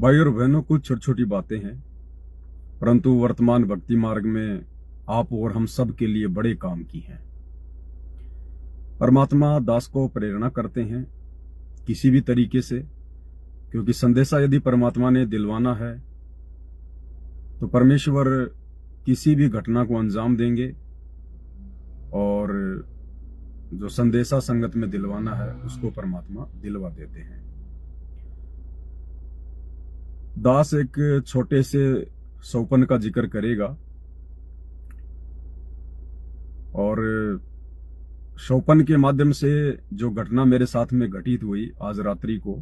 भाई और बहनों, कुछ छोटी छोटी बातें हैं, परंतु वर्तमान भक्ति मार्ग में आप और हम सब के लिए बड़े काम की हैं। परमात्मा दास को प्रेरणा करते हैं किसी भी तरीके से, क्योंकि संदेशा यदि परमात्मा ने दिलवाना है तो परमेश्वर किसी भी घटना को अंजाम देंगे, और जो संदेशा संगत में दिलवाना है उसको परमात्मा दिलवा देते हैं। दास एक छोटे से सोपन का जिक्र करेगा, और सोपन के माध्यम से जो घटना मेरे साथ में घटित हुई आज रात्रि को,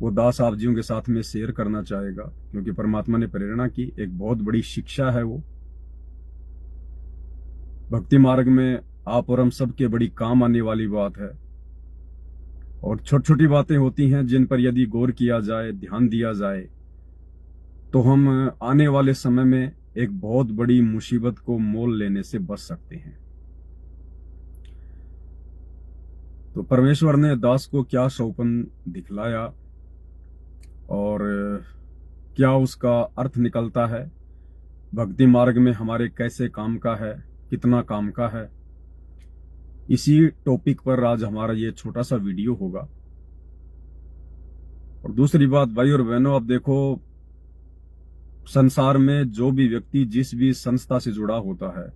वो दास आप जीवों के साथ में शेयर करना चाहेगा, क्योंकि परमात्मा ने प्रेरणा की। एक बहुत बड़ी शिक्षा है वो। भक्ति मार्ग में आप और हम सब के बड़ी काम आने वाली बात है, और छोटी छोटी बातें होती हैं जिन पर यदि गौर किया जाए, ध्यान दिया जाए, तो हम आने वाले समय में एक बहुत बड़ी मुसीबत को मोल लेने से बच सकते हैं। तो परमेश्वर ने दास को क्या सोपन दिखलाया और क्या उसका अर्थ निकलता है, भक्ति मार्ग में हमारे कैसे काम का है, कितना काम का है, इसी टॉपिक पर आज हमारा ये छोटा सा वीडियो होगा। और दूसरी बात भाई और बहनों, अब देखो, संसार में जो भी व्यक्ति जिस भी संस्था से जुड़ा होता है,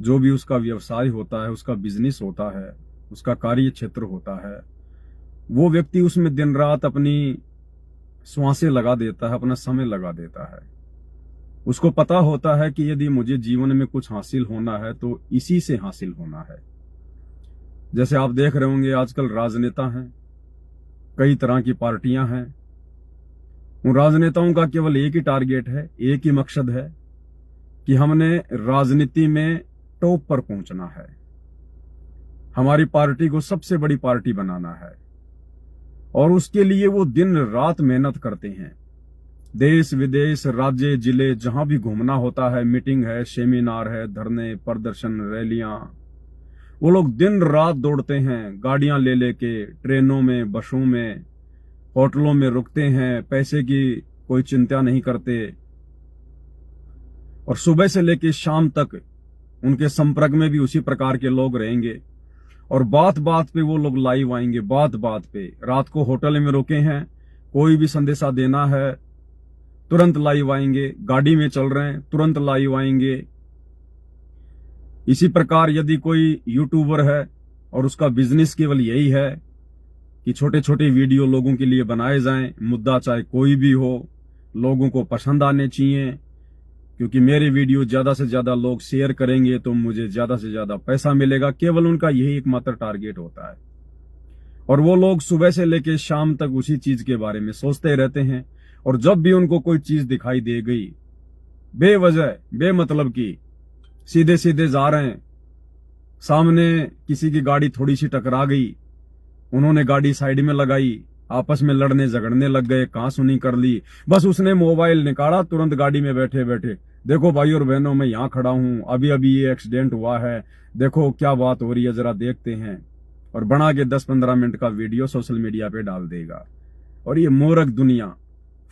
जो भी उसका व्यवसाय होता है, उसका बिजनेस होता है, उसका कार्य क्षेत्र होता है, वो व्यक्ति उसमें दिन रात अपनी श्वासें लगा देता है, अपना समय लगा देता है। उसको पता होता है कि यदि मुझे जीवन में कुछ हासिल होना है तो इसी से हासिल होना है। जैसे आप देख रहे होंगे आजकल राजनेता हैं, कई तरह की पार्टियां हैं। उन राजनेताओं का केवल एक ही टारगेट है, एक ही मकसद है कि हमने राजनीति में टॉप पर पहुंचना है, हमारी पार्टी को सबसे बड़ी पार्टी बनाना है, और उसके लिए वो दिन रात मेहनत करते हैं। देश विदेश, राज्य जिले, जहां भी घूमना होता है, मीटिंग है, सेमिनार है, धरने, प्रदर्शन, रैलियां, वो लोग दिन रात दौड़ते हैं, गाड़ियां ले लेके, ट्रेनों में, बसों में, होटलों में रुकते हैं, पैसे की कोई चिंता नहीं करते, और सुबह से लेकर शाम तक उनके संपर्क में भी उसी प्रकार के लोग रहेंगे, और बात बात पे वो लोग लाइव आएंगे। बात बात पे रात को होटल में रुके हैं, कोई भी संदेशा देना है तुरंत लाइव आएंगे, गाड़ी में चल रहे हैं तुरंत लाइव आएंगे। इसी प्रकार यदि कोई यूट्यूबर है और उसका बिजनेस केवल यही है कि छोटे छोटे वीडियो लोगों के लिए बनाए जाएं, मुद्दा चाहे कोई भी हो, लोगों को पसंद आने चाहिए, क्योंकि मेरे वीडियो ज्यादा से ज्यादा लोग शेयर करेंगे तो मुझे ज्यादा से ज्यादा पैसा मिलेगा। केवल उनका यही एकमात्र टारगेट होता है, और वो लोग सुबह से लेकर शाम तक उसी चीज के बारे में सोचते रहते हैं। और जब भी उनको कोई चीज दिखाई दे गई, बेवजह बेमतलब की, सीधे सीधे जा रहे हैं, सामने किसी की गाड़ी थोड़ी सी टकरा गई, उन्होंने गाड़ी साइड में लगाई, आपस में लड़ने झगड़ने लग गए, कहां सुनी कर ली, बस उसने मोबाइल निकाला, तुरंत गाड़ी में बैठे बैठे, देखो भाई और बहनों, मैं यहां खड़ा हूं, अभी अभी ये एक्सीडेंट हुआ है, देखो क्या बात हो रही है, जरा देखते हैं, और बना के 10-15 मिनट का वीडियो सोशल मीडिया पे डाल देगा। और ये मूर्ख दुनिया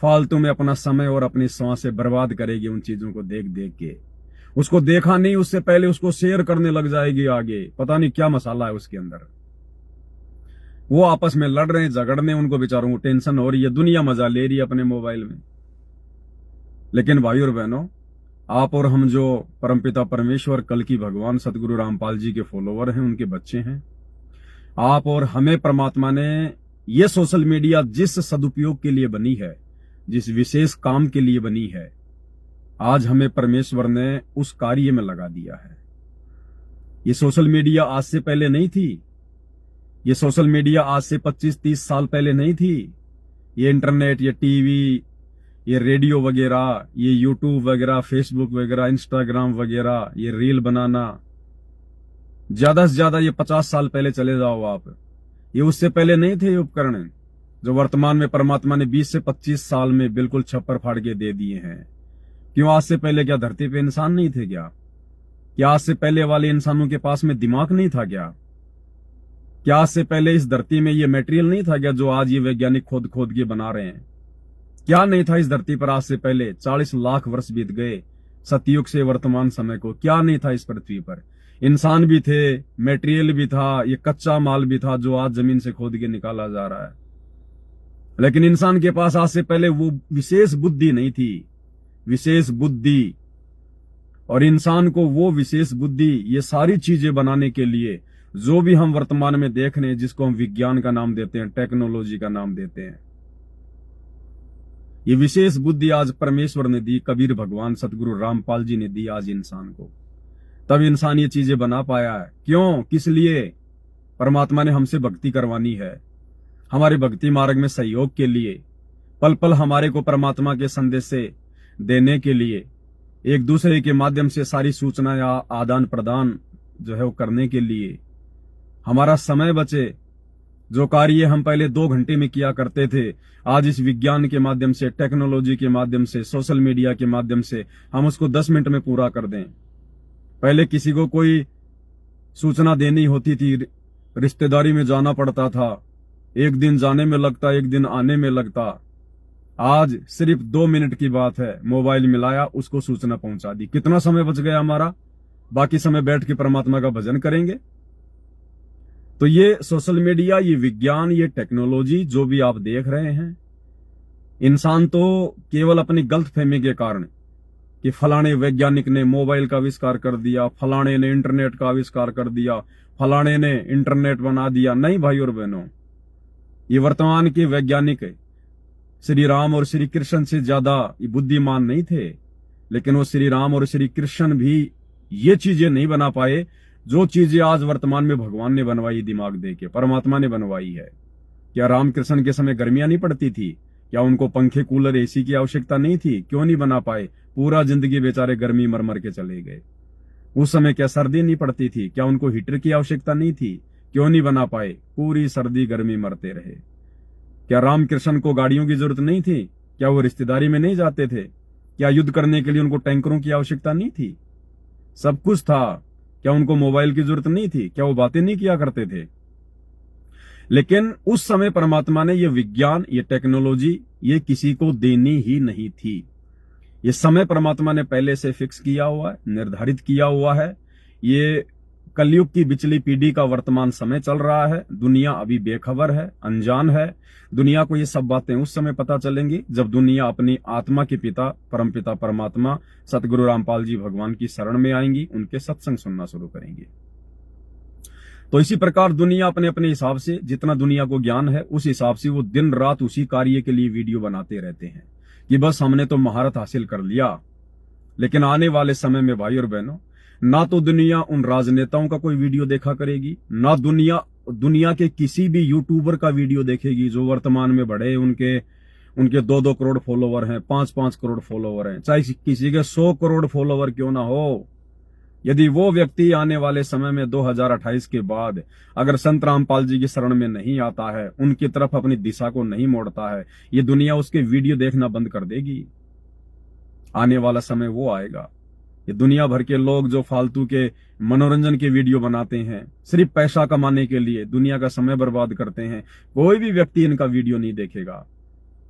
फालतू में अपना समय और अपनी सांसें बर्बाद करेगी उन चीजों को देख देख के। उसको देखा नहीं, उससे पहले उसको शेयर करने लग जाएगी आगे, पता नहीं क्या मसाला है उसके अंदर। वो आपस में लड़ रहे हैं, झगड़ने, उनको बेचारों को टेंशन हो रही है, दुनिया मजा ले रही है अपने मोबाइल में। लेकिन भाई और बहनों, आप और हम जो परमपिता परमेश्वर, कल की भगवान सदगुरु रामपाल जी के फॉलोवर हैं, उनके बच्चे हैं, आप और हमें परमात्मा ने ये सोशल मीडिया जिस सदुपयोग के लिए बनी है, जिस विशेष काम के लिए बनी है, आज हमें परमेश्वर ने उस कार्य में लगा दिया है। ये सोशल मीडिया आज से पहले नहीं थी, ये सोशल मीडिया आज से 25-30 साल पहले नहीं थी। ये इंटरनेट, ये टीवी, ये रेडियो वगैरह, ये यूट्यूब वगैरह, फेसबुक वगैरह, इंस्टाग्राम वगैरह, ये रील बनाना, ज्यादा से ज्यादा ये 50 साल पहले चले जाओ आप, ये उससे पहले नहीं थे ये उपकरण, जो वर्तमान में परमात्मा ने 20 से 25 साल में बिल्कुल छप्पर फाड़ के दे दिए हैं। क्यों? आज से पहले क्या धरती पे इंसान नहीं थे क्या? आज से पहले वाले इंसानों के पास में दिमाग नहीं था क्या? क्या आज से पहले इस धरती में ये मटेरियल नहीं था क्या जो आज ये वैज्ञानिक खोद खोद के बना रहे हैं? क्या नहीं था इस धरती पर आज से पहले? 40 लाख वर्ष बीत गए सतयुग से वर्तमान समय को। क्या नहीं था इस पृथ्वी पर? इंसान भी थे, मटेरियल भी था, ये कच्चा माल भी था जो आज जमीन से खोद के निकाला जा रहा है। लेकिन इंसान के पास आज से पहले वो विशेष बुद्धि नहीं थी, विशेष बुद्धि। और इंसान को वो विशेष बुद्धि ये सारी चीजें बनाने के लिए जो भी हम वर्तमान में देख रहे हैं, जिसको हम विज्ञान का नाम देते हैं, टेक्नोलॉजी का नाम देते हैं, ये विशेष बुद्धि आज परमेश्वर ने दी, कबीर भगवान सतगुरु रामपाल जी ने दी आज इंसान को। तब इंसान ये चीजें बना पाया है। क्यों? किस लिए? परमात्मा ने हमसे भक्ति करवानी है, हमारे भक्ति मार्ग में सहयोग के लिए, पल पल हमारे को परमात्मा के संदेश से देने के लिए, एक दूसरे के माध्यम से सारी सूचना या आदान प्रदान जो है वो करने के लिए, हमारा समय बचे। जो कार्य हम पहले 2 घंटे में किया करते थे, आज इस विज्ञान के माध्यम से, टेक्नोलॉजी के माध्यम से, सोशल मीडिया के माध्यम से हम उसको 10 मिनट में पूरा कर दें। पहले किसी को कोई सूचना देनी होती थी, रिश्तेदारी में जाना पड़ता था, 1 दिन जाने में लगता, 1 दिन आने में लगता। आज सिर्फ 2 मिनट की बात है, मोबाइल मिलाया, उसको सूचना पहुंचा दी। कितना समय बच गया हमारा? बाकी समय बैठ के परमात्मा का भजन करेंगे। तो ये सोशल मीडिया, ये विज्ञान, ये टेक्नोलॉजी जो भी आप देख रहे हैं, इंसान तो केवल अपनी गलतफहमी के कारण कि फलाने वैज्ञानिक ने मोबाइल का आविष्कार कर दिया, फलाने ने इंटरनेट का आविष्कार कर दिया, फलाने ने इंटरनेट बना दिया। नहीं भाई और बहनों, ये वर्तमान के वैज्ञानिक श्री राम और श्री कृष्ण से ज्यादा बुद्धिमान नहीं थे, लेकिन वो श्री राम और श्री कृष्ण भी ये चीजें नहीं बना पाए जो चीजें आज वर्तमान में भगवान ने बनवाई, दिमाग दे के परमात्मा ने बनवाई है। क्या राम कृष्ण के समय गर्मियां नहीं पड़ती थी? क्या उनको पंखे, कूलर, एसी की आवश्यकता नहीं थी? क्यों नहीं बना पाए? पूरा जिंदगी बेचारे गर्मी मर मर के चले गए। उस समय क्या सर्दी नहीं पड़ती थी? क्या उनको हीटर की आवश्यकता नहीं थी? क्यों नहीं बना पाए? पूरी सर्दी गर्मी मरते रहे। क्या राम कृष्ण को गाड़ियों की जरूरत नहीं थी? क्या वो रिश्तेदारी में नहीं जाते थे? क्या युद्ध करने के लिए उनको टैंकरों की आवश्यकता नहीं थी? सब कुछ था। क्या उनको मोबाइल की जरूरत नहीं थी? क्या वो बातें नहीं किया करते थे? लेकिन उस समय परमात्मा ने ये विज्ञान, ये टेक्नोलॉजी, ये किसी को देनी ही नहीं थी। ये समय परमात्मा ने पहले से फिक्स किया हुआ है, निर्धारित किया हुआ है। ये कलयुग की पिछली पीढ़ी का वर्तमान समय चल रहा है। दुनिया अभी बेखबर है, अनजान है। दुनिया को ये सब बातें उस समय पता चलेंगी जब दुनिया अपनी आत्मा के पिता, परमपिता परमात्मा सतगुरु रामपाल जी भगवान की शरण में आएंगी, उनके सत्संग सुनना शुरू करेंगे। तो इसी प्रकार दुनिया अपने अपने हिसाब से, जितना दुनिया को ज्ञान है उस हिसाब से वो दिन रात उसी कार्य के लिए वीडियो बनाते रहते हैं कि बस हमने तो महारत हासिल कर लिया। लेकिन आने वाले समय में भाई और बहनों, ना तो दुनिया उन राजनेताओं का कोई वीडियो देखा करेगी, ना दुनिया के किसी भी यूट्यूबर का वीडियो देखेगी जो वर्तमान में बड़े, उनके 2-2 करोड़ फॉलोवर हैं, 5-5 करोड़ फॉलोवर हैं, चाहे किसी के 100 करोड़ फॉलोवर क्यों ना हो। यदि वो व्यक्ति आने वाले समय में 2028 के बाद अगर संत रामपाल जी की शरण में नहीं आता है, उनकी तरफ अपनी दिशा को नहीं मोड़ता है, ये दुनिया उसके वीडियो देखना बंद कर देगी। आने वाला समय वो आएगा। ये दुनिया भर के लोग जो फालतू के मनोरंजन के वीडियो बनाते हैं, सिर्फ पैसा कमाने के लिए दुनिया का समय बर्बाद करते हैं, कोई भी व्यक्ति इनका वीडियो नहीं देखेगा।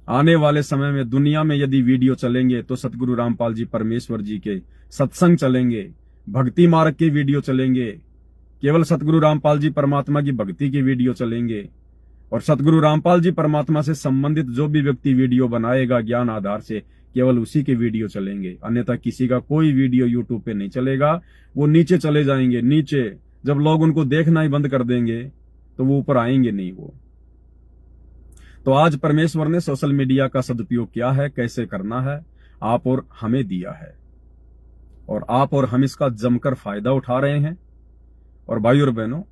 आने वाले समय में दुनिया में यदि वीडियो चलेंगे तो सतगुरु रामपाल जी परमेश्वर जी के सत्संग चलेंगे, भक्ति मार्ग के वीडियो चलेंगे, केवल सतगुरु रामपाल जी परमात्मा की भक्ति के वीडियो चलेंगे। और सतगुरु रामपाल जी परमात्मा से संबंधित जो भी व्यक्ति वीडियो बनाएगा ज्ञान आधार से, केवल उसी के वीडियो चलेंगे। अन्यथा किसी का कोई वीडियो यूट्यूब पे नहीं चलेगा। वो नीचे चले जाएंगे। नीचे जब लोग उनको देखना ही बंद कर देंगे तो वो ऊपर आएंगे नहीं। वो तो आज परमेश्वर ने सोशल मीडिया का सदुपयोग किया है, कैसे करना है, आप और हमें दिया है, और आप और हम इसका जमकर फायदा उठा रहे हैं। और भाई और बहनों,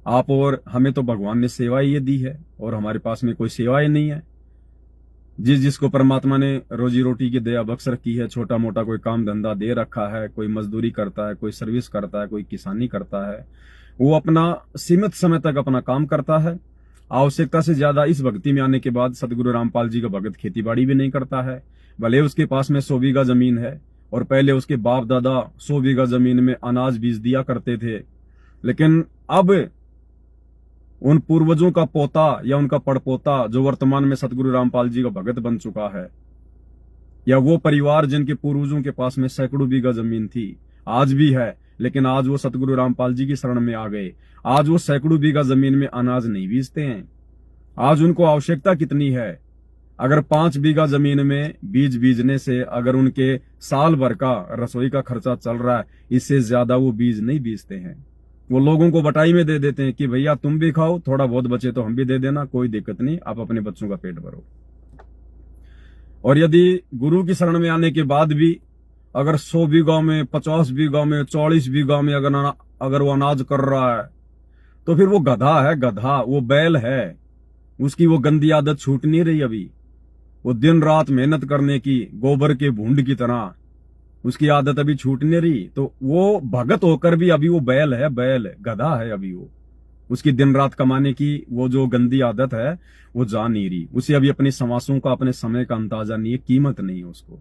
आप और हमें तो भगवान ने सेवाएं ये दी है और हमारे पास में कोई सेवाएं नहीं है। जिसको परमात्मा ने रोजी रोटी की दया बख्श रखी है, छोटा मोटा कोई काम धंधा दे रखा है, कोई मजदूरी करता है, कोई सर्विस करता है, कोई किसानी करता है, वो अपना सीमित समय तक अपना काम करता है। आवश्यकता से ज्यादा इस भक्ति में आने के बाद सतगुरु रामपाल जी का भगत खेती बाड़ी भी नहीं करता है। भले उसके पास में 100 बीघा जमीन है और पहले उसके बाप दादा 100 बीघा जमीन में अनाज बीज दिया करते थे, लेकिन अब उन पूर्वजों का पोता या उनका पड़पोता जो वर्तमान में सतगुरु रामपाल जी का भगत बन चुका है, या वो परिवार जिनके पूर्वजों के पास में सैकड़ों बीघा जमीन थी, आज भी है, लेकिन आज वो सतगुरु रामपाल जी की शरण में आ गए। आज वो सैकड़ों बीघा जमीन में अनाज नहीं बीजते हैं। आज उनको आवश्यकता कितनी है? अगर 5 बीघा जमीन में बीज बीजने से अगर उनके साल भर का रसोई का खर्चा चल रहा है, इससे ज्यादा वो बीज नहीं बीजते हैं। वो लोगों को बटाई में दे देते हैं कि भैया तुम भी खाओ, थोड़ा बहुत बचे तो हम भी दे देना, कोई दिक्कत नहीं, आप अपने बच्चों का पेट भरो। और यदि गुरु की शरण में आने के बाद भी अगर 100 बीघा में, 50 बीघा में, 40 बीघा में अगर वो अनाज कर रहा है, तो फिर वो गधा है, गधा, वो बैल है। उसकी वो गंदी आदत छूट नहीं रही अभी। वो दिन रात मेहनत करने की, गोबर के भूंड की तरह, उसकी आदत अभी छूट नहीं रही। तो वो भगत होकर भी अभी वो बैल है, बैल, गधा है अभी वो। उसकी दिन रात कमाने की वो जो गंदी आदत है वो जा नहीं रही। उसे अभी अपने समासों का, अपने समय का अंदाजा नहीं है, कीमत नहीं है उसको।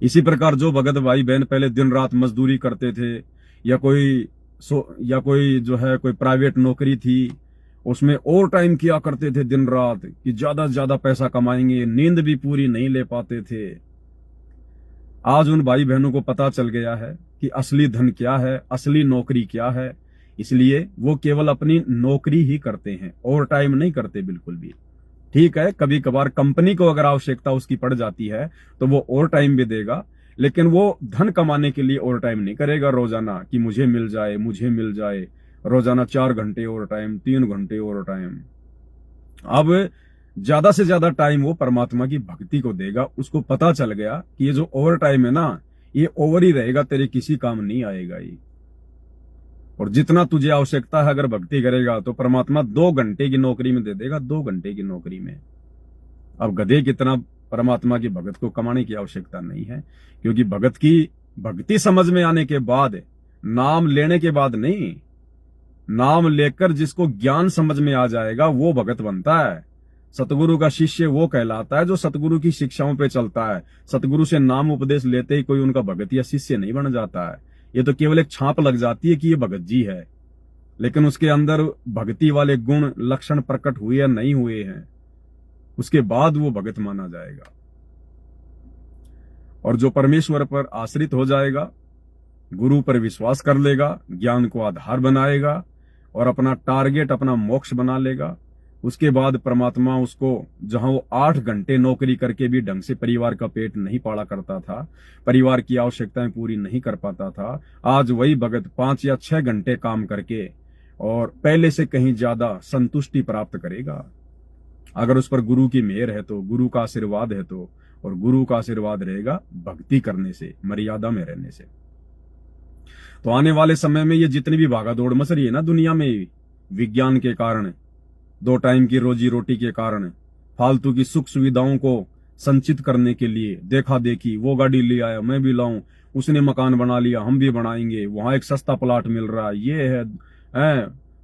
इसी प्रकार जो भगत भाई बहन पहले दिन रात मजदूरी करते थे, या कोई जो है कोई प्राइवेट नौकरी थी, उसमें ओवर टाइम किया करते थे दिन रात कि ज्यादा से ज्यादा पैसा कमाएंगे, नींद भी पूरी नहीं ले पाते थे। आज उन भाई बहनों को पता चल गया है कि असली धन क्या है, असली नौकरी क्या है। इसलिए वो केवल अपनी नौकरी ही करते हैं, ओवर टाइम नहीं करते बिल्कुल भी। ठीक है, कभी कभार कंपनी को अगर आवश्यकता उसकी पड़ जाती है तो वो ओवर टाइम भी देगा, लेकिन वो धन कमाने के लिए ओवर टाइम नहीं करेगा रोजाना कि मुझे मिल जाए, मुझे मिल जाए। रोजाना 4 घंटे ओवर टाइम, 3 घंटे ओवर टाइम। अब ज्यादा से ज्यादा टाइम वो परमात्मा की भक्ति को देगा। उसको पता चल गया कि ये जो ओवर टाइम है ना, ये ओवर ही रहेगा, तेरे किसी काम नहीं आएगा ये। और जितना तुझे आवश्यकता है अगर भक्ति करेगा तो परमात्मा 2 घंटे की नौकरी में दे देगा, 2 घंटे की नौकरी में। अब गधे कितना परमात्मा की भगत को कमाने की आवश्यकता नहीं है, क्योंकि भगत की भक्ति समझ में आने के बाद, नाम लेने के बाद नहीं, नाम लेकर जिसको ज्ञान समझ में आ जाएगा वो भगत बनता है। सतगुरु का शिष्य वो कहलाता है जो सतगुरु की शिक्षाओं पे चलता है। सतगुरु से नाम उपदेश लेते ही कोई उनका भगत या शिष्य नहीं बन जाता है। ये तो केवल एक छाप लग जाती है कि ये भगत जी है, लेकिन उसके अंदर भक्ति वाले गुण लक्षण प्रकट हुए या नहीं हुए हैं, उसके बाद वो भगत माना जाएगा। और जो परमेश्वर पर आश्रित हो जाएगा, गुरु पर विश्वास कर लेगा, ज्ञान को आधार बनाएगा और अपना टारगेट, अपना मोक्ष बना लेगा, उसके बाद परमात्मा उसको, जहां वो 8 घंटे नौकरी करके भी ढंग से परिवार का पेट नहीं पाला करता था, परिवार की आवश्यकताएं पूरी नहीं कर पाता था, आज वही भगत 5 या 6 घंटे काम करके और पहले से कहीं ज्यादा संतुष्टि प्राप्त करेगा। अगर उस पर गुरु की मेहर है तो, गुरु का आशीर्वाद है तो, और गुरु का आशीर्वाद रहेगा भक्ति करने से, मर्यादा में रहने से। तो आने वाले समय में ये जितनी भी भागा दौड़ मच रही है ना दुनिया में, विज्ञान के कारण, 2 टाइम की रोजी रोटी के कारण, फालतू की सुख सुविधाओं को संचित करने के लिए देखा देखी, वो गाड़ी ले आया मैं भी लाऊं, उसने मकान बना लिया हम भी बनाएंगे, वहां एक सस्ता प्लाट मिल रहा है, ये है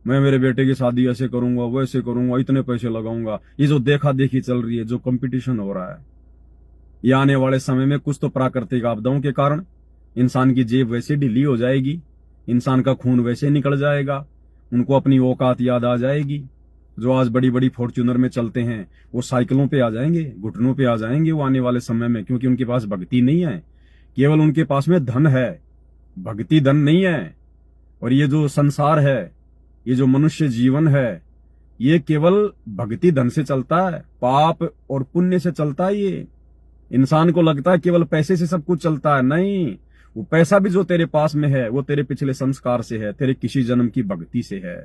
मैं मेरे बेटे की शादी ऐसे करूंगा, वैसे करूंगा, इतने पैसे लगाऊंगा। ये जो देखा देखी चल रही है, जो कंपटीशन हो रहा है, ये आने वाले समय में कुछ तो प्राकृतिक आपदाओं के कारण इंसान की जेब वैसे ढीली हो जाएगी, इंसान का खून वैसे निकल जाएगा, उनको अपनी औकात याद आ जाएगी। जो आज बड़ी बड़ी फॉर्च्यूनर में चलते हैं वो साइकिलों पे आ जाएंगे, घुटनों पे आ जाएंगे वो आने वाले समय में, क्योंकि उनके पास भक्ति नहीं है, केवल उनके पास में धन है, भक्ति धन नहीं है। और ये जो संसार है, ये जो मनुष्य जीवन है, ये केवल भक्ति धन से चलता है, पाप और पुण्य से चलता है। ये इंसान को लगता है केवल पैसे से सब कुछ चलता है, नहीं। वो पैसा भी जो तेरे पास में है वो तेरे पिछले संस्कार से है, तेरे किसी जन्म की भक्ति से है।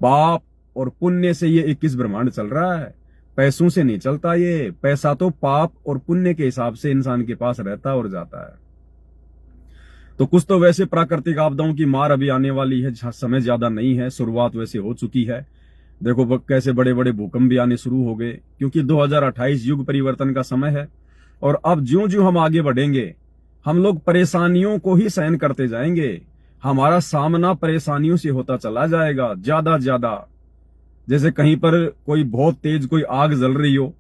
पाप और पुण्य से ये 21 ब्रह्मांड चल रहा है, पैसों से नहीं चलता ये। पैसा तो पाप और पुण्य के हिसाब से इंसान के पास रहता और जाता है। तो कुछ तो वैसे प्राकृतिक आपदाओं की मार अभी आने वाली है, समय ज्यादा नहीं है, शुरुआत वैसे हो चुकी है। देखो कैसे बड़े बड़े भूकंप भी आने शुरू हो गए, क्योंकि 2028 युग परिवर्तन का समय है। और अब ज्यों ज्यों हम आगे बढ़ेंगे, हम लोग परेशानियों को ही सहन करते जाएंगे, हमारा सामना परेशानियों से होता चला जाएगा ज्यादा ज्यादा। जैसे कहीं पर कोई बहुत तेज कोई आग जल रही हो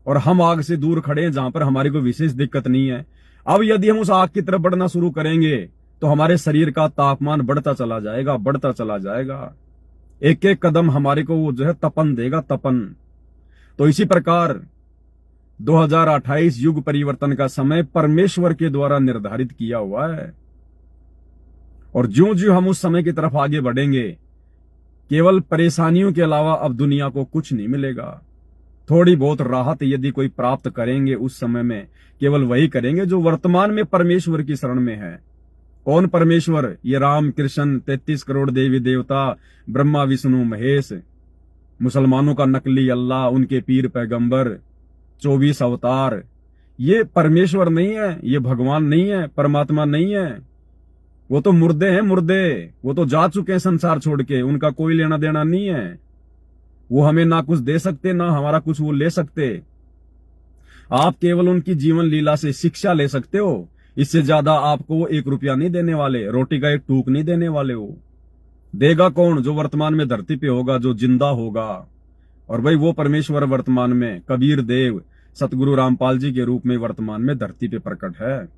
और हम आग से दूर खड़े हैं जहां पर हमारी कोई विशेष दिक्कत नहीं है, अब यदि हम उस आग की तरफ बढ़ना शुरू करेंगे तो हमारे शरीर का तापमान बढ़ता चला जाएगा, बढ़ता चला जाएगा। एक एक कदम हमारे को वो जो है तपन देगा, तपन। तो इसी प्रकार 2028 युग परिवर्तन का समय परमेश्वर के द्वारा निर्धारित किया हुआ है, और ज्यों ज्यों हम उस समय की तरफ आगे बढ़ेंगे, केवल परेशानियों के अलावा अब दुनिया को कुछ नहीं मिलेगा। थोड़ी बहुत राहत यदि कोई प्राप्त करेंगे उस समय में, केवल वही करेंगे जो वर्तमान में परमेश्वर की शरण में है। कौन परमेश्वर? ये राम कृष्ण, 33 करोड़ देवी देवता, ब्रह्मा विष्णु महेश, मुसलमानों का नकली अल्लाह, उनके पीर पैगंबर, 24 अवतार। ये परमेश्वर नहीं है, ये भगवान नहीं है, परमात्मा नहीं है। वो तो मुर्दे हैं, मुर्दे। वो तो जा चुके हैं संसार छोड़ के, उनका कोई लेना देना नहीं है। वो हमें ना कुछ दे सकते, ना हमारा कुछ वो ले सकते। आप केवल उनकी जीवन लीला से शिक्षा ले सकते हो। इससे ज्यादा आपको वो 1 रुपया नहीं देने वाले, रोटी का एक टूक नहीं देने वाले। वो देगा कौन? जो वर्तमान में धरती पे होगा, जो जिंदा होगा। और भाई वो परमेश्वर वर्तमान में कबीर देव, सतगुरु रामपाल जी के रूप में वर्तमान में धरती पे प्रकट है।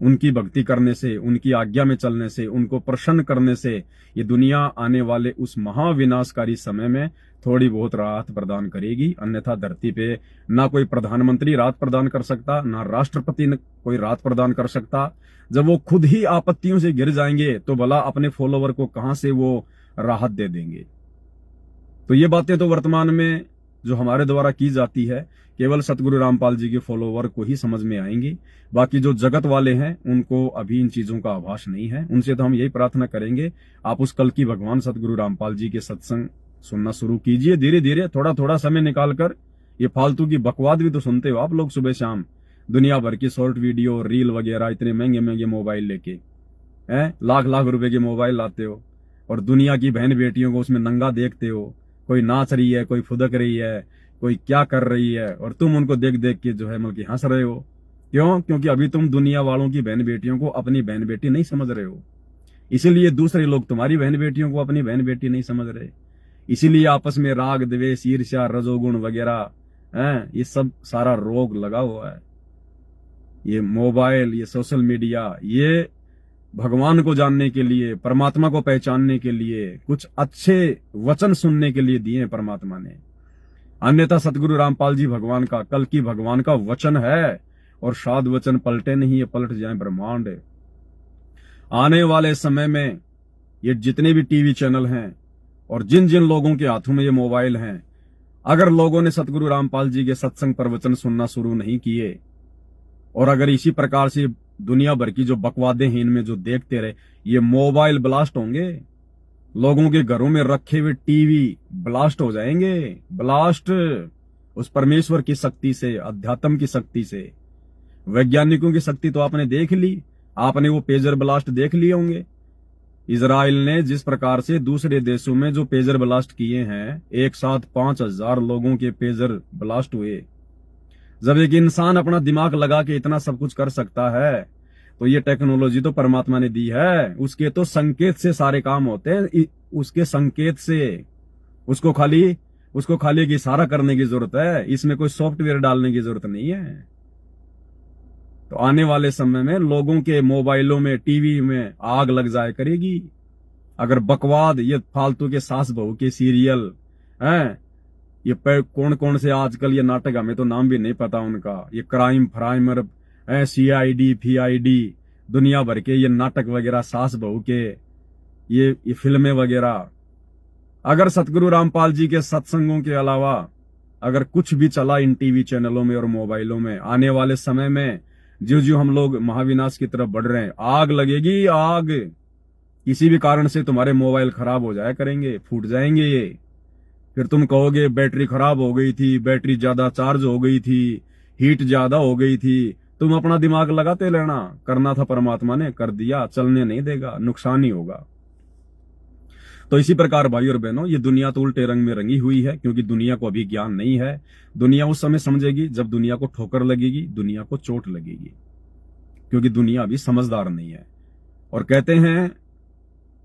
उनकी भक्ति करने से, उनकी आज्ञा में चलने से, उनको प्रसन्न करने से ये दुनिया आने वाले उस महाविनाशकारी समय में थोड़ी बहुत राहत प्रदान करेगी। अन्यथा धरती पे ना कोई प्रधानमंत्री राहत प्रदान कर सकता, ना राष्ट्रपति कोई राहत प्रदान कर सकता। जब वो खुद ही आपत्तियों से घिर जाएंगे तो भला अपने फॉलोवर को कहां से वो राहत दे देंगे। तो ये बातें तो वर्तमान में जो हमारे द्वारा की जाती है केवल सतगुरु रामपाल जी के फॉलोवर को ही समझ में आएंगी। बाकी जो जगत वाले हैं उनको अभी इन चीजों का आभास नहीं है। उनसे तो हम यही प्रार्थना करेंगे, आप उस कल की भगवान सतगुरु रामपाल जी के सत्संग सुनना शुरू कीजिए। धीरे धीरे थोड़ा थोड़ा समय निकालकर। ये फालतू की बकवाद भी तो सुनते हो आप लोग सुबह शाम, दुनिया भर की शॉर्ट वीडियो, रील वगैरह, इतने महंगे महंगे मोबाइल लेके हैं, लाख लाख रुपए के मोबाइल लाते हो और दुनिया की बहन बेटियों को उसमें नंगा देखते हो। कोई नाच रही है, कोई फुदक रही है, कोई क्या कर रही है, और तुम उनको देख देख के जो है मतलब हंस रहे हो। क्यों? क्योंकि अभी तुम दुनिया वालों की बहन बेटियों को अपनी बहन बेटी नहीं समझ रहे हो। इसीलिए दूसरे लोग तुम्हारी बहन बेटियों को अपनी बहन बेटी नहीं समझ रहे। इसीलिए आपस में राग, द्वेष, ईर्ष्या, रजोगुण वगैरह हैं, ये सब सारा रोग लगा हुआ है। ये मोबाइल, ये सोशल मीडिया, ये भगवान को जानने के लिए, परमात्मा को पहचानने के लिए, कुछ अच्छे वचन सुनने के लिए दिए हैं परमात्मा ने। अन्यथा सतगुरु रामपाल जी भगवान का, कल की भगवान का वचन है, और शाद वचन पलटे नहीं, ये पलट जाए ब्रह्मांड। आने वाले समय में ये जितने भी टीवी चैनल हैं और जिन जिन लोगों के हाथों में ये मोबाइल हैं, अगर लोगों ने सतगुरु रामपाल जी के सत्संग प्रवचन सुनना शुरू नहीं किए, और अगर इसी प्रकार से दुनिया भर की जो बकवादें हैं इनमें जो देखते रहे, ये मोबाइल ब्लास्ट होंगे। लोगों के घरों में रखे हुए टीवी ब्लास्ट हो जाएंगे। ब्लास्ट उस परमेश्वर की शक्ति से, अध्यात्म की शक्ति से। वैज्ञानिकों की शक्ति तो आपने देख ली, आपने वो पेजर ब्लास्ट देख लिए होंगे। इजराइल ने जिस प्रकार से दूसरे देशों में जो पेजर ब्लास्ट किए हैं, एक साथ 5000 लोगों के पेजर ब्लास्ट हुए। जब एक इंसान अपना दिमाग लगा के इतना सब कुछ कर सकता है, तो ये टेक्नोलॉजी तो परमात्मा ने दी है। उसके तो संकेत से सारे काम होते हैं, उसके संकेत से। उसको खाली एक इशारा करने की जरूरत है, इसमें कोई सॉफ्टवेयर डालने की जरूरत नहीं है। तो आने वाले समय में लोगों के मोबाइलों में, टीवी में आग लग जाए करेगी। अगर बकवाद, ये फालतू के सास बहू के सीरियल हैं, ये कौन कौन से आजकल ये नाटक, हमें तो नाम भी नहीं पता उनका, ये क्राइम फ्राइमर, CID PID, दुनिया भर के ये नाटक वगैरह, सास बहू के ये फिल्में वगैरह, अगर सतगुरु रामपाल जी के सत्संगों के अलावा अगर कुछ भी चला इन टीवी चैनलों में और मोबाइलों में, आने वाले समय में जो जो हम लोग महाविनाश की तरफ बढ़ रहे हैं, आग लगेगी, आग। किसी भी कारण से तुम्हारे मोबाइल खराब हो जाया करेंगे, फूट जाएंगे ये। फिर तुम कहोगे बैटरी खराब हो गई थी, बैटरी ज्यादा चार्ज हो गई थी, हीट ज्यादा हो गई थी। तुम अपना दिमाग लगाते रहना, करना था परमात्मा ने, कर दिया, चलने नहीं देगा, नुकसान ही होगा। तो इसी प्रकार भाई और बहनों, ये दुनिया तो उल्टे रंग में रंगी हुई है, क्योंकि दुनिया को अभी ज्ञान नहीं है। दुनिया उस समय समझेगी जब दुनिया को ठोकर लगेगी, दुनिया को चोट लगेगी, क्योंकि दुनिया अभी समझदार नहीं है। और कहते हैं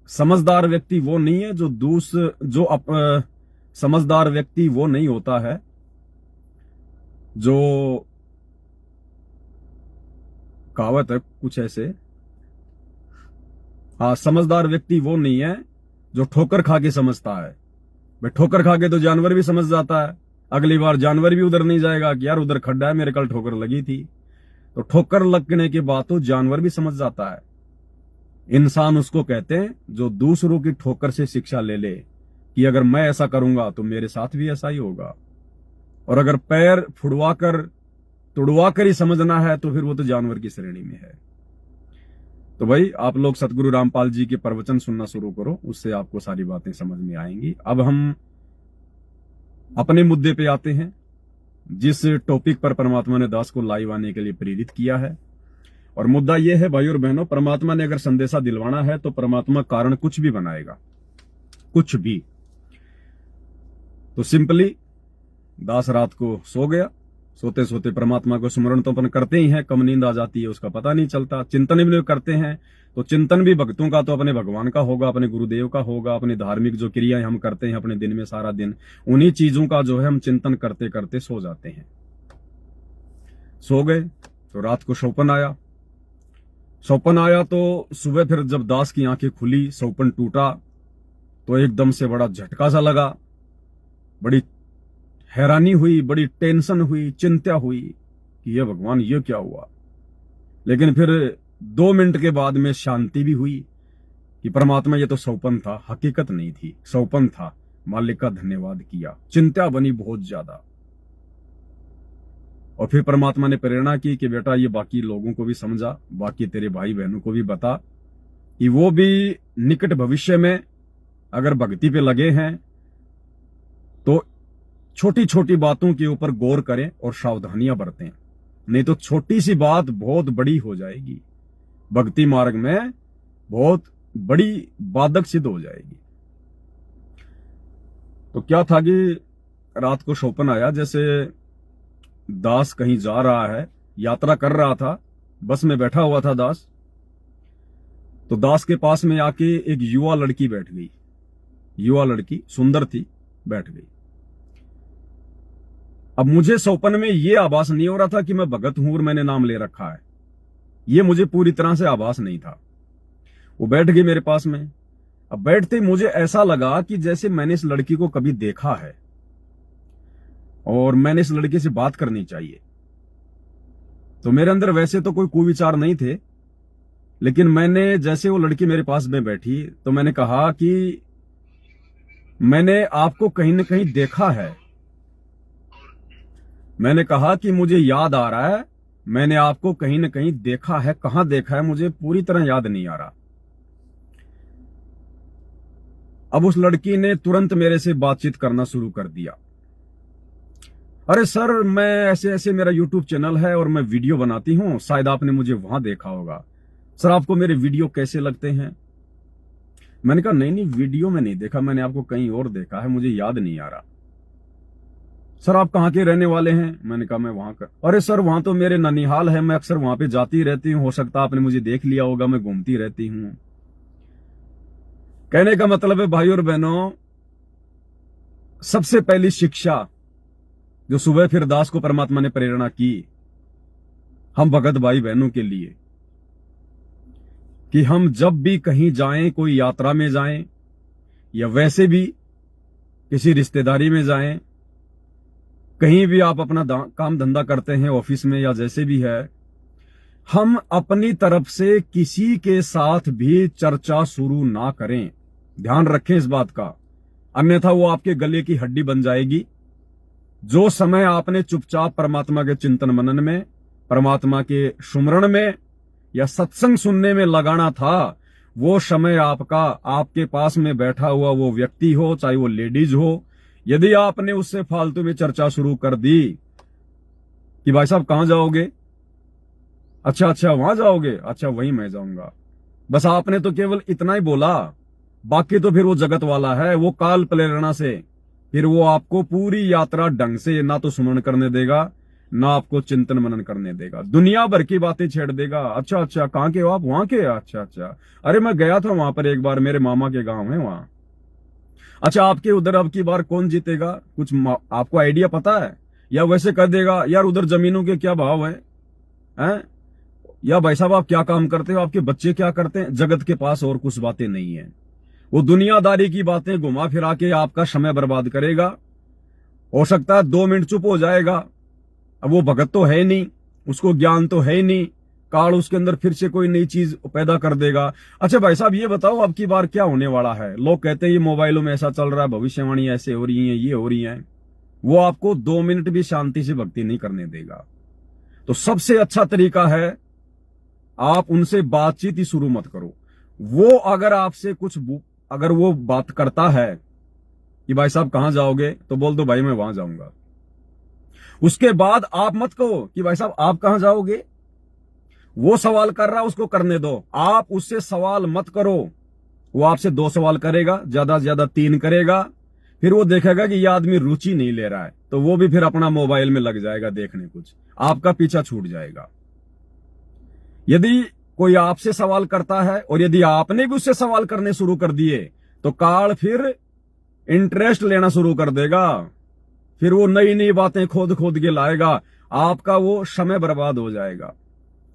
समझदार व्यक्ति वो नहीं है समझदार व्यक्ति वो नहीं होता है जो, कहावत है कुछ ऐसे, हाँ, समझदार व्यक्ति वो नहीं है जो ठोकर खा के समझता है। भाई ठोकर खा के तो जानवर भी समझ जाता है, अगली बार जानवर भी उधर नहीं जाएगा कि यार उधर खड्डा है, मेरे कल ठोकर लगी थी। तो ठोकर लगने के बाद तो जानवर भी समझ जाता है। इंसान उसको कहते हैं जो दूसरों की ठोकर से शिक्षा ले ले कि अगर मैं ऐसा करूंगा तो मेरे साथ भी ऐसा ही होगा। और अगर पैर फुड़वा कर तुड़वा कर ही समझना है तो फिर वो तो जानवर की श्रेणी में है। तो भाई आप लोग सतगुरु रामपाल जी के प्रवचन सुनना शुरू करो, उससे आपको सारी बातें समझ में आएंगी। अब हम अपने मुद्दे पे आते हैं, जिस टॉपिक पर परमात्मा ने दास को लाइव आने के लिए प्रेरित किया है। और मुद्दा यह है भाई और बहनों, परमात्मा ने अगर संदेशा दिलवाना है तो परमात्मा कारण कुछ भी बनाएगा, कुछ भी। तो सिंपली दास रात को सो गया, सोते सोते परमात्मा को स्मरण तो अपन करते ही हैं, कब नींद आ जाती है उसका पता नहीं चलता। चिंतन भी करते हैं तो चिंतन भी भक्तों का तो अपने भगवान का होगा, अपने गुरुदेव का होगा, अपनी धार्मिक जो क्रियाएं हम करते हैं अपने दिन में सारा दिन, उन्हीं चीजों का जो है हम चिंतन करते करते सो जाते हैं। सो गए तो रात को सौपन आया। सौपन आया तो सुबह फिर जब दास की आंखें खुली, सौपन टूटा तो एकदम से बड़ा झटका सा लगा, बड़ी हैरानी हुई, बड़ी टेंशन हुई, चिंता हुई कि ये भगवान ये क्या हुआ। लेकिन फिर 2 मिनट के बाद में शांति भी हुई कि परमात्मा ये तो सौपन था, हकीकत नहीं थी, सौपन था। मालिक का धन्यवाद किया, चिंता बनी बहुत ज्यादा। और फिर परमात्मा ने प्रेरणा की कि बेटा ये बाकी लोगों को भी समझा, बाकी तेरे भाई बहनों को भी बता कि वो भी निकट भविष्य में अगर भक्ति पे लगे हैं तो छोटी छोटी बातों के ऊपर गौर करें और सावधानियां बरतें, नहीं तो छोटी सी बात बहुत बड़ी हो जाएगी, भक्ति मार्ग में बहुत बड़ी बाधक सिद्ध हो जाएगी। तो क्या था कि रात को सौपन आया, जैसे दास कहीं जा रहा है, यात्रा कर रहा था, बस में बैठा हुआ था दास, तो दास के पास में आके एक युवा लड़की बैठ गई। युवा लड़की सुंदर थी, बैठ गई। अब मुझे सौपन में यह आभास नहीं हो रहा था कि मैं भगत हूं और मैंने नाम ले रखा है, यह मुझे पूरी तरह से आभास नहीं था। वो बैठ गई मेरे पास में। अब बैठते मुझे ऐसा लगा कि जैसे मैंने इस लड़की को कभी देखा है और मैंने इस लड़की से बात करनी चाहिए। तो मेरे अंदर वैसे तो कोई कुविचार नहीं थे, लेकिन मैंने जैसे वो लड़की मेरे पास में बैठी तो मैंने कहा कि मैंने आपको कहीं ना कहीं देखा है। मैंने कहा कि मुझे याद आ रहा है, मैंने आपको कहीं ना कहीं देखा है, कहां देखा है मुझे पूरी तरह याद नहीं आ रहा। अब उस लड़की ने तुरंत मेरे से बातचीत करना शुरू कर दिया। अरे सर, मैं ऐसे ऐसे, मेरा यूट्यूब चैनल है और मैं वीडियो बनाती हूं, शायद आपने मुझे वहां देखा होगा। सर आपको मेरे वीडियो कैसे लगते हैं? मैंने कहा नहीं, वीडियो में नहीं देखा, मैंने आपको कहीं और देखा है, मुझे याद नहीं आ रहा। सर आप कहाँ के रहने वाले हैं? मैंने कहा मैं वहां का। अरे सर वहां तो मेरे ननिहाल है, मैं अक्सर वहां पे जाती रहती हूँ, हो सकता आपने मुझे देख लिया होगा, मैं घूमती रहती हूँ। कहने का मतलब है भाई और बहनों, सबसे पहली शिक्षा जो सुबह फिर दास को परमात्मा ने प्रेरणा की हम भगत भाई बहनों के लिए, कि हम जब भी कहीं जाएं, कोई यात्रा में जाएं या वैसे भी किसी रिश्तेदारी में जाएं, कहीं भी आप अपना काम धंधा करते हैं, ऑफिस में या जैसे भी है, हम अपनी तरफ से किसी के साथ भी चर्चा शुरू ना करें। ध्यान रखें इस बात का, अन्यथा वो आपके गले की हड्डी बन जाएगी। जो समय आपने चुपचाप परमात्मा के चिंतन मनन में, परमात्मा के सुमरण में या सत्संग सुनने में लगाना था, वो समय आपका आपके पास में बैठा हुआ वो व्यक्ति हो, चाहे वो लेडीज हो, यदि आपने उससे फालतू में चर्चा शुरू कर दी कि भाई साहब कहां जाओगे? अच्छा वहां जाओगे, अच्छा वहीं मैं जाऊंगा, बस आपने तो केवल इतना ही बोला, बाकी तो फिर वो जगत वाला है, वो काल प्रेरणा से फिर वो आपको पूरी यात्रा ढंग से ना तो सुमरण करने देगा, ना आपको चिंतन मनन करने देगा, दुनिया भर की बातें छेड़ देगा। अच्छा कहाँ के हो आप? वहां के? अच्छा अरे मैं गया था वहां पर एक बार, मेरे मामा के गांव है वहां। अच्छा आपके उधर अब की बार कौन जीतेगा, कुछ आपको आइडिया पता है? या वैसे कर देगा यार उधर जमीनों के क्या भाव हैं? या भाई साहब आप क्या काम करते हो, आपके बच्चे क्या करते हैं? जगत के पास और कुछ बातें नहीं है। वो दुनियादारी की बातें घुमा फिरा के आपका समय बर्बाद करेगा। हो सकता है 2 मिनट चुप हो जाएगा। अब वो भगत तो है नहीं, उसको ज्ञान तो है ही नहीं, काल उसके अंदर फिर से कोई नई चीज पैदा कर देगा। अच्छा भाई साहब ये बताओ अब की बार क्या होने वाला है? लोग कहते हैं ये मोबाइलों में ऐसा चल रहा है, भविष्यवाणी ऐसे हो रही है, ये हो रही है। वो आपको 2 मिनट भी शांति से भक्ति नहीं करने देगा। तो सबसे अच्छा तरीका है आप उनसे बातचीत ही शुरू मत करो। वो अगर आपसे कुछ अगर वो बात करता है कि भाई साहब कहां जाओगे, तो बोल दो भाई मैं वहां जाऊंगा। उसके बाद आप मत कहो कि भाई साहब आप कहां जाओगे। वो सवाल कर रहा है, उसको करने दो, आप उससे सवाल मत करो। वो आपसे 2 सवाल करेगा, ज्यादा से ज्यादा 3 करेगा। फिर वो देखेगा कि ये आदमी रुचि नहीं ले रहा है, तो वो भी फिर अपना मोबाइल में लग जाएगा देखने, कुछ आपका पीछा छूट जाएगा। यदि कोई आपसे सवाल करता है और यदि आपने भी उससे सवाल करने शुरू कर दिए, तो काल फिर इंटरेस्ट लेना शुरू कर देगा। फिर वो नई नई बातें खोद खोद के लाएगा, आपका वो समय बर्बाद हो जाएगा।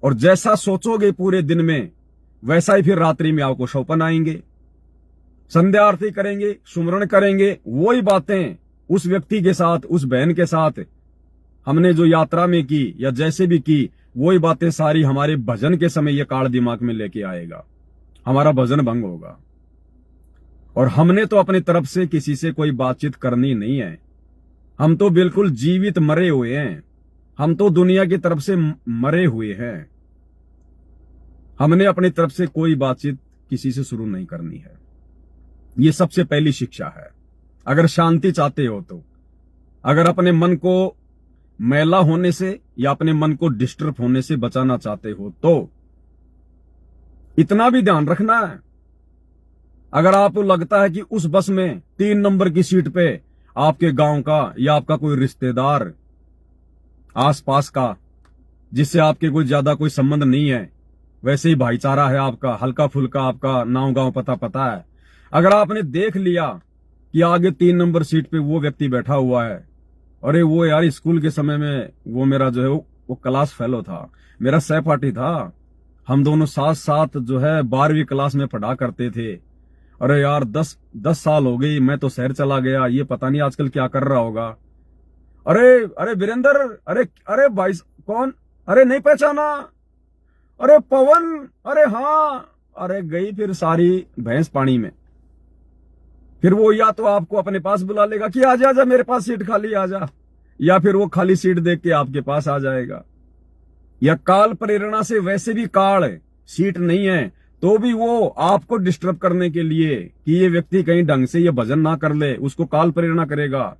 और जैसा सोचोगे पूरे दिन में, वैसा ही फिर रात्रि में आपको सपने आएंगे। संध्या आरती करेंगे, सुमरण करेंगे, वही बातें उस व्यक्ति के साथ, उस बहन के साथ हमने जो यात्रा में की या जैसे भी की, वही बातें सारी हमारे भजन के समय ये काल दिमाग में लेके आएगा। हमारा भजन भंग होगा। और हमने तो अपनी तरफ से किसी से कोई बातचीत करनी नहीं है। हम तो बिल्कुल जीवित मरे हुए हैं। हम तो दुनिया की तरफ से मरे हुए हैं। हमने अपनी तरफ से कोई बातचीत किसी से शुरू नहीं करनी है। ये सबसे पहली शिक्षा है। अगर शांति चाहते हो तो, अगर अपने मन को मैला होने से या अपने मन को डिस्टर्ब होने से बचाना चाहते हो, तो इतना भी ध्यान रखना है, अगर आपको लगता है कि उस बस में 3 नंबर की सीट पे आपके गांव का या आपका कोई रिश्तेदार आसपास का, जिससे आपके कोई ज्यादा कोई संबंध नहीं है, वैसे ही भाईचारा है आपका, हल्का फुल्का आपका नाम गांव पता है, अगर आपने देख लिया कि आगे 3 नंबर सीट पे वो व्यक्ति बैठा हुआ है, अरे वो यार स्कूल के समय में वो मेरा जो है वो क्लास फेलो था, मेरा सहपाठी था, हम दोनों साथ साथ जो है 12वीं क्लास में पढ़ा करते थे, अरे यार 10 साल हो गई, मैं तो शहर चला गया, ये पता नहीं आजकल क्या कर रहा होगा। अरे वीरेंद्र, अरे भाई कौन, अरे नहीं पहचाना, अरे पवन, अरे हाँ, अरे गई फिर सारी भैंस पानी में। फिर वो या तो आपको अपने पास बुला लेगा कि आजा आजा मेरे पास सीट खाली आजा, या फिर वो खाली सीट देख के आपके पास आ जाएगा। या काल प्रेरणा से वैसे भी काल सीट नहीं है, तो भी वो आपको डिस्टर्ब करने के लिए कि ये व्यक्ति कहीं ढंग से ये भजन ना कर ले, उसको काल प्रेरणा करेगा।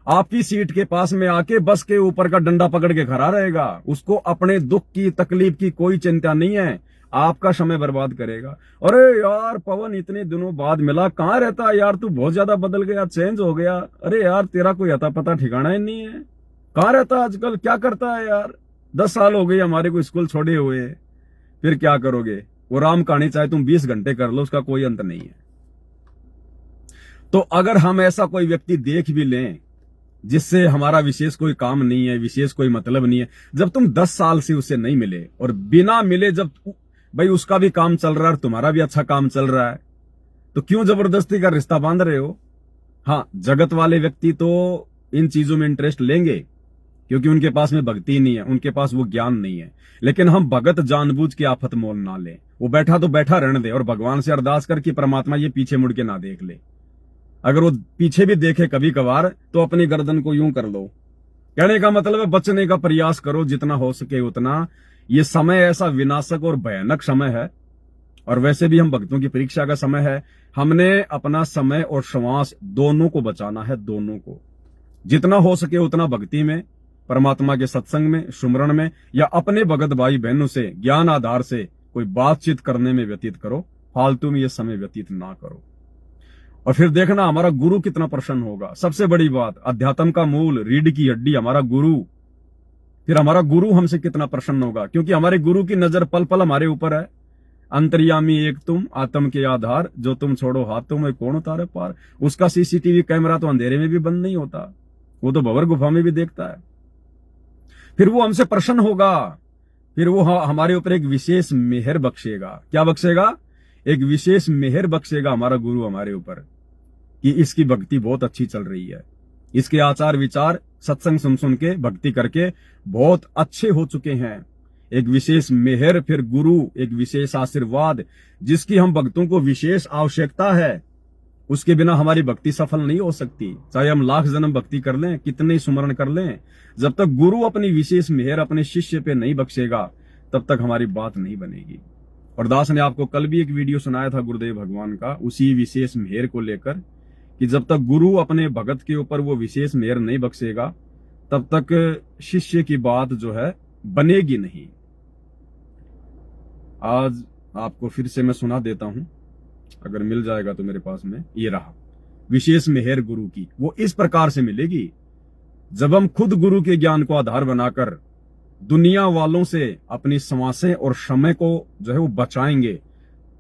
आपकी सीट के पास में आके बस के ऊपर का डंडा पकड़ के खड़ा रहेगा। उसको अपने दुख की तकलीफ की कोई चिंता नहीं है, आपका समय बर्बाद करेगा। अरे यार पवन इतने दिनों बाद मिला, कहाँ रहता है यार, तू बहुत ज्यादा बदल गया, चेंज हो गया। अरे यार तेरा कोई अता पता ठिकाना ही नहीं है, कहाँ रहता है आजकल, क्या करता है यार, 10 साल हो गए हमारे को स्कूल छोड़े हुए। फिर क्या करोगे? वो राम कहानी चाहे तुम 20 घंटे कर लो, उसका कोई अंत नहीं है। तो अगर हम ऐसा कोई व्यक्ति देख भी लें जिससे हमारा विशेष कोई काम नहीं है, विशेष कोई मतलब नहीं है, जब तुम 10 साल से उसे नहीं मिले और बिना मिले जब भाई उसका भी काम चल रहा है और तुम्हारा भी अच्छा काम चल रहा है, तो क्यों जबरदस्ती का रिश्ता बांध रहे हो? हाँ, जगत वाले व्यक्ति तो इन चीजों में इंटरेस्ट लेंगे क्योंकि उनके पास में भक्ति नहीं है, उनके पास वो ज्ञान नहीं है। लेकिन हम भगत जानबूझ के आफत मोल ना ले। वो बैठा तो बैठा रहने दे और भगवान से अरदास कर कि परमात्मा ये पीछे मुड़ के ना देख ले। अगर वो पीछे भी देखे कभी कभार तो अपनी गर्दन को यूं कर लो। कहने का मतलब है बचने का प्रयास करो जितना हो सके उतना। ये समय ऐसा विनाशक और भयानक समय है, और वैसे भी हम भक्तों की परीक्षा का समय है। हमने अपना समय और श्वास दोनों को बचाना है, दोनों को। जितना हो सके उतना भक्ति में, परमात्मा के सत्संग में, सुमरण में, या अपने भगत भाई बहनों से ज्ञान आधार से कोई बातचीत करने में व्यतीत करो। फालतू में ये समय व्यतीत ना करो। और फिर देखना हमारा गुरु कितना प्रसन्न होगा। सबसे बड़ी बात, अध्यात्म का मूल, रीढ़ की हड्डी हमारा गुरु। फिर हमारा गुरु हमसे कितना प्रसन्न होगा, क्योंकि हमारे गुरु की नजर पल पल हमारे ऊपर है। अंतर्यामी एक तुम, आत्म के आधार, जो तुम छोड़ो हाथों में कौन उतारे पार। उसका सीसीटीवी कैमरा तो अंधेरे में भी बंद नहीं होता, वो तो भंवर गुफा में भी देखता है। फिर वो हमसे प्रसन्न होगा, फिर वो हमारे ऊपर एक विशेष मेहर बख्शेगा। क्या बख्शेगा? एक विशेष मेहर बख्शेगा हमारा गुरु हमारे ऊपर कि इसकी भक्ति बहुत अच्छी चल रही है, इसके आचार विचार सत्संग सुन सुन के भक्ति करके बहुत अच्छे हो चुके हैं। एक विशेष मेहर, फिर गुरु, एक विशेष आशीर्वाद जिसकी हम भक्तों को विशेष आवश्यकता है, उसके बिना हमारी भक्ति सफल नहीं हो सकती। चाहे हम लाख जन्म भक्ति कर लें, कितने ही सुमरण कर लें, जब तक गुरु अपनी विशेष मेहर अपने शिष्य पे नहीं बख्शेगा तब तक हमारी बात नहीं बनेगी। और दास ने आपको कल भी एक वीडियो सुनाया था गुरुदेव भगवान का उसी विशेष मेहर को लेकर कि जब तक गुरु अपने भगत के ऊपर वो विशेष मेहर नहीं बख्शेगा तब तक शिष्य की बात जो है बनेगी नहीं। आज आपको फिर से मैं सुना देता हूं, अगर मिल जाएगा तो मेरे पास में। ये रहा विशेष मेहर गुरु की, वो इस प्रकार से मिलेगी जब हम खुद गुरु के ज्ञान को आधार बनाकर दुनिया वालों से अपनी समासें और समय को जो है वो बचाएंगे,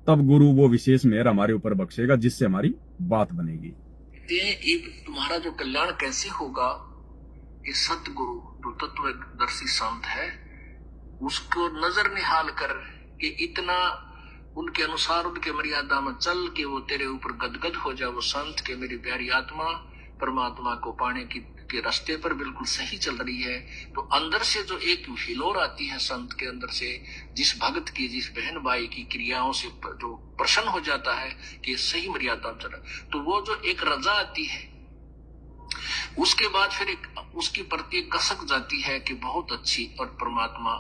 तब गुरु वो विशेष मेहर हमारे ऊपर बख्शेगा जिससे हमारी बात बनेगी। तुम्हारा जो कल्याण कैसे होगा, ये सतगुरु जो तत्वदर्शी संत है उसको नजर निहाल कर कि इतना उनके अनुसार उनके मर्यादा में चल के वो तेरे ऊपर गदगद हो जाए, वो संत के मेरी प्यारी आत्मा परमात्मा को पाने के रास्ते पर बिल्कुल सही चल रही है। तो अंदर से जो एक हिलोर आती है संत के अंदर से, जिस भक्त की, जिस बहन भाई की क्रियाओं से जो प्रसन्न हो जाता है कि सही मर्यादा में चल रहा, तो वो जो एक रजा आती है उसके बाद फिर एक उसकी प्रति कसक जाती है कि बहुत अच्छी, और परमात्मा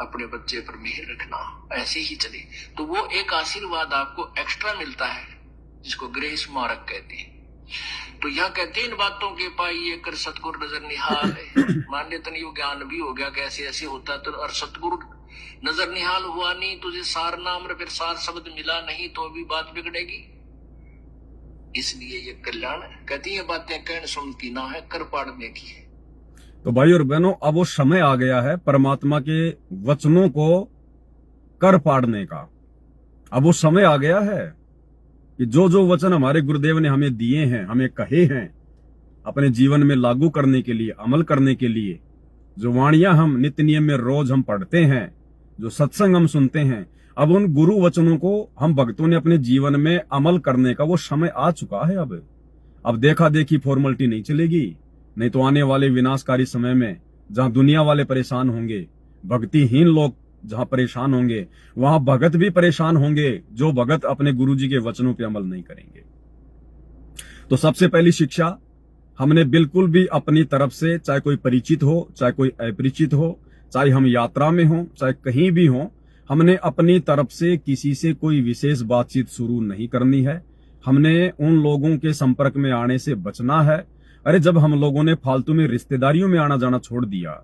अपने बच्चे पर मेहर रखना, ऐसे ही चले। तो वो एक आशीर्वाद आपको एक्स्ट्रा मिलता है जिसको गृह स्मारक कहते हैं। तो यहाँ कहते हैं इन बातों के पाइए कर सतगुरु नजर निहाल है। मान्य तन यो ज्ञान भी हो गया कैसे ऐसे होता तो, और सतगुरु नजर निहाल हुआ नहीं, तुझे सार नाम रे फिर सार शब्द मिला नहीं तो भी बात बिगड़ेगी। इसलिए ये कल्याण कहती है बातें कहने सुनती ना है, कर पाड़ने की है। तो भाई और बहनों, अब वो समय आ गया है परमात्मा के वचनों को कर पाड़ने का। अब वो समय आ गया है कि जो जो वचन हमारे गुरुदेव ने हमें दिए हैं, हमें कहे हैं, अपने जीवन में लागू करने के लिए, अमल करने के लिए, जो वाणियां हम नित्य नियम में रोज हम पढ़ते हैं, जो सत्संग हम सुनते हैं, अब उन गुरु वचनों को हम भक्तों ने अपने जीवन में अमल करने का वो समय आ चुका है। अब देखा देखी फॉर्मेलिटी नहीं चलेगी, नहीं तो आने वाले विनाशकारी समय में जहां दुनिया वाले परेशान होंगे, भक्तिहीन लोग जहां परेशान होंगे, वहां भगत भी परेशान होंगे जो भगत अपने गुरुजी के वचनों पे अमल नहीं करेंगे। तो सबसे पहली शिक्षा हमने बिल्कुल भी अपनी तरफ से, चाहे कोई परिचित हो, चाहे कोई अपरिचित हो, चाहे हम यात्रा में हो, चाहे कहीं भी हो, हमने अपनी तरफ से किसी से कोई विशेष बातचीत शुरू नहीं करनी है। हमने उन लोगों के संपर्क में आने से बचना है। अरे जब हम लोगों ने फालतू में रिश्तेदारियों में आना जाना छोड़ दिया,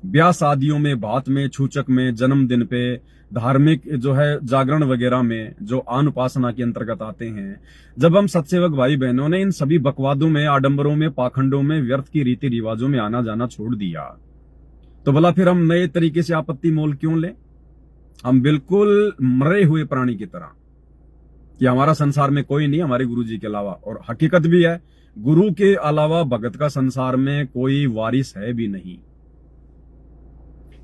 ब्याह शादियों में, बात में, छूचक में, जन्मदिन पे, धार्मिक जो है जागरण वगैरह में जो अनुपासना के अंतर्गत आते हैं, जब हम सत्सेवक भाई बहनों ने इन सभी बकवादों में, आडंबरों में, पाखंडों में, व्यर्थ की रीति रिवाजों में आना जाना छोड़ दिया, तो भला फिर हम नए तरीके से आपत्ति मोल क्यों लें? हम बिल्कुल मरे हुए प्राणी की तरह कि हमारा संसार में कोई नहीं हमारे गुरु जी के अलावा। और हकीकत भी है, गुरु के अलावा भगत का संसार में कोई वारिस है भी नहीं।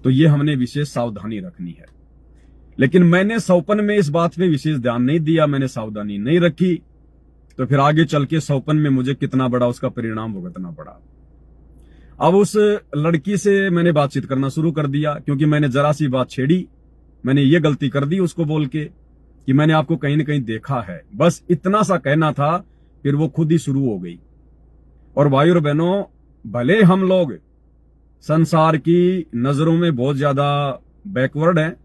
तो ये हमने विशेष सावधानी रखनी है। लेकिन मैंने सौपन में इस बात पे विशेष ध्यान नहीं दिया, मैंने सावधानी नहीं रखी, तो फिर आगे चल के सौपन में मुझे कितना बड़ा उसका परिणाम भुगतना पड़ा। अब उस लड़की से मैंने बातचीत करना शुरू कर दिया, क्योंकि मैंने जरा सी बात छेड़ी, मैंने ये गलती कर दी उसको बोल के कि मैंने आपको कहीं न कहीं देखा है, बस इतना सा कहना था। फिर वो खुद ही शुरू हो गई। और भाई और बहनों, भले हम लोग संसार की नजरों में बहुत ज्यादा बैकवर्ड हैं,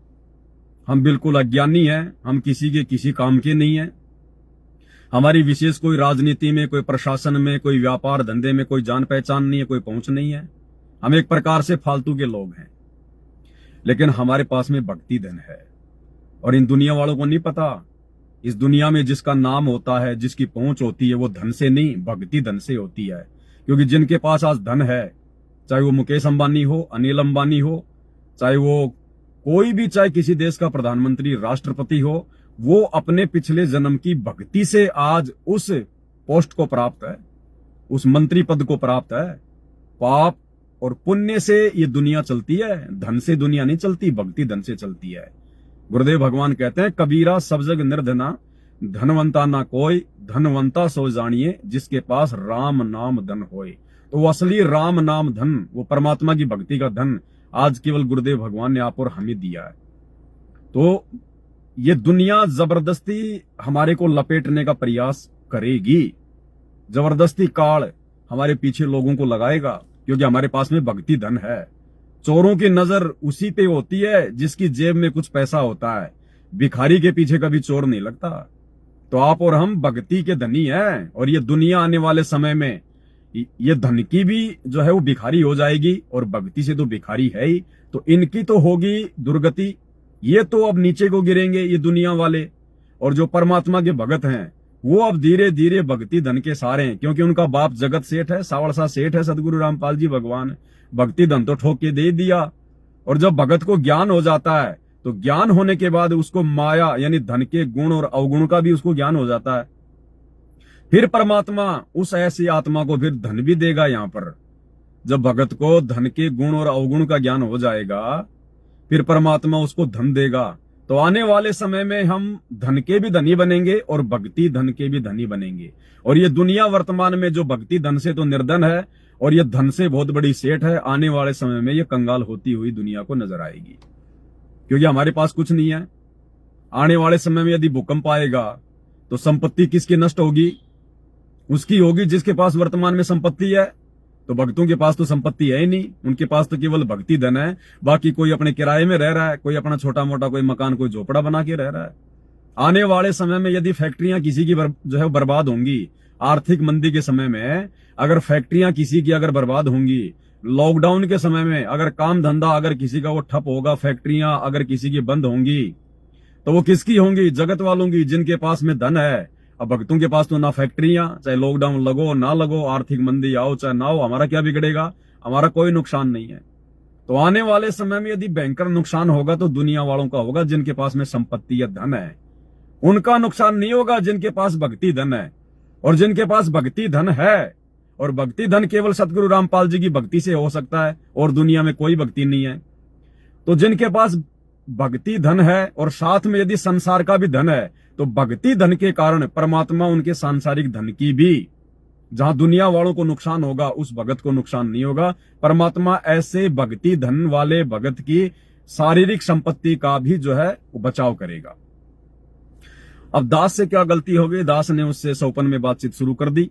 हम बिल्कुल अज्ञानी हैं, हम किसी के किसी काम के नहीं हैं, हमारी विशेष कोई राजनीति में, कोई प्रशासन में, कोई व्यापार धंधे में कोई जान पहचान नहीं है, कोई पहुंच नहीं है, हम एक प्रकार से फालतू के लोग हैं। लेकिन हमारे पास में भक्ति धन है, और इन दुनिया वालों को नहीं पता, इस दुनिया में जिसका नाम होता है, जिसकी पहुंच होती है, वो धन से नहीं, भक्ति धन से होती है। क्योंकि जिनके पास आज धन है, चाहे वो मुकेश अंबानी हो, अनिल अंबानी हो, चाहे वो कोई भी, चाहे किसी देश का प्रधानमंत्री, राष्ट्रपति हो, वो अपने पिछले जन्म की भक्ति से आज उस पोस्ट को प्राप्त है, उस मंत्री पद को प्राप्त है। पाप और पुण्य से ये दुनिया चलती है, धन से दुनिया नहीं चलती, भक्ति धन से चलती है। गुरुदेव भगवान कहते हैं, कबीरा सब जग निर्धना, धनवंता ना कोई, धनवंता सो जानिए जिसके पास राम नाम धन होए। तो वो असली राम नाम धन, वो परमात्मा की भक्ति का धन आज केवल गुरुदेव भगवान ने आप और हमें दिया है। तो ये दुनिया जबरदस्ती हमारे को लपेटने का प्रयास करेगी, जबरदस्ती काल हमारे पीछे लोगों को लगाएगा, क्योंकि हमारे पास में भक्ति धन है। चोरों की नजर उसी पे होती है जिसकी जेब में कुछ पैसा होता है, भिखारी के पीछे कभी चोर नहीं लगता। तो आप और हम भक्ति के धनी हैं, और ये दुनिया आने वाले समय में ये धन की भी जो है वो भिखारी हो जाएगी, और भक्ति से तो भिखारी है ही। तो इनकी तो होगी दुर्गति, ये तो अब नीचे को गिरेंगे ये दुनिया वाले, और जो परमात्मा के भगत हैं वो अब धीरे धीरे भक्ति धन के सारे हैं, क्योंकि उनका बाप जगत सेठ है, सावड़सा सेठ है सदगुरु रामपाल जी भगवान। भक्ति धन तो ठोक के दे दिया, और जब भगत को ज्ञान हो जाता है तो ज्ञान होने के बाद उसको माया यानी धन के गुण और अवगुण का भी उसको ज्ञान हो जाता है। फिर परमात्मा उस ऐसी आत्मा को फिर धन भी देगा। यहां पर जब भगत को धन के गुण और अवगुण का ज्ञान हो जाएगा, फिर परमात्मा उसको धन देगा। तो आने वाले समय में हम धन के भी धनी बनेंगे और भक्ति धन के भी धनी बनेंगे। और ये दुनिया वर्तमान में जो भक्ति धन से तो निर्धन है, और ये धन से बहुत बड़ी सेठ है, आने वाले समय में ये कंगाल होती हुई दुनिया को नजर आएगी, क्योंकि हमारे पास कुछ नहीं है। आने वाले समय में यदि भूकंप आएगा तो संपत्ति किसकी नष्ट होगी? उसकी होगी जिसके पास वर्तमान में संपत्ति है। तो भक्तों के पास तो संपत्ति है ही नहीं, उनके पास तो केवल भक्ति धन है। बाकी कोई अपने किराए में रह रहा है, कोई अपना छोटा मोटा कोई मकान, कोई झोपड़ा बना के रह रहा है। आने वाले समय में यदि फैक्ट्रियां किसी की जो है बर्बाद होंगी, आर्थिक मंदी के समय में अगर फैक्ट्रियां किसी की अगर बर्बाद होंगी, लॉकडाउन के समय में अगर काम धंधा अगर किसी का वो ठप होगा, फैक्ट्रियां अगर किसी की बंद होंगी, तो वो किसकी होंगी? जगत वालों की, जिनके पास में धन है। अब भक्तों के पास तो ना फैक्ट्रियां, चाहे लॉकडाउन लगो ना लगो, आर्थिक मंदी आओ चाहे ना हो, हमारा क्या बिगड़ेगा? हमारा कोई नुकसान नहीं है। तो आने वाले समय में यदि भयंकर नुकसान होगा तो दुनिया वालों का होगा, जिनके पास में संपत्ति या धन है। उनका नुकसान नहीं होगा जिनके पास भक्ति धन है। और जिनके पास भक्ति धन है, और भक्ति धन केवल सतगुरु रामपाल जी की भक्ति से हो सकता है, और दुनिया में कोई भक्ति नहीं है। तो जिनके पास भक्ति धन है और साथ में यदि संसार का भी धन है, तो भक्ति धन के कारण परमात्मा उनके सांसारिक धन की भी, जहां दुनिया वालों को नुकसान होगा उस भगत को नुकसान नहीं होगा। परमात्मा ऐसे भक्ति धन वाले भगत की शारीरिक संपत्ति का भी जो है वो बचाव करेगा। अब दास से क्या गलती हो गई? दास ने उससे सौपन में बातचीत शुरू कर दी,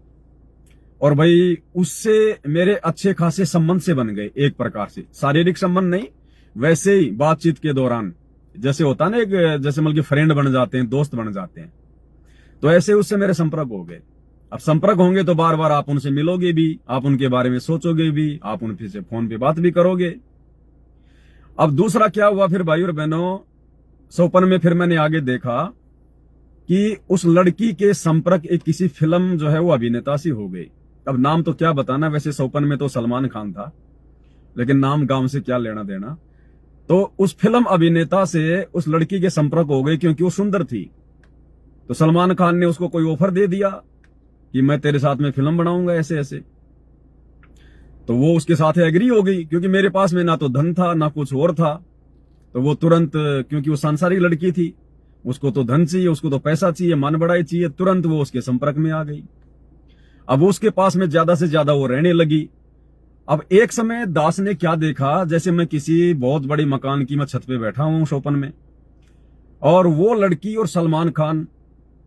और भाई उससे मेरे अच्छे खासे संबंध से बन गए। एक प्रकार से शारीरिक संबंध नहीं, वैसे ही बातचीत के दौरान जैसे होता ना, एक जैसे मतलब फ्रेंड बन जाते हैं, दोस्त बन जाते हैं, तो ऐसे उससे मेरे संपर्क हो गए। अब संपर्क होंगे तो बार बार आप उनसे मिलोगे भी, आप उनके बारे में सोचोगे भी, आप उनसे से फोन पे बात भी करोगे। अब दूसरा क्या हुआ फिर भाई और बहनों, सौपन में फिर मैंने आगे देखा कि उस लड़की के संपर्क एक किसी फिल्म जो है वो अभिनेता सी हो गई। अब नाम तो क्या बताना, वैसे सौपन में तो सलमान खान था, लेकिन नाम गांव से क्या लेना देना। तो उस फिल्म अभिनेता से उस लड़की के संपर्क हो गए, क्योंकि वो सुंदर थी। तो सलमान खान ने उसको कोई ऑफर दे दिया कि मैं तेरे साथ में फिल्म बनाऊंगा ऐसे ऐसे। तो वो उसके साथ एग्री हो गई, क्योंकि मेरे पास में ना तो धन था ना कुछ और था। तो वो तुरंत, क्योंकि वो सांसारिक लड़की थी, उसको तो धन चाहिए, उसको तो पैसा चाहिए, मान बढ़ाई चाहिए, तुरंत वो उसके संपर्क में आ गई। अब उसके पास में ज्यादा से ज्यादा वो रहने लगी। अब एक समय दास ने क्या देखा, जैसे मैं किसी बहुत बड़ी मकान की मैं छत पे बैठा हूं शोपन में, और वो लड़की और सलमान खान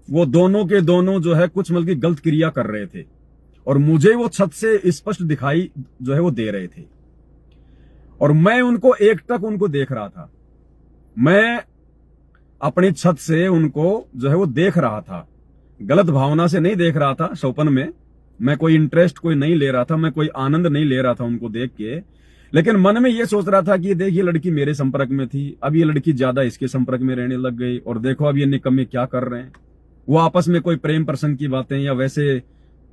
वो दोनों के दोनों जो है कुछ मतलब की गलत क्रिया कर रहे थे, और मुझे वो छत से स्पष्ट दिखाई जो है वो दे रहे थे, और मैं उनको एकटक उनको देख रहा था। मैं अपनी छत से उनको जो है वो देख रहा था, गलत भावना से नहीं देख रहा था। शोपन में मैं कोई इंटरेस्ट कोई नहीं ले रहा था, मैं कोई आनंद नहीं ले रहा था उनको देख के, लेकिन मन में ये सोच रहा था कि देखिए लड़की मेरे संपर्क में थी, अब ये लड़की ज्यादा इसके संपर्क में रहने लग गई, और देखो अब ये निकम्मे क्या कर रहे हैं। वो आपस में कोई प्रेम प्रसंग की बातें या वैसे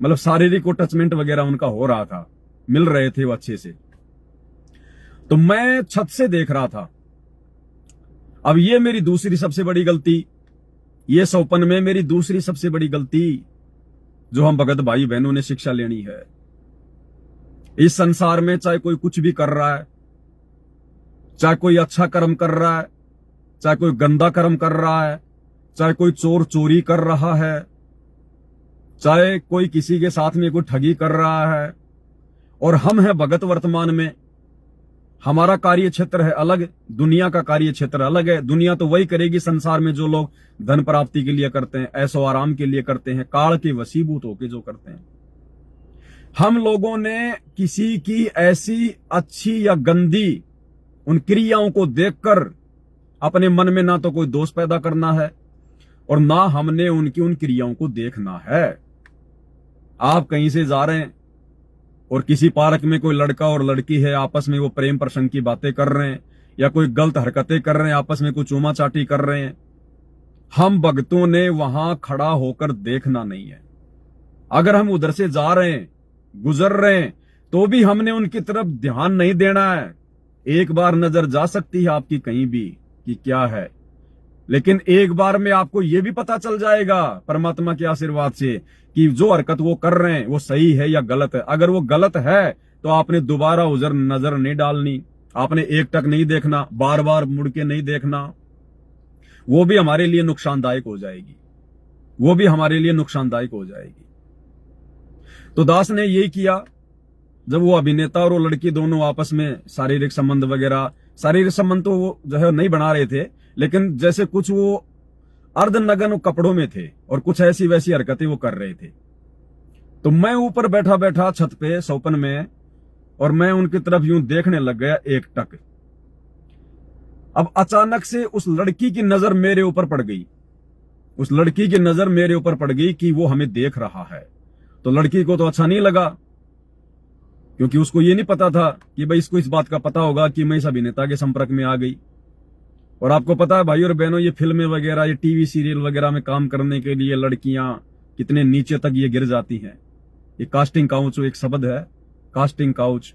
मतलब शारीरिक अटैचमेंट वगैरह उनका हो रहा था, मिल रहे थे वो अच्छे से। तो मैं छत से देख रहा था। अब ये मेरी दूसरी सबसे बड़ी गलती, ये सौपन में मेरी दूसरी सबसे बड़ी गलती जो हम भगत भाई बहनों ने शिक्षा लेनी है। इस संसार में चाहे कोई कुछ भी कर रहा है, चाहे कोई अच्छा कर्म कर रहा है, चाहे कोई गंदा कर्म कर रहा है, चाहे कोई चोर चोरी कर रहा है, चाहे कोई किसी के साथ में कोई ठगी कर रहा है, और हम हैं भगत वर्तमान में। हमारा कार्य क्षेत्र है अलग, दुनिया का कार्य क्षेत्र अलग है। दुनिया तो वही करेगी संसार में जो लोग धन प्राप्ति के लिए करते हैं, ऐशो आराम के लिए करते हैं, काल के वशीभूत होके जो करते हैं। हम लोगों ने किसी की ऐसी अच्छी या गंदी उन क्रियाओं को देखकर अपने मन में ना तो कोई दोष पैदा करना है और ना हमने उनकी उन क्रियाओं को देखना है। आप कहीं से जा रहे हैं और किसी पार्क में कोई लड़का और लड़की है, आपस में वो प्रेम प्रसंग की बातें कर रहे हैं या कोई गलत हरकतें कर रहे हैं, आपस में कोई चूमा चाटी कर रहे हैं, हम भक्तों ने वहां खड़ा होकर देखना नहीं है। अगर हम उधर से जा रहे हैं, गुजर रहे हैं, तो भी हमने उनकी तरफ ध्यान नहीं देना है। एक बार नजर जा सकती है आपकी कहीं भी कि क्या है, लेकिन एक बार में आपको यह भी पता चल जाएगा परमात्मा के आशीर्वाद से कि जो हरकत वो कर रहे हैं वो सही है या गलत है। अगर वो गलत है तो आपने दोबारा उधर नजर नहीं डालनी, आपने एक टक नहीं देखना, बार बार मुड़ के नहीं देखना। वो भी हमारे लिए नुकसानदायक हो जाएगी, वो भी हमारे लिए नुकसानदायक हो जाएगी। तो दास ने यही किया। जब वो अभिनेता और वो लड़की दोनों आपस में शारीरिक संबंध वगैरह, शारीरिक संबंध तो वो जो है नहीं बना रहे थे, लेकिन जैसे कुछ वो अर्धनग्न कपड़ों में थे और कुछ ऐसी वैसी हरकतें वो कर रहे थे। तो मैं ऊपर बैठा बैठा छत पे सोपन में, और मैं उनकी तरफ यूं देखने लग गया एक टक। अब अचानक से उस लड़की की नजर मेरे ऊपर पड़ गई, उस लड़की की नजर मेरे ऊपर पड़ गई कि वो हमें देख रहा है। तो लड़की को तो अच्छा नहीं लगा, क्योंकि उसको ये नहीं पता था कि भाई इसको इस बात का पता होगा कि मैं इस अभिनेता के संपर्क में आ गई। और आपको पता है भाई और बहनों, ये फिल्में वगैरह, ये टीवी सीरियल वगैरह में काम करने के लिए लड़कियां कितने नीचे तक ये गिर जाती हैं। ये कास्टिंग काउच एक शब्द है, कास्टिंग काउच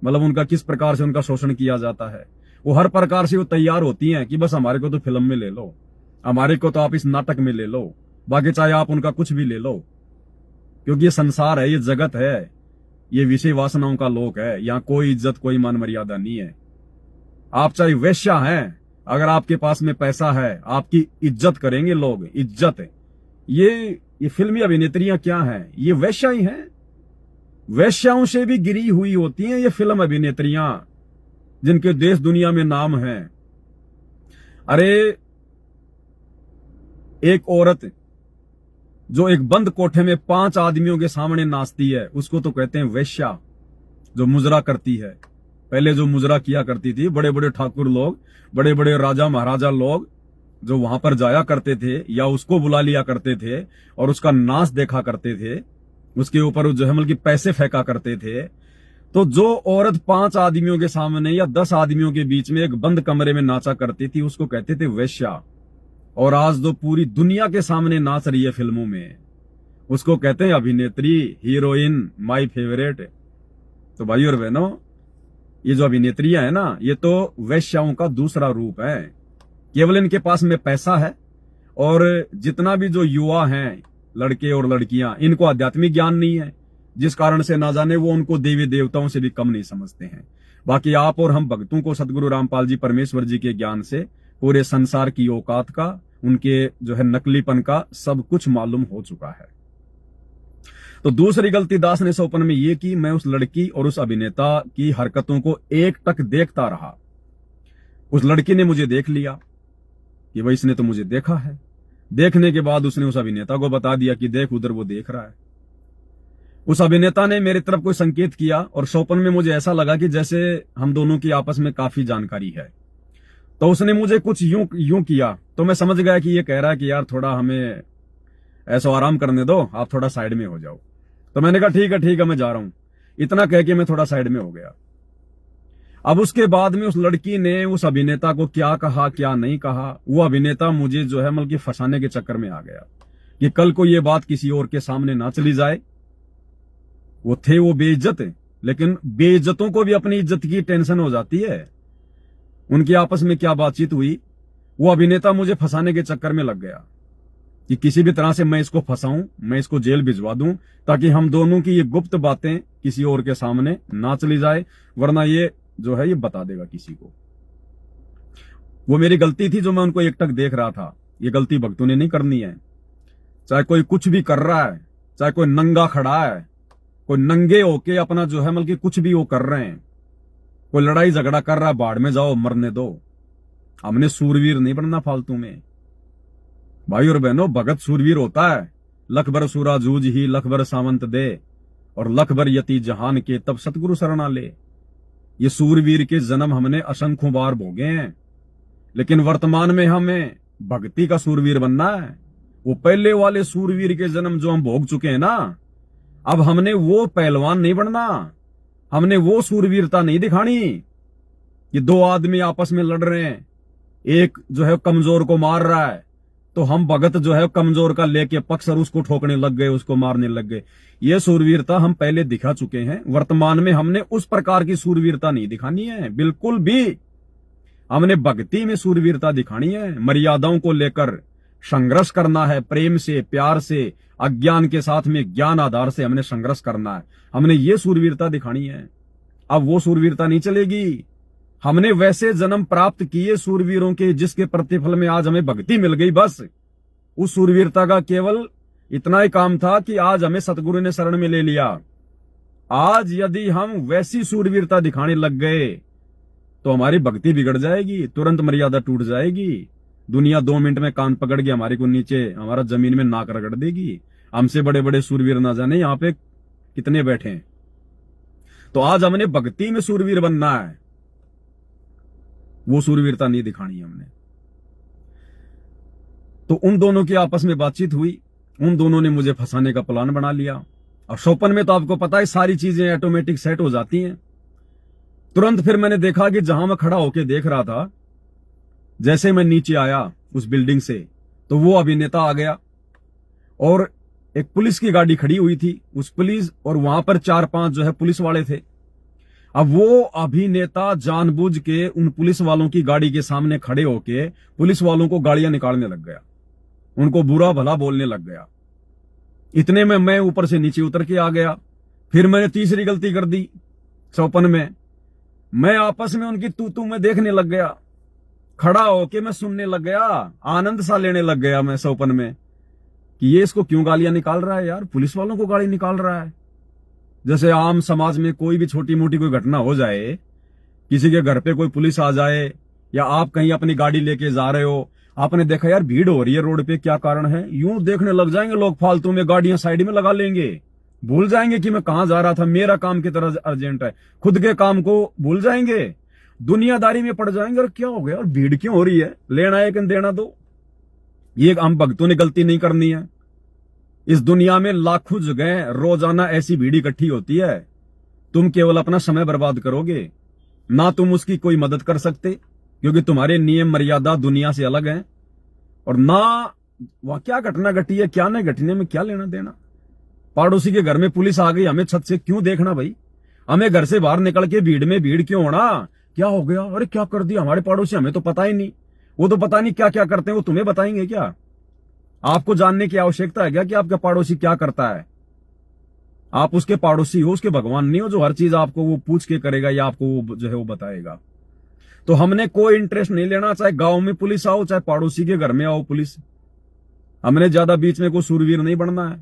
मतलब उनका किस प्रकार से उनका शोषण किया जाता है। वो हर प्रकार से वो तैयार होती हैं कि बस हमारे को तो फिल्म में ले लो, हमारे को तो आप इस नाटक में ले लो, बाकी चाहे आप उनका कुछ भी ले लो। क्योंकि ये संसार है, ये जगत है, ये विषय वासनाओं का लोक है। यहाँ कोई इज्जत कोई मान मर्यादा नहीं है। आप चाहे वेश्या हैं, अगर आपके पास में पैसा है आपकी इज्जत करेंगे लोग, इज्जत। ये फिल्मी अभिनेत्रियां क्या हैं? ये वेश्या ही हैं। वेश्याओं से भी गिरी हुई होती हैं ये फिल्म अभिनेत्रियां, जिनके देश दुनिया में नाम है। अरे एक औरत जो एक बंद कोठे में 5 आदमियों के सामने नाचती है, उसको तो कहते हैं वेश्या। जो मुजरा करती है, पहले जो मुजरा किया करती थी, बड़े बड़े ठाकुर लोग, बड़े बड़े राजा महाराजा लोग जो वहां पर जाया करते थे या उसको बुला लिया करते थे और उसका नाच देखा करते थे, उसके ऊपर जो है मतलब पैसे फेंका करते थे। तो जो औरत 5 आदमियों के सामने या 10 आदमियों के बीच में एक बंद कमरे में नाचा करती थी, उसको कहते थे वेश्या। और आज जो पूरी दुनिया के सामने नाच रही है फिल्मों में, उसको कहते हैं अभिनेत्री, हीरोइन, माय फेवरेट। तो भाई और बहनों, ये जो अभिनेत्रियां है ना, ये तो वेश्याओं का दूसरा रूप है। केवल इनके पास में पैसा है, और जितना भी जो युवा हैं, लड़के और लड़कियां, इनको आध्यात्मिक ज्ञान नहीं है, जिस कारण से ना जाने वो उनको देवी देवताओं से भी कम नहीं समझते हैं। बाकी आप और हम भक्तों को सदगुरु रामपाल जी परमेश्वर जी के ज्ञान से पूरे संसार की औकात का, उनके जो है नकलीपन का सब कुछ मालूम हो चुका है। तो दूसरी गलती दास ने स्वप्न में यह की, मैं उस लड़की और उस अभिनेता की हरकतों को एक टक देखता रहा। उस लड़की ने मुझे देख लिया कि भाई इसने तो मुझे देखा है। देखने के बाद उसने उस अभिनेता को बता दिया कि देख उधर वो देख रहा है। उस अभिनेता ने मेरी तरफ कोई संकेत किया और स्वप्न में मुझे ऐसा लगा कि जैसे हम दोनों की आपस में काफी जानकारी है। तो उसने मुझे कुछ यूं किया, तो मैं समझ गया कि ये कह रहा है कि यार थोड़ा हमें ऐसा आराम करने दो, आप थोड़ा साइड में हो जाओ। तो मैंने कहा ठीक है मैं जा रहा हूं। इतना कह के मैं थोड़ा साइड में हो गया। अब उसके बाद में उस लड़की ने उस अभिनेता को क्या कहा क्या नहीं कहा, वो अभिनेता मुझे जो है मतलब कि फंसाने के चक्कर में आ गया कि कल को ये बात किसी और के सामने ना चली जाए। वो थे वो बेइज्जत, लेकिन बेइज्जतों को भी अपनी इज्जत की टेंशन हो जाती है। उनकी आपस में क्या बातचीत हुई, वो अभिनेता मुझे फंसाने के चक्कर में लग गया कि किसी भी तरह से मैं इसको फंसाऊं, मैं इसको जेल भिजवा दूं, ताकि हम दोनों की ये गुप्त बातें किसी और के सामने ना चली जाए, वरना ये जो है ये बता देगा किसी को। वो मेरी गलती थी जो मैं उनको एकटक देख रहा था। ये गलती भक्तों ने नहीं करनी है। चाहे कोई कुछ भी कर रहा है, चाहे कोई नंगा खड़ा है, कोई नंगे होके अपना जो है बल्कि कुछ भी वो कर रहे हैं, कोई लड़ाई झगड़ा कर रहा है, बाढ़ में जाओ, मरने दो। हमने सूरवीर नहीं बनना फालतू में। भाई और बहनों, भगत सूरवीर होता है। लख भर सूरा जूझ ही लख भर सावंत दे, और लख भर यति जहान के तब सतगुरु शरणा ले। ये सूरवीर के जन्म हमने असंख्यों बार भोगे हैं, लेकिन वर्तमान में हमें भक्ति का सूरवीर बनना है। वो पहले वाले सूरवीर के जन्म जो हम भोग चुके हैं ना, अब हमने वो पहलवान नहीं बनना, हमने वो सूरवीरता नहीं दिखानी कि दो आदमी आपस में लड़ रहे हैं, एक जो है कमजोर को मार रहा है, तो हम भगत जो है कमजोर का लेके पक्ष और उसको ठोकने लग गए, उसको मारने लग गए। ये सूरवीरता हम पहले दिखा चुके हैं। वर्तमान में हमने उस प्रकार की सूरवीरता नहीं दिखानी है, बिल्कुल भी। हमने भक्ति में सूरवीरता दिखानी है। मर्यादाओं को लेकर संघर्ष करना है, प्रेम से, प्यार से, अज्ञान के साथ में ज्ञान आधार से हमने संघर्ष करना है। हमने ये सूरवीरता दिखानी है। अब वो सूरवीरता नहीं चलेगी। हमने वैसे जन्म प्राप्त किए सूरवीरों के जिसके प्रतिफल में आज हमें भक्ति मिल गई। बस उस सूरवीरता का केवल इतना ही काम था कि आज हमें सतगुरु ने शरण में ले लिया। आज यदि हम वैसी सूरवीरता दिखाने लग गए तो हमारी भक्ति बिगड़ जाएगी, तुरंत मर्यादा टूट जाएगी। दुनिया 2 मिनट में कान पकड़ के हमारे को नीचे, हमारा जमीन में नाक रगड़ देगी। हमसे बड़े बड़े सूरवीर ना जाने यहाँ पे कितने बैठे हैं। तो आज हमने भक्ति में सूरवीर बनना है, वो सूरवीरता नहीं दिखानी है हमने। तो उन दोनों की आपस में बातचीत हुई, उन दोनों ने मुझे फंसाने का प्लान बना लिया। और स्वप्न में तो आपको पता है सारी चीजें ऑटोमेटिक सेट हो जाती हैं। तुरंत फिर मैंने देखा कि जहां मैं खड़ा होकर देख रहा था, जैसे मैं नीचे आया उस बिल्डिंग से, तो वो अभिनेता आ गया और एक पुलिस की गाड़ी खड़ी हुई थी। उस पुलिस और वहां पर 4-5 जो है पुलिस वाले थे। अब वो अभिनेता जानबूझ के उन पुलिस वालों की गाड़ी के सामने खड़े होके पुलिस वालों को गाड़ियां निकालने लग गया, उनको बुरा भला बोलने लग गया। इतने में मैं ऊपर से नीचे उतर के आ गया। फिर मैंने तीसरी गलती कर दी स्वप्न में। मैं आपस में उनकी तू में देखने लग गया, खड़ा होके मैं सुनने लग गया, आनंद सा लेने लग गया मैं स्वप्न में कि ये इसको क्यों गालियां निकाल रहा है यार, पुलिस वालों को गाली निकाल रहा है। जैसे आम समाज में कोई भी छोटी मोटी कोई घटना हो जाए, किसी के घर पे कोई पुलिस आ जाए, या आप कहीं अपनी गाड़ी लेके जा रहे हो, आपने देखा यार भीड़ हो रही है रोड पे, क्या कारण है, यूं देखने लग जाएंगे लोग, फालतू में गाड़ियां साइड में लगा लेंगे, भूल जाएंगे कि मैं कहां जा रहा था, मेरा काम की तरह अर्जेंट है, खुद के काम को भूल जाएंगे, दुनियादारी में पड़ जाएंगे। और क्या हो गया और भीड़ क्यों हो रही है, लेना है कि देना दो। ये हम भक्तों ने गलती नहीं करनी है। इस दुनिया में लाखों जगह रोजाना ऐसी भीड़ इकट्ठी होती है, तुम केवल अपना समय बर्बाद करोगे, ना तुम उसकी कोई मदद कर सकते, क्योंकि तुम्हारे नियम मर्यादा दुनिया से अलग हैं, और ना वहां क्या घटना घटी है क्या नहीं घटने में क्या लेना देना। पड़ोसी के घर में पुलिस आ गई, हमें छत से क्यों देखना भाई, हमें घर से बाहर निकल के भीड़ में भीड़ क्यों होना, क्या हो गया, अरे क्या कर दिया हमारे पड़ोसी, हमें तो पता ही नहीं, वो तो पता नहीं क्या क्या करते हैं, वो तुम्हें बताएंगे क्या, आपको जानने की आवश्यकता है क्या कि आपका पड़ोसी क्या करता है। आप उसके पड़ोसी हो, उसके भगवान नहीं हो जो हर चीज आपको वो पूछ के करेगा या आपको वो जो है वो बताएगा। तो हमने कोई इंटरेस्ट नहीं लेना, चाहे गांव में पुलिस आओ चाहे पड़ोसी के घर में आओ पुलिस। हमने ज्यादा बीच में कोई सूरवीर नहीं बनना है।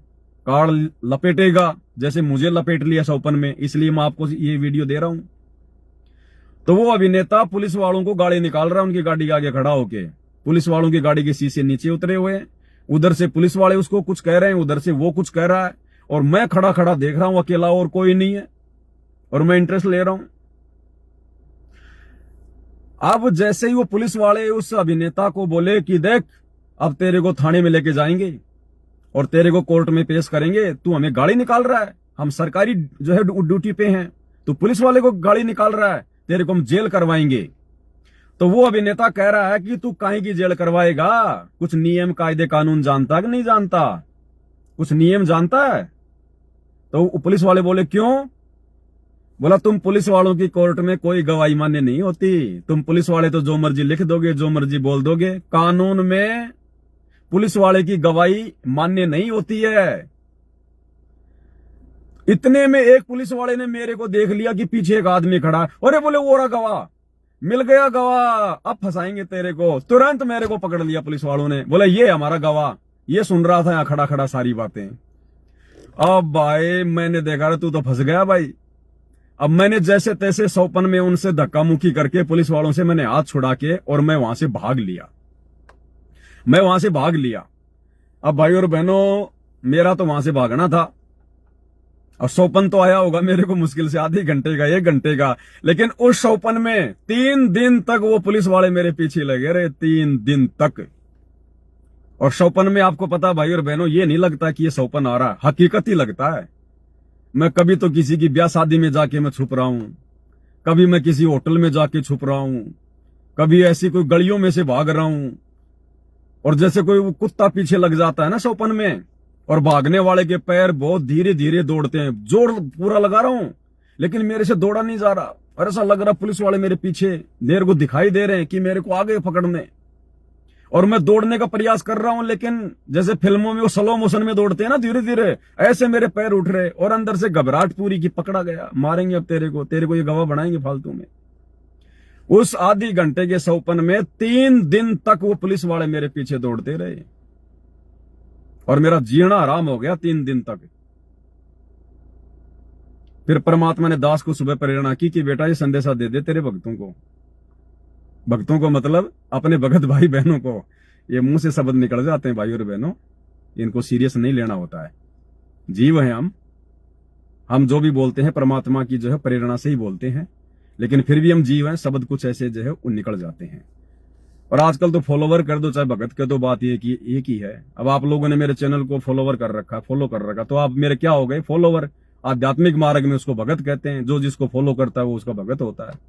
कार्ड लपेटेगा जैसे मुझे लपेट लिया स्वप्न में, इसलिए मैं आपको ये वीडियो दे रहा हूं। तो वो अभिनेता पुलिस वालों को गाड़ी निकाल रहा है, उनकी गाड़ी के आगे खड़ा होके, पुलिस वालों की गाड़ी के शीशे नीचे उतरे हुए हैं, उधर से पुलिस वाले उसको कुछ कह रहे हैं, उधर से वो कुछ कह रहा है, और मैं खड़ा खड़ा देख रहा हूं अकेला, और कोई नहीं है, और मैं इंटरेस्ट ले रहा हूं। अब जैसे ही वो पुलिस वाले उस अभिनेता को बोले कि देख अब तेरे को थाने में लेके जाएंगे और तेरे को कोर्ट में पेश करेंगे, तू हमें गाड़ी निकाल रहा है, हम सरकारी जो है ड्यूटी पे हैं, तो पुलिस वाले को गाड़ी निकाल रहा है, तेरे को हम जेल करवाएंगे। तो वो अभिनेता कह रहा है कि तू काहे की जेल करवाएगा, कुछ नियम कायदे कानून जानता कि नहीं जानता, कुछ नियम जानता है। तो पुलिस वाले बोले क्यों, बोला तुम पुलिस वालों की कोर्ट में कोई गवाही मान्य नहीं होती, तुम पुलिस वाले तो जो मर्जी लिख दोगे, जो मर्जी बोल दोगे, कानून में पुलिस वाले की गवाही मान्य नहीं होती है। इतने में एक पुलिस वाले ने मेरे को देख लिया कि पीछे एक आदमी खड़ा है, अरे बोले वो रहा गवाह, मिल गया गवाह, अब फंसाएंगे तेरे को। तुरंत मेरे को पकड़ लिया पुलिस वालों ने, बोले ये हमारा गवाह। ये सुन रहा था यहाँ खड़ा खड़ा सारी बातें। अब भाई मैंने देखा रे तू तो फंस गया भाई। अब मैंने जैसे तैसे सौपन में उनसे धक्का मुक्की करके पुलिस वालों से मैंने हाथ छुड़ा के और मैं वहां से भाग लिया। अब भाई और बहनों, मेरा तो वहां से भागना था। और सौपन तो आया होगा मेरे को मुश्किल से आधे घंटे का, 1 घंटे का, लेकिन उस सौपन में 3 दिन तक वो पुलिस वाले मेरे पीछे लगे रहे, 3 दिन तक। और सौपन में आपको पता भाई और बहनों, ये नहीं लगता कि ये सौपन आ रहा, हकीकत ही लगता है। मैं कभी तो किसी की ब्याह शादी में जाके मैं छुप रहा हूं, कभी मैं किसी होटल में जाके छुप रहा हूं, कभी ऐसी कोई गलियों में से भाग रहा हूं। और जैसे कोई वो कुत्ता पीछे लग जाता है ना सौपन में, और भागने वाले के पैर बहुत धीरे धीरे दौड़ते हैं, जोर पूरा लगा रहा हूं लेकिन मेरे से दौड़ा नहीं जा रहा। और ऐसा लग रहा पुलिस वाले मेरे पीछे देर को दिखाई दे रहे हैं कि मेरे को आगे पकड़ने। और मैं दौड़ने का प्रयास कर रहा हूं, लेकिन जैसे फिल्मों में वो स्लो मोशन में दौड़ते हैं ना धीरे धीरे, ऐसे मेरे पैर उठ रहे। और अंदर से घबराहट पूरी की, पकड़ा गया, मारेंगे अब तेरे को ये गवाह बनाएंगे फालतू में। उस आधी घंटे के सौपन में 3 दिन तक वो पुलिस वाले मेरे पीछे दौड़ते रहे और मेरा जीना आराम हो गया 3 दिन तक। फिर परमात्मा ने दास को सुबह प्रेरणा की कि बेटा ये संदेशा दे दे तेरे भक्तों को मतलब अपने भगत भाई बहनों को। ये मुंह से शब्द निकल जाते हैं भाई और बहनों, इनको सीरियस नहीं लेना होता है। जीव है हम जो भी बोलते हैं परमात्मा की जो है प्रेरणा से ही बोलते हैं, लेकिन फिर भी हम जीव हैं, शब्द कुछ ऐसे जो है वो निकल जाते हैं। और आजकल तो फॉलोवर कर दो चाहे भगत के, तो बात ये की एक ही है। अब आप लोगों ने मेरे चैनल को फॉलो कर रखा, तो आप मेरे क्या हो गए, फॉलोवर। आध्यात्मिक मार्ग में उसको भगत कहते हैं, जो जिसको फॉलो करता है वो उसका भगत होता है।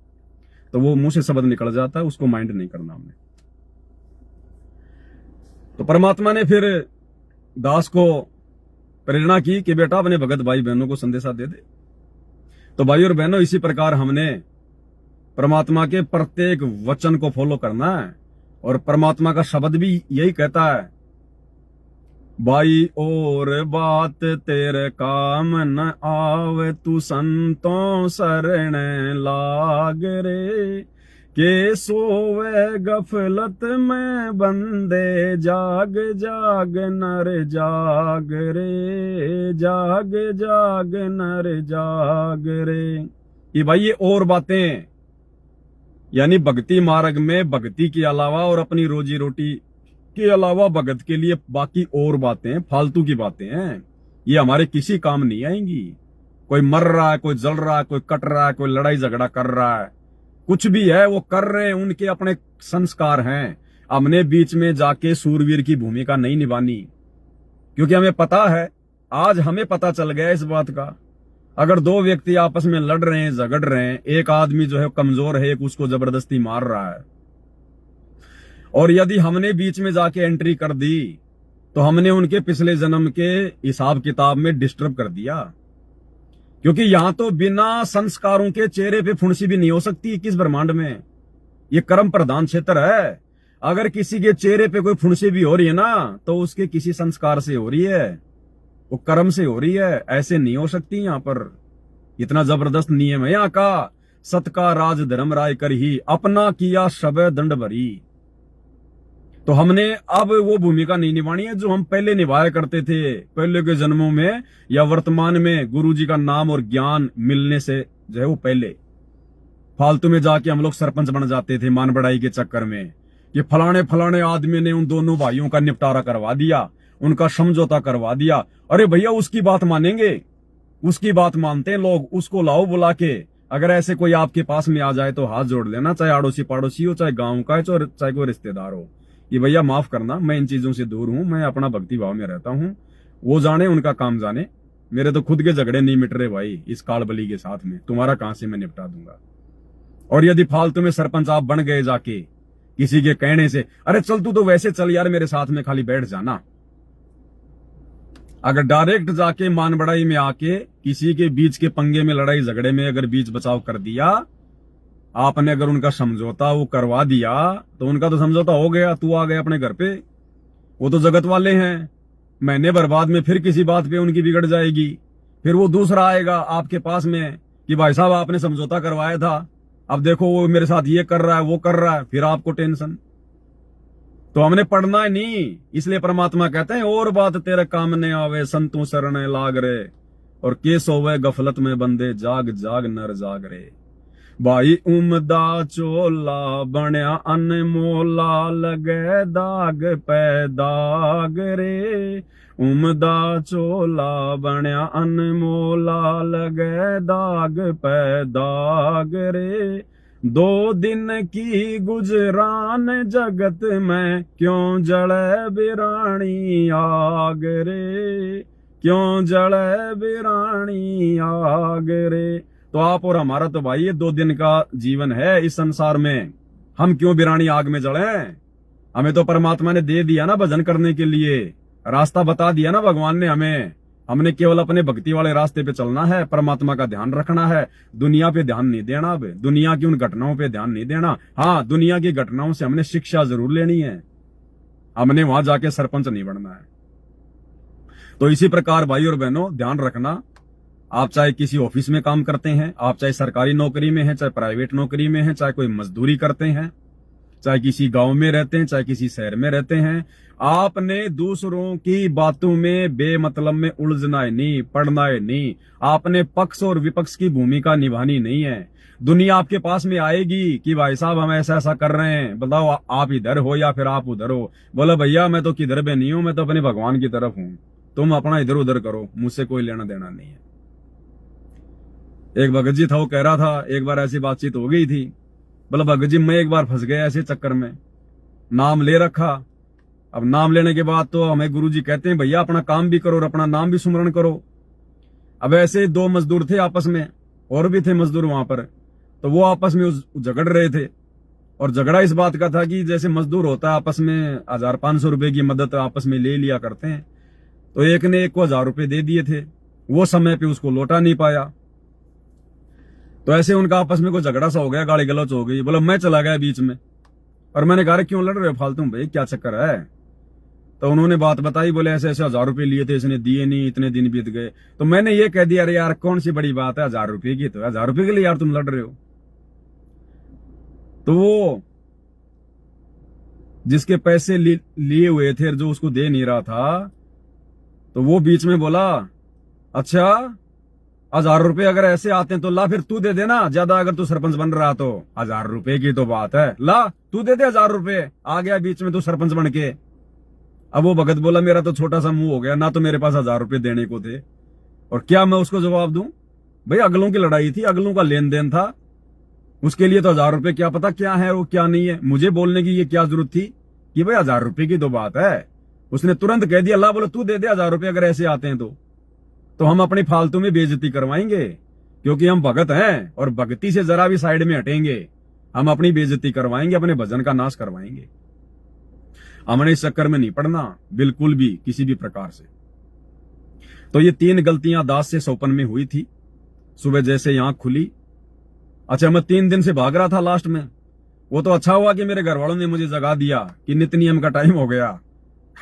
तो वो मुंह से शब्द निकल जाता है, उसको माइंड नहीं करना हमने। तो परमात्मा ने फिर दास को प्रेरणा की कि बेटा अपने भगत भाई बहनों को संदेशा दे दे। तो भाई और बहनों, इसी प्रकार हमने परमात्मा के प्रत्येक वचन को फॉलो करना है। और परमात्मा का शब्द भी यही कहता है, भाई और बात तेरे काम न आवे, तू संतों शरण लाग रे, के सोवे गफलत में बंदे, जाग जाग नर जाग रे, जाग जाग नर जाग रे। ये भाई ये और बातें, यानी भक्ति मार्ग में भक्ति के अलावा और अपनी रोजी रोटी के अलावा भगत के लिए बाकी और बातें फालतू की बातें हैं, ये हमारे किसी काम नहीं आएंगी। कोई मर रहा है, कोई जल रहा है, कोई कट रहा है, कोई लड़ाई झगड़ा कर रहा है, कुछ भी है वो कर रहे हैं, उनके अपने संस्कार हैं। हमने बीच में जाके सूरवीर की भूमिका नहीं निभानी, क्योंकि हमें पता है, आज हमें पता चल गया इस बात का, अगर 2 व्यक्ति आपस में लड़ रहे हैं, झगड़ रहे हैं, एक आदमी जो है कमजोर है, एक उसको जबरदस्ती मार रहा है, और यदि हमने बीच में जाके एंट्री कर दी तो हमने उनके पिछले जन्म के हिसाब किताब में डिस्टर्ब कर दिया। क्योंकि यहां तो बिना संस्कारों के चेहरे पे फुंसी भी नहीं हो सकती किस ब्रह्मांड में। ये कर्म प्रधान क्षेत्र है। अगर किसी के चेहरे पे कोई फुंसी भी हो रही है ना, तो उसके किसी संस्कार से हो रही है, वो कर्म से हो रही है, ऐसे नहीं हो सकती। यहां पर इतना जबरदस्त नियम है यहाँ का, सत का राज धर्म राय कर ही, अपना किया शबे दंड भरी। तो हमने अब वो भूमिका नहीं निभानी है जो हम पहले निभाया करते थे, पहले के जन्मों में या वर्तमान में गुरु जी का नाम और ज्ञान मिलने से जो है वो पहले। फालतू में जाके हम लोग सरपंच बन जाते थे मान बढ़ाई के चक्कर में, ये फलाने फलाने आदमी ने उन दोनों भाइयों का निपटारा करवा दिया, उनका समझौता करवा दिया। अरे भैया उसकी बात मानेंगे, उसकी बात मानते हैं लोग, उसको लाओ बुला के। अगर ऐसे कोई आपके पास में आ जाए तो हाथ जोड़ लेना, चाहे आड़ोसी पड़ोसी हो, चाहे गांव का है, चाहे कोई रिश्तेदार हो। ये भैया माफ करना, मैं इन चीजों से दूर हूं, मैं अपना भक्ति भाव में रहता हूं, वो जाने उनका काम जाने, मेरे तो खुद के झगड़े नहीं मिट रहे भाई इस काल बली के साथ में, तुम्हारा कहां से मैं निपटा दूंगा। और यदि फालतू में सरपंच आप बन गए जाके किसी के कहने से, अरे चल तू तो वैसे चल यार मेरे साथ में खाली बैठ जाना। अगर डायरेक्ट जाके मान बढ़ाई में आके किसी के बीच के पंगे में, लड़ाई झगड़े में अगर बीच बचाव कर दिया आपने, अगर उनका समझौता वो करवा दिया, तो उनका तो समझौता हो गया, तू आ गया अपने घर पे। वो तो जगत वाले हैं, महीने भर बाद में फिर किसी बात पे उनकी बिगड़ जाएगी, फिर वो दूसरा आएगा आपके पास में कि भाई साहब आपने समझौता करवाया था, अब देखो वो मेरे साथ ये कर रहा है, वो कर रहा है, फिर आपको टेंशन। तो हमने पढ़ना ही नहीं, इसलिए परमात्मा कहते हैं और बात तेरे काम ने आवे संतू शरण लाग रे, और केस होवे गफलत में बंदे जाग जाग नर जाग रे। भाई उमदा चोला बनया अनमोला लगे दाग पे दाग रे, उमदा चोला बनया अनमोला लगे दाग पे दाग रे। 2 दिन की गुजरान जगत में क्यों जले बिरानी आग रे, क्यों जले बिरानी आग रे। तो आप और हमारा तो भाई ये 2 दिन का जीवन है इस संसार में, हम क्यों बिरानी आग में जले। हमें तो परमात्मा ने दे दिया ना भजन करने के लिए, रास्ता बता दिया ना भगवान ने हमें। हमने केवल अपने भक्ति वाले रास्ते पे चलना है, परमात्मा का ध्यान रखना है, दुनिया पे ध्यान नहीं देना। अब दुनिया की उन घटनाओं पे ध्यान नहीं देना। हाँ, दुनिया की घटनाओं से हमने शिक्षा जरूर लेनी है, हमने वहां जाके सरपंच नहीं बनना है। तो इसी प्रकार भाई और बहनों ध्यान रखना, आप चाहे किसी ऑफिस में काम करते हैं, आप चाहे सरकारी नौकरी में हैं, चाहे प्राइवेट नौकरी में हैं, चाहे कोई मजदूरी करते हैं, चाहे किसी गांव में रहते हैं, चाहे किसी शहर में रहते हैं, आपने दूसरों की बातों में बेमतलब में उलझना है नहीं, पढ़ना है नहीं। आपने पक्ष और विपक्ष की भूमिका निभानी नहीं है। दुनिया आपके पास में आएगी कि भाई साहब हम ऐसा ऐसा कर रहे हैं, बताओ आप इधर हो या फिर आप उधर हो। बोला भैया मैं तो किधर भी नहीं हूं, मैं तो अपने भगवान की तरफ हूं, तुम अपना इधर उधर करो, मुझसे कोई लेना देना नहीं है। एक भगत जी था, वो कह रहा था, एक बार ऐसी बातचीत हो गई थी, बोला भगत जी मैं एक बार फंस गया ऐसे चक्कर में, नाम ले रखा। अब नाम लेने के बाद तो हमें गुरुजी कहते हैं भैया अपना काम भी करो और अपना नाम भी सुमरण करो। अब ऐसे 2 मजदूर थे आपस में, और भी थे मजदूर वहां पर, तो वो आपस में झगड़ रहे थे। और झगड़ा इस बात का था कि जैसे मजदूर होता है आपस में 1500 रुपए की मदद आपस में ले लिया करते हैं, तो एक ने एक को 1000 रुपए दे दिए थे, वो समय पे उसको लौटा नहीं पाया। तो ऐसे उनका आपस में कोई झगड़ा सा हो गया, गाली गलौच हो गई। बोला मैं चला गया बीच में, और मैंने कहा क्यों लड़ रहे हो फालतू भाई, क्या चक्कर है। तो उन्होंने बात बताई, बोले ऐसे ऐसे 1000 रुपए लिए थे, इसने दिए नहीं, इतने दिन बीत गए। तो मैंने ये कह दिया अरे यार कौन सी बड़ी बात है, 1000 रुपए की, तो 1000 रुपए के लिए यार तुम लड़ रहे हो। तो वो जिसके पैसे लिए हुए थे, जो उसको दे नहीं रहा था, तो वो बीच में बोला अच्छा 1000 रुपए अगर ऐसे आते हैं तो ला फिर तू दे देना ज्यादा, अगर तू सरपंच बन रहा तो 1000 रुपए की तो बात है, ला तू दे दे 1000 रुपए। आ गया बीच में तू सरपंच बन के। अब वो भगत बोला मेरा तो छोटा सा मुंह हो गया ना, तो मेरे पास 1000 रुपए देने को थे, और क्या मैं उसको जवाब दूं। भाई अगलों की लड़ाई थी, अगलों का लेन देन था, उसके लिए तो 1000 रुपए क्या पता क्या है वो क्या नहीं है। मुझे बोलने की ये क्या जरूरत थी कि भाई 1000 रुपए की तो बात है। उसने तुरंत कह दिया अल्लाह बोले तू दे दे 1000 रुपए अगर ऐसे आते हैं तो हम अपनी फालतू में बेइज्जती करवाएंगे, क्योंकि हम भगत हैं, और भक्ति से जरा भी साइड में हटेंगे हम अपनी बेइज्जती करवाएंगे, अपने भजन का नाश करवाएंगे। हमने इस चक्कर में नहीं पड़ना बिल्कुल भी किसी भी प्रकार से। तो ये 3 गलतियां दास से सोपन में हुई थी। सुबह जैसे आंख खुली, अच्छा मैं 3 दिन से भाग रहा था लास्ट में, वो तो अच्छा हुआ कि मेरे घर वालों ने मुझे जगा दिया कि नित्य नियम का टाइम हो गया।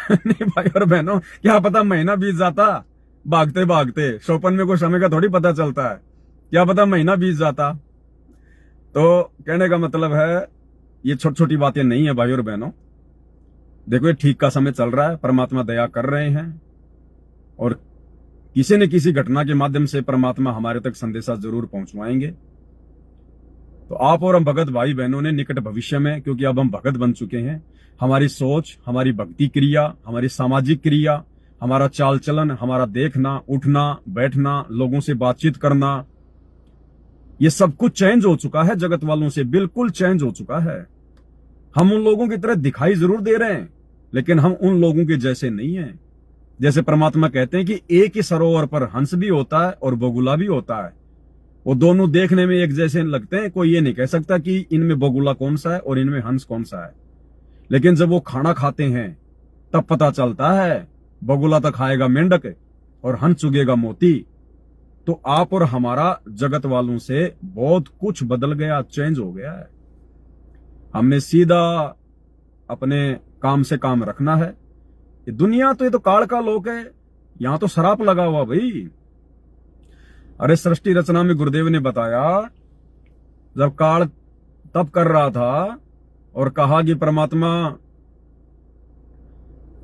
नहीं भाई और बहनों, क्या पता महीना बीत जाता भागते भागते, सोपन में कोई समय का थोड़ी पता चलता है, क्या पता महीना बीत जाता। तो कहने का मतलब है ये छोटी छोटी बातें नहीं है भाई और बहनों। देखो ये ठीक का समय चल रहा है, परमात्मा दया कर रहे हैं, और किसी न किसी घटना के माध्यम से परमात्मा हमारे तक संदेशा जरूर पहुंचवाएंगे। तो आप और हम भगत भाई बहनों ने निकट भविष्य में, क्योंकि अब हम भगत बन चुके हैं, हमारी सोच, हमारी भक्ति क्रिया, हमारी सामाजिक क्रिया, हमारा चाल चलन, हमारा देखना, उठना, बैठना, लोगों से बातचीत करना, ये सब कुछ चेंज हो चुका है, जगत वालों से बिल्कुल चेंज हो चुका है। हम उन लोगों की तरह दिखाई जरूर दे रहे हैं, लेकिन हम उन लोगों के जैसे नहीं हैं। जैसे परमात्मा कहते हैं कि एक ही सरोवर पर हंस भी होता है और बगुला भी होता है, वो दोनों देखने में एक जैसे लगते हैं, कोई ये नहीं कह सकता कि इनमें बगुला कौन सा है और इनमें हंस कौन सा है। लेकिन जब वो खाना खाते हैं तब पता चलता है, बगुला तो खाएगा मेंढक और हंस चुगेगा मोती। तो आप और हमारा जगत वालों से बहुत कुछ बदल गया, चेंज हो गया है। हमने सीधा अपने काम से काम रखना है। ये दुनिया तो ये तो काल का लोक है, यहां तो शराप लगा हुआ भाई। अरे सृष्टि रचना में गुरुदेव ने बताया जब काल तप कर रहा था और कहा कि परमात्मा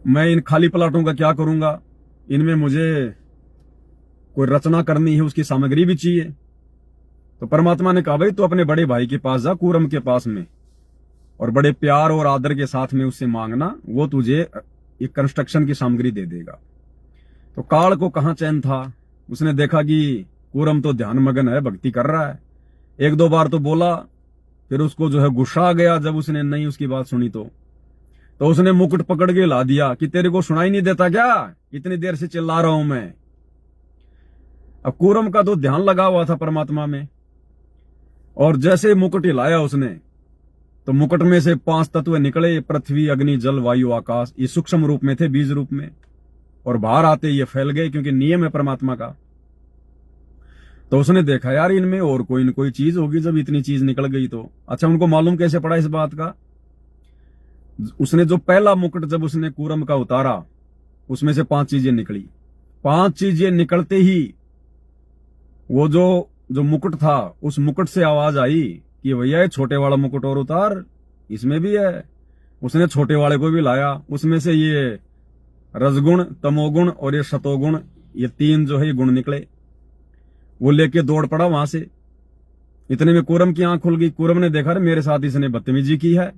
मैं इन खाली प्लाटों का क्या करूंगा, इनमें मुझे कोई रचना करनी है, उसकी सामग्री भी चाहिए। तो परमात्मा ने कहा भाई तू अपने बड़े भाई के पास जा, कूरम के पास में, और बड़े प्यार और आदर के साथ में उससे मांगना, वो तुझे एक कंस्ट्रक्शन की सामग्री दे देगा। तो काल को कहां चैन था, उसने देखा कि कूरम तो ध्यान मगन है, भक्ति कर रहा है। एक दो बार तो बोला, फिर उसको जो है गुस्सा आ गया जब उसने नहीं उसकी बात सुनी। तो उसने मुकुट पकड़ के ला दिया कि तेरे को सुनाई नहीं देता क्या, इतनी देर से चिल्ला रहा हूं मैं। अब कूरम का तो ध्यान लगा हुआ था परमात्मा में, और जैसे मुकुट हिलाया उसने तो मुकुट में से 5 तत्व निकले, पृथ्वी अग्नि जल वायु आकाश। ये सूक्ष्म रूप में थे, बीज रूप में, और बाहर आते ये फैल गए, क्योंकि नियम है परमात्मा का। तो उसने देखा यार इनमें और कोई न कोई चीज होगी, जब इतनी चीज निकल गई तो। अच्छा, उनको मालूम कैसे पड़ा इस बात का? उसने जो पहला मुकुट जब उसने कूरम का उतारा, उसमें से 5 चीजें निकली। 5 चीजें निकलते ही वो जो मुकुट था, उस मुकुट से आवाज आई कि भैया ये छोटे वाला मुकुट और उतार, इसमें भी है। उसने छोटे वाले को भी लाया, उसमें से ये रजगुण, तमोगुण और ये सतोगुण, ये 3 जो है ये गुण निकले। वो लेके दौड़ पड़ा वहां से। इतने में कूरम की आंख खुल गई। कूरम ने देखा मेरे साथ इसने बदतमीजी की है।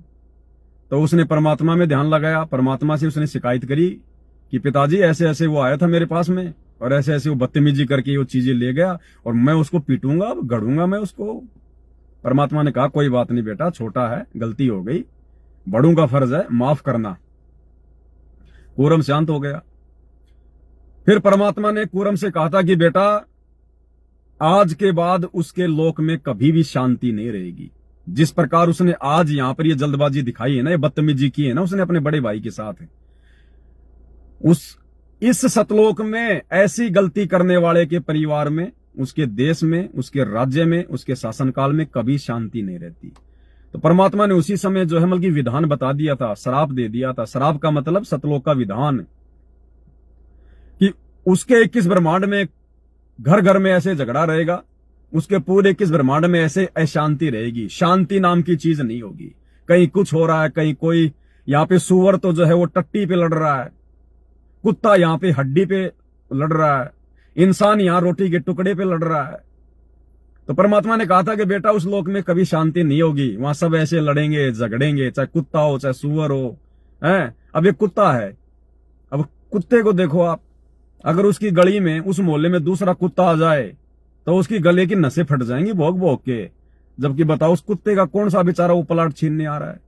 तो उसने परमात्मा में ध्यान लगाया, परमात्मा से उसने शिकायत करी कि पिताजी ऐसे ऐसे वो आया था मेरे पास में, और ऐसे ऐसे वो बदतमीजी करके वो चीजें ले गया, और मैं उसको पीटूंगा, गढ़ूंगा मैं उसको। परमात्मा ने कहा कोई बात नहीं बेटा, छोटा है, गलती हो गई, बड़ों का फर्ज है, माफ करना। कूरम शांत हो गया। फिर परमात्मा ने कूरम से कहा था कि बेटा आज के बाद उसके लोक में कभी भी शांति नहीं रहेगी। जिस प्रकार उसने आज यहां पर ये जल्दबाजी दिखाई है ना, ये बदतमीजी की है ना उसने अपने बड़े भाई के साथ, इस सतलोक में ऐसी गलती करने वाले के परिवार में, उसके देश में, उसके राज्य में, उसके शासनकाल में कभी शांति नहीं रहती। तो परमात्मा ने उसी समय जो है मतलब कि विधान बता दिया था, श्राप दे दिया था। श्राप का मतलब सतलोक का विधान, कि उसके 21 ब्रह्मांड में घर घर में ऐसे झगड़ा रहेगा, उसके पूरे 21 ब्रह्मांड में ऐसे अशांति रहेगी। शांति नाम की चीज नहीं होगी। कहीं कुछ हो रहा है, कहीं कोई, यहाँ पे सुअर तो जो है वो टट्टी पे लड़ रहा है, कुत्ता यहाँ पे हड्डी पे लड़ रहा है, इंसान यहाँ रोटी के टुकड़े पे लड़ रहा है। तो परमात्मा ने कहा था कि बेटा उस लोक में कभी शांति नहीं होगी, वहां सब ऐसे लड़ेंगे झगड़ेंगे, चाहे कुत्ता हो चाहे सुअर हो। है, अब एक कुत्ता है, अब कुत्ते को देखो आप, अगर उसकी गली में, उस मोहल्ले में दूसरा कुत्ता आ जाए तो उसकी गले की नसें फट जाएंगी भौंक भौंक के। जबकि बताओ उस कुत्ते का कौन सा बेचारा वो प्लाट छीनने आ रहा है,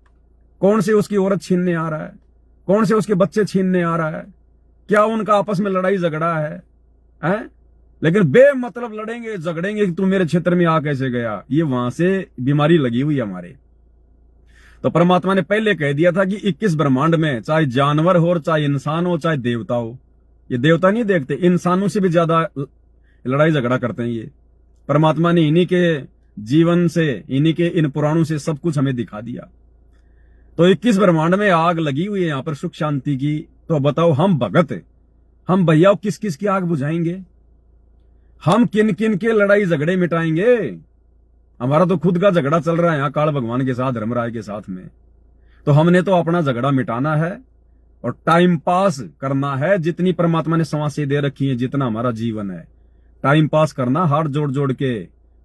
कौन से उसकी औरत छीनने आ रहा है, कौन से उसके बच्चे छीनने आ रहा है, क्या उनका आपस में लड़ाई झगड़ा है? लेकिन बेमतलब लड़ेंगे झगड़ेंगे कि तू मेरे क्षेत्र में आ कैसे गया। ये वहां से बीमारी लगी हुई है हमारे। तो परमात्मा ने पहले कह दिया था कि 21 ब्रह्मांड में चाहे जानवर हो, चाहे इंसान हो, चाहे देवता हो, ये देवता नहीं देखते, इंसानों से भी ज्यादा लड़ाई झगड़ा करते हैं ये। परमात्मा ने इन्हीं के जीवन से, इन्हीं के इन पुराणों से सब कुछ हमें दिखा दिया। तो 21 ब्रह्मांड में आग लगी हुई है यहाँ पर सुख शांति की। तो बताओ हम भगत, हम भैया किस किस की आग बुझाएंगे? हम किन किन के लड़ाई झगड़े मिटाएंगे? हमारा तो खुद का झगड़ा चल रहा है यहाँ काल भगवान के साथ, धर्मराय के साथ में। तो हमने तो अपना झगड़ा मिटाना है और टाइम पास करना है। जितनी परमात्मा ने सांसें दे रखी है, जितना हमारा जीवन है, टाइम पास करना, हाथ जोड़ जोड़ के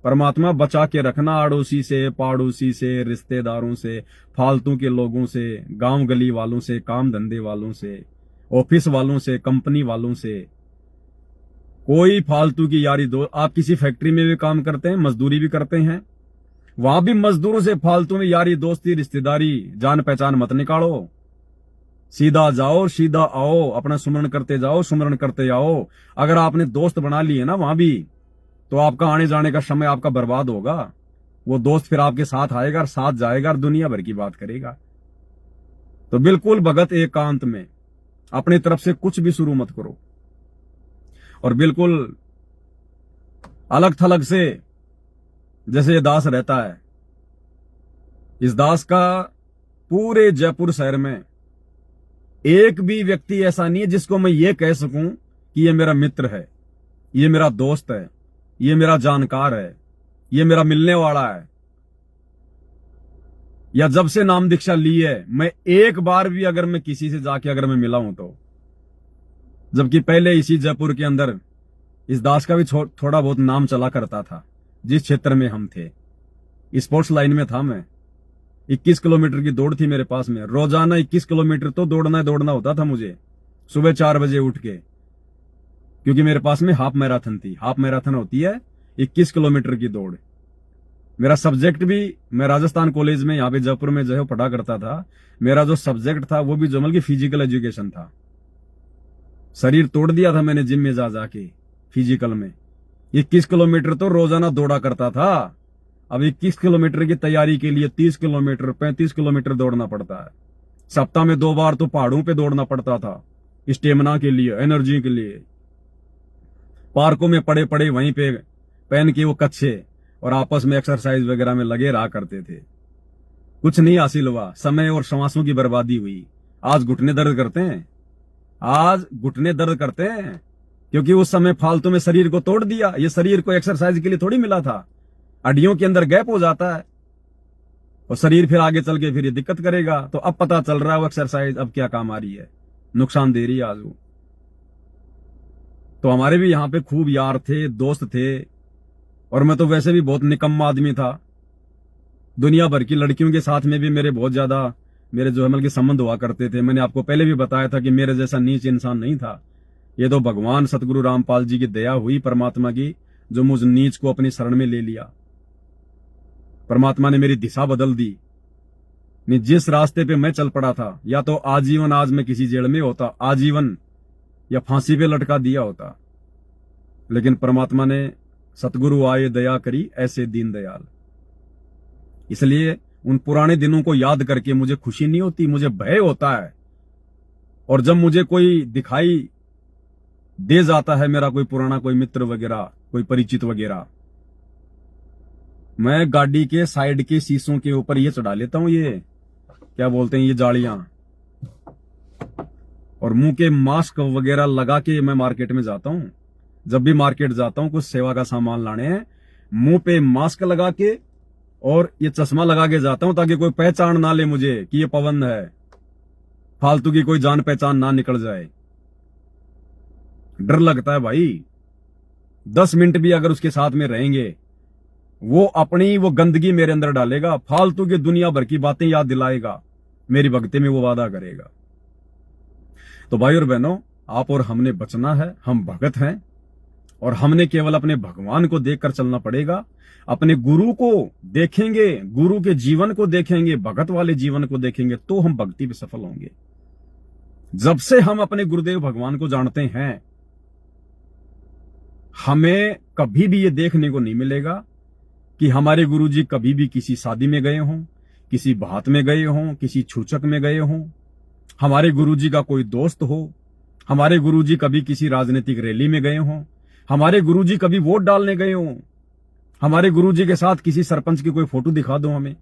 परमात्मा बचा के रखना, अड़ोसी से, पाड़ोसी से, रिश्तेदारों से, फालतू के लोगों से, गांव गली वालों से, काम धंधे वालों से, ऑफिस वालों से, कंपनी वालों से। कोई फालतू की यारी दो। आप किसी फैक्ट्री में भी काम करते हैं, मजदूरी भी करते हैं, वहां भी मजदूरों से फालतू में यारी दोस्ती रिश्तेदारी जान पहचान मत निकालो। सीधा जाओ, सीधा आओ, अपना सुमरण करते जाओ, सुमरण करते आओ। अगर आपने दोस्त बना लिए ना वहां भी, तो आपका आने जाने का समय आपका बर्बाद होगा। वो दोस्त फिर आपके साथ आएगा और साथ जाएगा और दुनिया भर की बात करेगा। तो बिल्कुल भगत एकांत में अपनी तरफ से कुछ भी शुरू मत करो, और बिल्कुल अलग थलग से जैसे ये दास रहता है। इस दास का पूरे जयपुर शहर में एक भी व्यक्ति ऐसा नहीं है जिसको मैं ये कह सकूं कि ये मेरा मित्र है, ये मेरा दोस्त है, ये मेरा जानकार है, ये मेरा मिलने वाला है। या जब से नाम दीक्षा ली है, मैं एक बार भी अगर मैं किसी से जाके अगर मैं मिला हूं तो, जबकि पहले इसी जयपुर के अंदर इस दास का भी थोड़ा बहुत नाम चला करता था। जिस क्षेत्र में हम थे, स्पोर्ट्स लाइन में था मैं। 21 किलोमीटर की दौड़ थी मेरे पास में, रोजाना 21 किलोमीटर तो दौड़ना होता था मुझे, सुबह 4 बजे उठ के, क्योंकि मेरे पास में हाफ मैराथन थी। हाफ मैराथन होती है 21 किलोमीटर की दौड़। मेरा सब्जेक्ट भी, मैं राजस्थान कॉलेज में यहाँ पे जयपुर में जो है पढ़ा करता था। मेरा जो सब्जेक्ट था वो भी जो मतलब फिजिकल एजुकेशन था। शरीर तोड़ दिया था मैंने जिम में जा जाके फिजिकल में। 21 किलोमीटर तो रोजाना दौड़ा करता था। अब 21 किलोमीटर की तैयारी के लिए 30 किलोमीटर 35 किलोमीटर दौड़ना पड़ता है। सप्ताह में 2 बार तो पहाड़ों पे दौड़ना पड़ता था, स्टेमिना के लिए, एनर्जी के लिए। पार्कों में पड़े पड़े वहीं पे पहन के वो कच्छे और आपस में एक्सरसाइज वगैरह में लगे रहा करते थे। कुछ नहीं हासिल हुआ, समय और श्वासों की बर्बादी हुई। आज घुटने दर्द करते हैं, आज घुटने दर्द करते हैं, क्योंकि उस समय फालतू में शरीर को तोड़ दिया। ये शरीर को एक्सरसाइज के लिए थोड़ी मिला था। हड्डियों के अंदर गैप हो जाता है और शरीर फिर आगे चल के फिर ये दिक्कत करेगा। तो अब पता चल रहा है वो एक्सरसाइज अब क्या काम आ रही है, नुकसान दे रही है आज वो। तो हमारे भी यहाँ पे खूब यार थे, दोस्त थे, और मैं तो वैसे भी बहुत निकम्मा आदमी था। दुनिया भर की लड़कियों के साथ में भी मेरे बहुत ज्यादा मेरे जो है मतलब संबंध हुआ करते थे। मैंने आपको पहले भी बताया था कि मेरे जैसा नीच इंसान नहीं था। ये तो भगवान सतगुरु रामपाल जी की दया हुई, परमात्मा की, जो मुझ नीच को अपनी शरण में ले लिया। परमात्मा ने मेरी दिशा बदल दी। जिस रास्ते पे मैं चल पड़ा था, या तो आजीवन आज मैं किसी जेल में होता, आजीवन, या फांसी पे लटका दिया होता। लेकिन परमात्मा ने, सतगुरु आए दया करी ऐसे दीन दयाल। इसलिए उन पुराने दिनों को याद करके मुझे खुशी नहीं होती, मुझे भय होता है। और जब मुझे कोई दिखाई दे जाता है, मेरा कोई पुराना कोई मित्र वगैरह, कोई परिचित वगैरह, मैं गाड़ी के साइड के शीशों के ऊपर ये चढ़ा लेता हूं, ये क्या बोलते हैं, ये जालियां, और मुंह के मास्क वगैरह लगा के मैं मार्केट में जाता हूं। जब भी मार्केट जाता हूं कुछ सेवा का सामान लाने हैं, मुंह पे मास्क लगा के और ये चश्मा लगा के जाता हूं, ताकि कोई पहचान ना ले मुझे कि ये पवन है, फालतू की कोई जान पहचान ना निकल जाए। डर लगता है भाई। 10 मिनट भी अगर उसके साथ में रहेंगे, वो अपनी वो गंदगी मेरे अंदर डालेगा, फालतू की दुनिया भर की बातें याद दिलाएगा, मेरी भक्ति में वो वादा करेगा। तो भाई और बहनों, आप और हमने बचना है। हम भगत हैं और हमने केवल अपने भगवान को देखकर चलना पड़ेगा। अपने गुरु को देखेंगे, गुरु के जीवन को देखेंगे, भगत वाले जीवन को देखेंगे, तो हम भक्ति में सफल होंगे। जब से हम अपने गुरुदेव भगवान को जानते हैं, हमें कभी भी ये देखने को नहीं मिलेगा कि हमारे गुरुजी कभी भी किसी शादी में गए हों, किसी बात में गए हों, किसी छूचक में गए हों, हमारे गुरुजी का कोई दोस्त हो, हमारे गुरुजी कभी किसी राजनीतिक रैली में गए हों, हमारे गुरुजी कभी वोट डालने गए हों, हमारे गुरुजी के साथ किसी सरपंच की कोई फोटो दिखा दो हमें,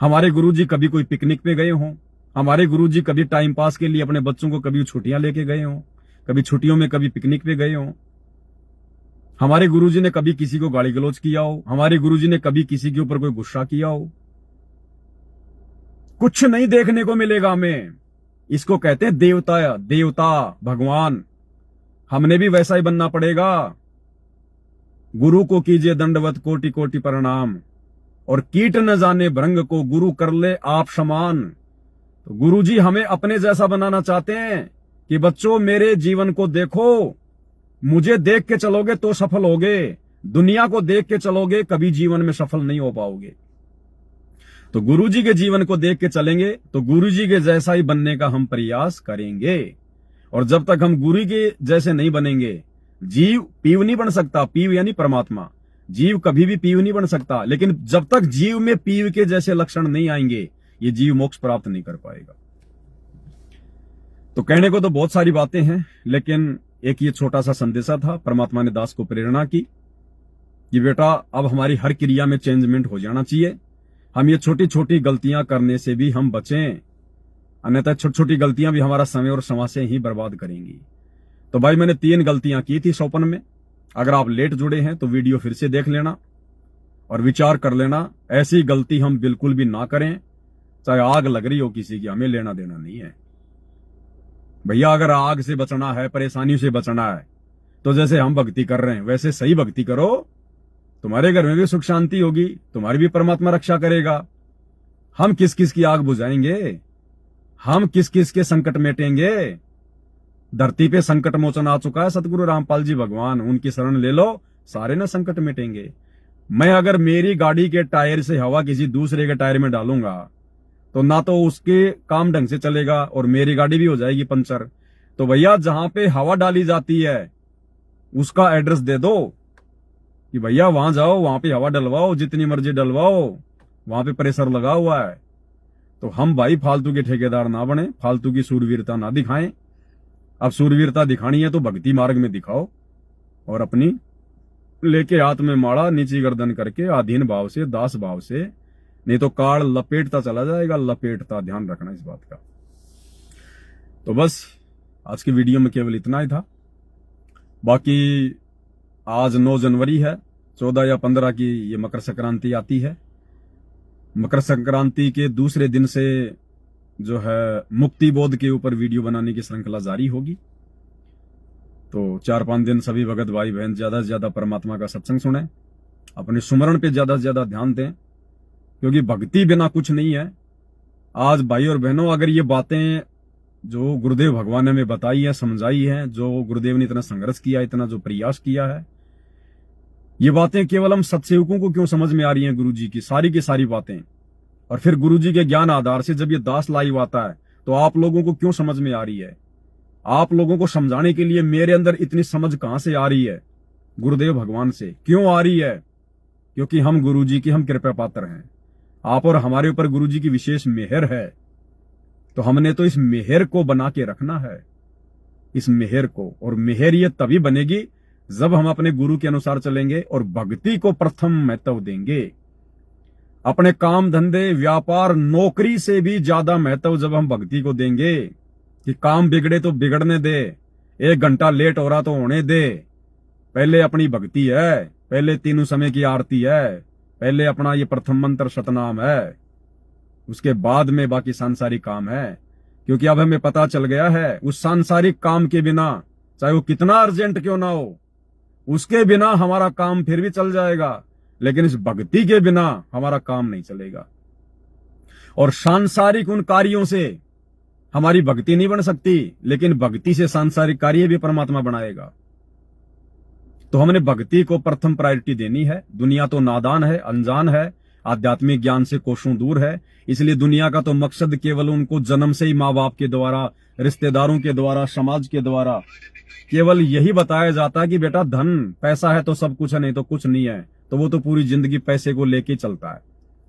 हमारे गुरुजी कभी कोई पिकनिक पे गए हों, हमारे गुरुजी कभी टाइम पास के लिए अपने बच्चों को कभी छुट्टियां लेके गए हों, कभी छुट्टियों में कभी पिकनिक पे गए हों, हमारे गुरुजी ने कभी किसी को गाली गलौज किया हो, हमारे गुरुजी ने कभी किसी के ऊपर कोई गुस्सा किया हो, कुछ नहीं देखने को मिलेगा हमें। इसको कहते हैं देवता, देवता भगवान। हमने भी वैसा ही बनना पड़ेगा। गुरु को कीजिए दंडवत कोटि कोटि प्रणाम, और कीट न जाने भृंग को गुरु कर ले आप समान। तो गुरुजी हमें अपने जैसा बनाना चाहते हैं कि बच्चों मेरे जीवन को देखो, मुझे देख के चलोगे तो सफल होगे, दुनिया को देख के चलोगे कभी जीवन में सफल नहीं हो पाओगे। तो गुरुजी के जीवन को देख के चलेंगे तो गुरुजी के जैसा ही बनने का हम प्रयास करेंगे। और जब तक हम गुरु के जैसे नहीं बनेंगे, जीव पीव नहीं बन सकता। पीव यानी परमात्मा। जीव कभी भी पीव नहीं बन सकता, लेकिन जब तक जीव में पीव के जैसे लक्षण नहीं आएंगे, ये जीव मोक्ष प्राप्त नहीं कर पाएगा। तो कहने को तो बहुत सारी बातें हैं, लेकिन एक ये छोटा सा संदेशा था। परमात्मा ने दास को प्रेरणा की कि बेटा अब हमारी हर क्रिया में चेंजमेंट हो जाना चाहिए। हम ये छोटी छोटी गलतियां करने से भी हम बचें, अन्यथा छोटी छोटी गलतियां भी हमारा समय और समाज ही बर्बाद करेंगी। तो भाई मैंने 3 गलतियां की थी सोपन में। अगर आप लेट जुड़े हैं तो वीडियो फिर से देख लेना और विचार कर लेना, ऐसी गलती हम बिल्कुल भी ना करें। चाहे आग लग रही हो किसी की, हमें लेना देना नहीं है भैया। अगर आग से बचना है, परेशानियों से बचना है, तो जैसे हम भक्ति कर रहे हैं वैसे सही भक्ति करो, तुम्हारे घर में भी सुख शांति होगी, तुम्हारी भी परमात्मा रक्षा करेगा। हम किस किस की आग बुझाएंगे, हम किस किस के संकट मेटेंगे। धरती पे संकट मोचन आ चुका है सतगुरु रामपाल जी भगवान, उनकी शरण ले लो, सारे ना संकट मिटेंगे। मैं अगर मेरी गाड़ी के टायर से हवा किसी दूसरे के टायर में डालूंगा तो ना तो उसके काम ढंग से चलेगा और मेरी गाड़ी भी हो जाएगी पंचर। तो भैया जहां पे हवा डाली जाती है उसका एड्रेस दे दो कि भैया वहां जाओ, वहां पे हवा डलवाओ, जितनी मर्जी डलवाओ, वहां पे प्रेशर लगा हुआ है। तो हम भाई फालतू के ठेकेदार ना बने, फालतू की सूरवीरता ना दिखाएं। अब सूरवीरता दिखानी है तो भक्ति मार्ग में दिखाओ और अपनी लेके हाथ में माड़ा, नीची गर्दन करके अधीन भाव से, दास भाव से, नहीं तो काल लपेटता चला जाएगा, लपेटता। ध्यान रखना इस बात का। तो बस आज की वीडियो में केवल इतना ही था। बाकी आज 9 जनवरी है, 14 या 15 की ये मकर संक्रांति आती है। मकर संक्रांति के दूसरे दिन से जो है मुक्ति बोध के ऊपर वीडियो बनाने की श्रृंखला जारी होगी। तो 4-5 दिन सभी भगत भाई बहन ज्यादा से ज्यादा परमात्मा का सत्संग सुने, अपने सुमरण पे ज्यादा से ज्यादा ध्यान दें, क्योंकि भक्ति बिना कुछ नहीं है। आज भाई और बहनों, अगर ये बातें जो गुरुदेव भगवान ने हमें बताई है, समझाई है, जो गुरुदेव ने इतना संघर्ष किया, इतना जो प्रयास किया है, ये बातें केवल हम सत्सेवकों को क्यों समझ में आ रही हैं गुरु जी की सारी बातें, और फिर गुरु जी के ज्ञान आधार से जब ये दास लाइव आता है तो आप लोगों को क्यों समझ में आ रही है? आप लोगों को समझाने के लिए मेरे अंदर इतनी समझ कहां से आ रही है? गुरुदेव भगवान से। क्यों आ रही है? क्योंकि हम गुरु जी की हम कृपा पात्र हैं। आप और हमारे ऊपर गुरु जी की विशेष मेहर है, तो हमने तो इस मेहर को बना के रखना है, इस मेहर को। और मेहर ये तभी बनेगी जब हम अपने गुरु के अनुसार चलेंगे और भक्ति को प्रथम महत्व देंगे। अपने काम धंधे, व्यापार, नौकरी से भी ज्यादा महत्व जब हम भक्ति को देंगे कि काम बिगड़े तो बिगड़ने दे, 1 घंटा लेट हो रहा तो होने दे, पहले अपनी भक्ति है, पहले तीनों समय की आरती है, पहले अपना ये प्रथम मंत्र सतनाम है, उसके बाद में बाकी सांसारिक काम है। क्योंकि अब हमें पता चल गया है उस सांसारिक काम के बिना, चाहे वो कितना अर्जेंट क्यों ना हो, उसके बिना हमारा काम फिर भी चल जाएगा, लेकिन इस भक्ति के बिना हमारा काम नहीं चलेगा। और सांसारिक उन कार्यों से हमारी भक्ति नहीं बन सकती, लेकिन भक्ति से सांसारिक कार्य भी परमात्मा बनाएगा। तो हमने भक्ति को प्रथम प्रायोरिटी देनी है। दुनिया तो नादान है, अनजान है, आध्यात्मिक ज्ञान से कोसों दूर है। इसलिए दुनिया का तो मकसद केवल उनको जन्म से ही माँ बाप के द्वारा, रिश्तेदारों के द्वारा, समाज के द्वारा केवल यही बताया जाता है कि बेटा धन पैसा है तो सब कुछ है, नहीं तो कुछ नहीं है। तो वो तो पूरी जिंदगी पैसे को लेके चलता है।